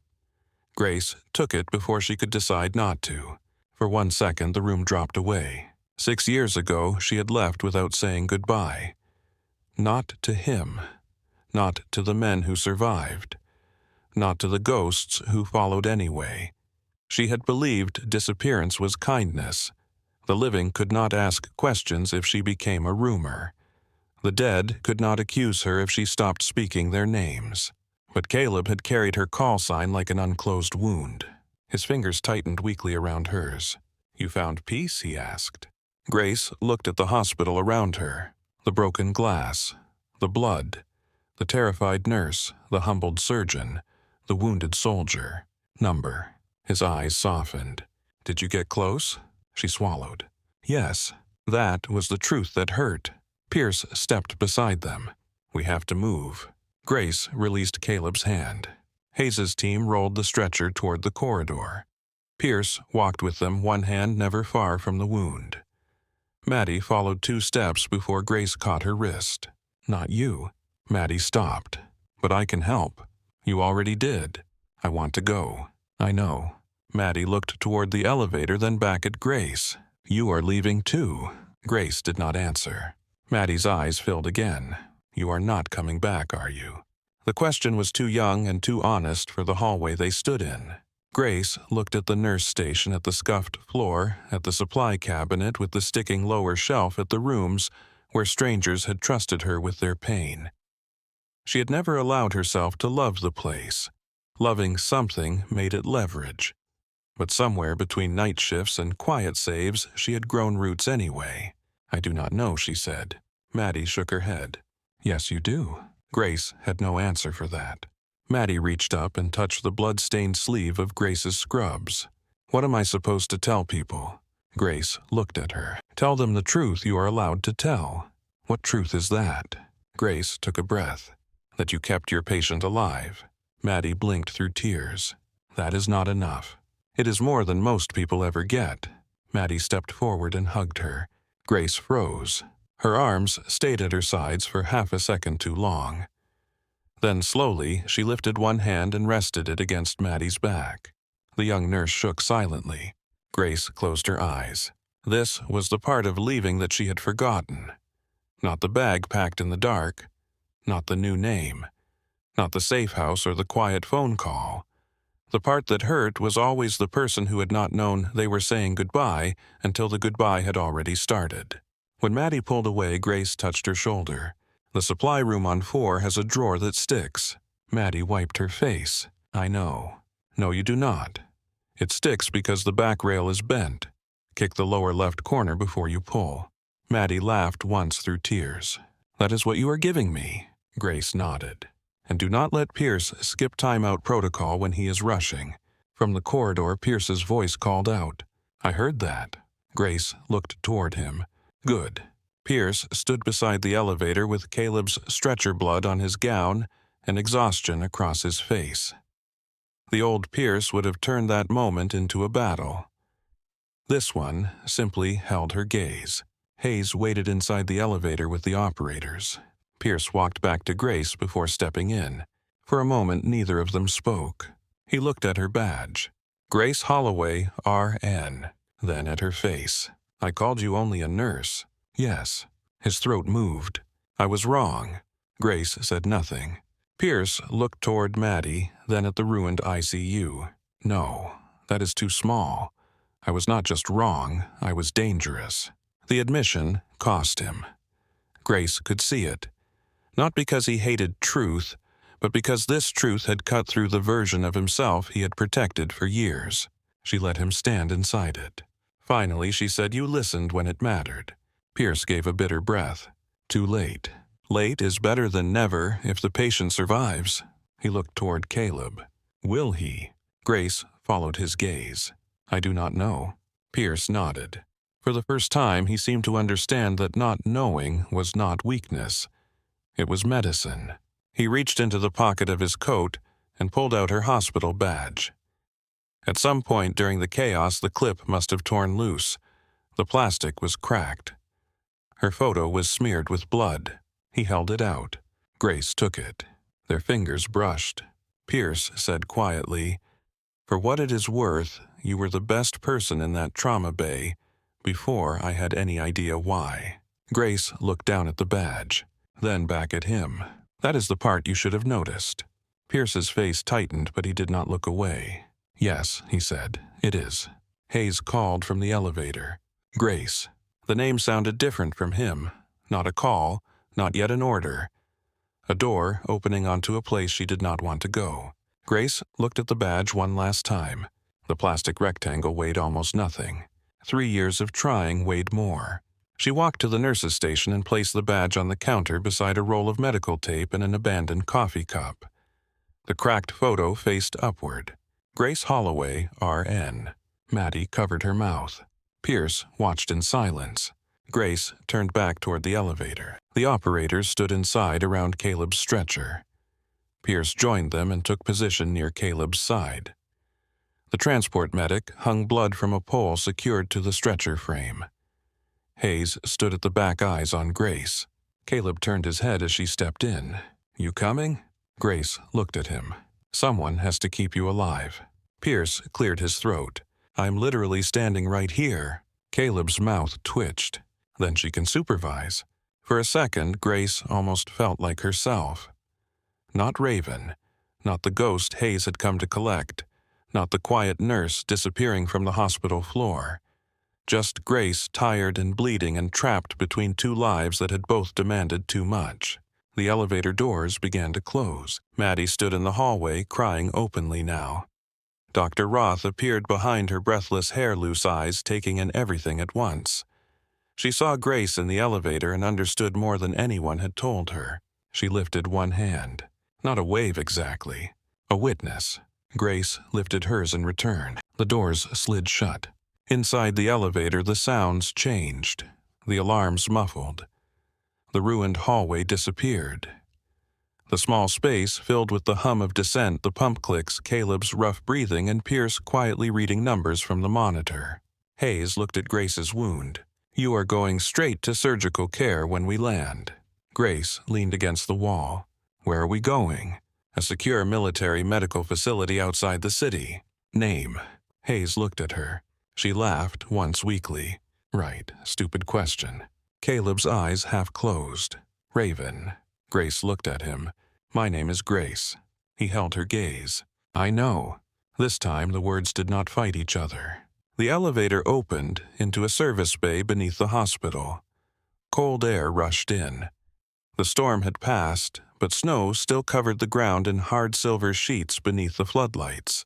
Speaker 1: Grace took it before she could decide not to. For 1 second, the room dropped away. 6 years ago, she had left without saying goodbye. Not to him. Not to the men who survived. Not to the ghosts who followed anyway. She had believed disappearance was kindness. The living could not ask questions if she became a rumor. The dead could not accuse her if she stopped speaking their names. But Caleb had carried her call sign like an unclosed wound. His fingers tightened weakly around hers. You found peace? He asked. Grace looked at the hospital around her. The broken glass. The blood. The terrified nurse. The humbled surgeon. The wounded soldier. Number. His eyes softened. Did you get close? She swallowed. Yes. That was the truth that hurt. Pierce stepped beside them. We have to move. Grace released Caleb's hand. Hayes's team rolled the stretcher toward the corridor. Pierce walked with them, one hand never far from the wound. Maddie followed 2 steps before Grace caught her wrist. Not you. Maddie stopped. But I can help. You already did. I want to go. I know. Maddie looked toward the elevator, then back at Grace. You are leaving too. Grace did not answer. Maddie's eyes filled again. You are not coming back, are you? The question was too young and too honest for the hallway they stood in. Grace looked at the nurse station, at the scuffed floor, at the supply cabinet with the sticking lower shelf, at the rooms where strangers had trusted her with their pain. She had never allowed herself to love the place. Loving something made it leverage. But somewhere between night shifts and quiet saves, she had grown roots anyway. I do not know, she said. Maddie shook her head. Yes, you do. Grace had no answer for that. Maddie reached up and touched the blood-stained sleeve of Grace's scrubs. What am I supposed to tell people? Grace looked at her. Tell them the truth you are allowed to tell. What truth is that? Grace took a breath. That you kept your patient alive. Maddie blinked through tears. That is not enough. It is more than most people ever get. Maddie stepped forward and hugged her. Grace froze. Her arms stayed at her sides for half a second too long. Then slowly, she lifted one hand and rested it against Maddie's back. The young nurse shook silently. Grace closed her eyes. This was the part of leaving that she had forgotten. Not the bag packed in the dark. Not the new name. Not the safe house or the quiet phone call. The part that hurt was always the person who had not known they were saying goodbye until the goodbye had already started. When Maddie pulled away, Grace touched her shoulder. The supply room on 4 has a drawer that sticks. Maddie wiped her face. I know. No, you do not. It sticks because the back rail is bent. Kick the lower left corner before you pull. Maddie laughed once through tears. That is what you are giving me. Grace nodded. And do not let Pierce skip timeout protocol when he is rushing. From the corridor, Pierce's voice called out. I heard that. Grace looked toward him. Good. Pierce stood beside the elevator with Caleb's stretcher blood on his gown and exhaustion across his face. The old Pierce would have turned that moment into a battle. This one simply held her gaze. Hayes waited inside the elevator with the operators. Pierce walked back to Grace before stepping in. For a moment, neither of them spoke. He looked at her badge. Grace Holloway, R.N., then at her face. I called you only a nurse. Yes. His throat moved. I was wrong. Grace said nothing. Pierce looked toward Maddie, then at the ruined ICU. No, that is too small. I was not just wrong, I was dangerous. The admission cost him. Grace could see it. Not because he hated truth, but because this truth had cut through the version of himself he had protected for years. She let him stand inside it. Finally, she said, you listened when it mattered. Pierce gave a bitter breath. Too late. Late is better than never if the patient survives. He looked toward Caleb. Will he? Grace followed his gaze. I do not know. Pierce nodded. For the first time, he seemed to understand that not knowing was not weakness. It was medicine. He reached into the pocket of his coat and pulled out her hospital badge. At some point during the chaos, the clip must have torn loose. The plastic was cracked. Her photo was smeared with blood. He held it out. Grace took it. Their fingers brushed. Pierce said quietly, for what it is worth, you were the best person in that trauma bay before I had any idea why. Grace looked down at the badge, then back at him. That is the part you should have noticed. Pierce's face tightened, but he did not look away. Yes, he said, it is. Hayes called from the elevator. Grace. The name sounded different from him. Not a call, not yet an order. A door opening onto a place she did not want to go. Grace looked at the badge one last time. The plastic rectangle weighed almost nothing. 3 years of trying weighed more. She walked to the nurse's station and placed the badge on the counter beside a roll of medical tape and an abandoned coffee cup. The cracked photo faced upward. Grace Holloway, R.N. Maddie covered her mouth. Pierce watched in silence. Grace turned back toward the elevator. The operators stood inside around Caleb's stretcher. Pierce joined them and took position near Caleb's side. The transport medic hung blood from a pole secured to the stretcher frame. Hayes stood at the back, eyes on Grace. Caleb turned his head as she stepped in. You coming? Grace looked at him. Someone has to keep you alive. Pierce cleared his throat. I'm literally standing right here. Caleb's mouth twitched. Then she can supervise. For a second, Grace almost felt like herself. Not Raven. Not the ghost Hayes had come to collect. Not the quiet nurse disappearing from the hospital floor. Just Grace, tired and bleeding and trapped between two lives that had both demanded too much. The elevator doors began to close. Maddie stood in the hallway, crying openly now. Dr. Roth appeared behind her breathless hair-loose eyes, taking in everything at once. She saw Grace in the elevator and understood more than anyone had told her. She lifted one hand. Not a wave exactly. A witness. Grace lifted hers in return. The doors slid shut. Inside the elevator, the sounds changed. The alarms muffled. The ruined hallway disappeared. The small space filled with the hum of descent, the pump clicks, Caleb's rough breathing, and Pierce quietly reading numbers from the monitor. Hayes looked at Grace's wound. "You are going straight to surgical care when we land." Grace leaned against the wall. "Where are we going?" "A secure military medical facility outside the city." "Name?" Hayes looked at her. She laughed once weakly. "Right, stupid question." Caleb's eyes half closed. "Raven." Grace looked at him. "My name is Grace." He held her gaze. "I know." This time the words did not fight each other. The elevator opened into a service bay beneath the hospital. Cold air rushed in. The storm had passed, but snow still covered the ground in hard silver sheets beneath the floodlights.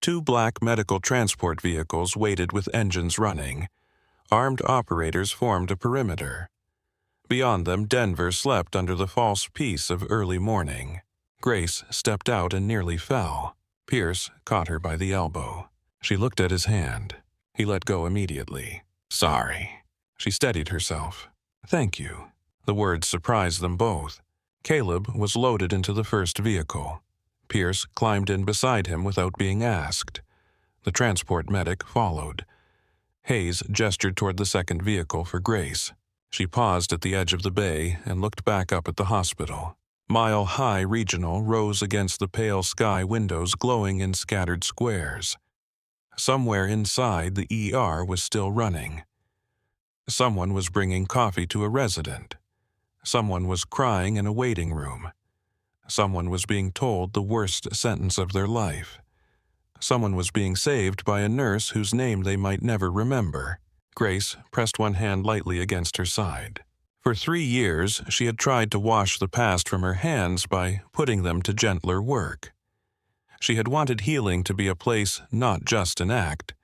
Speaker 1: 2 black medical transport vehicles waited with engines running. Armed operators formed a perimeter. Beyond them, Denver slept under the false peace of early morning. Grace stepped out and nearly fell. Pierce caught her by the elbow. She looked at his hand. He let go immediately. "Sorry." She steadied herself. "Thank you." The words surprised them both. Caleb was loaded into the first vehicle. Pierce climbed in beside him without being asked. The transport medic followed. Hayes gestured toward the second vehicle for Grace. She paused at the edge of the bay and looked back up at the hospital. Mile High Regional rose against the pale sky, windows glowing in scattered squares. Somewhere inside, the ER was still running. Someone was bringing coffee to a resident. Someone was crying in a waiting room. Someone was being told the worst sentence of their life. Someone was being saved by a nurse whose name they might never remember. Grace pressed one hand lightly against her side. For 3 years, she had tried to wash the past from her hands by putting them to gentler work. She had wanted healing to be a place, not just an act.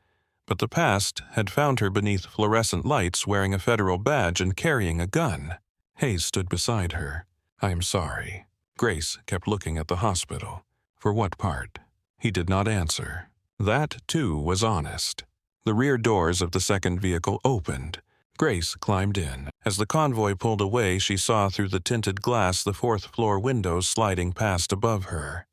Speaker 1: But the past had found her beneath fluorescent lights, wearing a federal badge and carrying a gun. Hayes stood beside her. "I am sorry." Grace kept looking at the hospital. "For what part?" He did not answer. That, too, was honest. The rear doors of the second vehicle opened. Grace climbed in. As the convoy pulled away, she saw through the tinted glass the 4th-floor windows sliding past above her.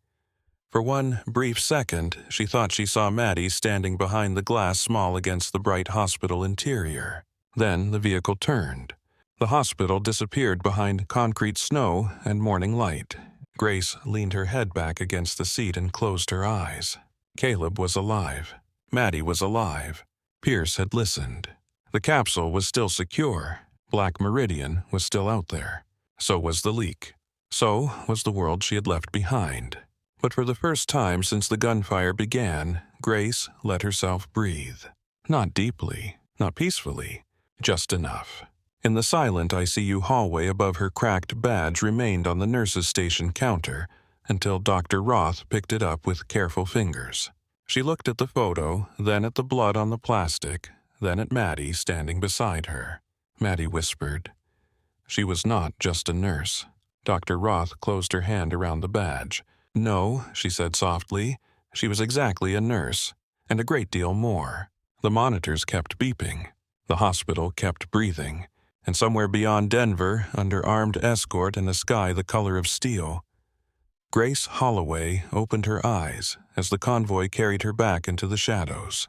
Speaker 1: For one brief second, she thought she saw Maddie standing behind the glass, small against the bright hospital interior. Then the vehicle turned. The hospital disappeared behind concrete snow and morning light. Grace leaned her head back against the seat and closed her eyes. Caleb was alive. Maddie was alive. Pierce had listened. The capsule was still secure. Black Meridian was still out there. So was the leak. So was the world she had left behind. But for the first time since the gunfire began, Grace let herself breathe. Not deeply, not peacefully, just enough. In the silent ICU hallway above, her cracked badge remained on the nurse's station counter until Dr. Roth picked it up with careful fingers. She looked at the photo, then at the blood on the plastic, then at Maddie standing beside her. Maddie whispered. She was not just a nurse. Dr. Roth closed her hand around the badge. "No," she said softly, "she was exactly a nurse, and a great deal more." The monitors kept beeping. The hospital kept breathing. And somewhere beyond Denver, under armed escort and a sky the color of steel, Grace Holloway opened her eyes as the convoy carried her back into the shadows.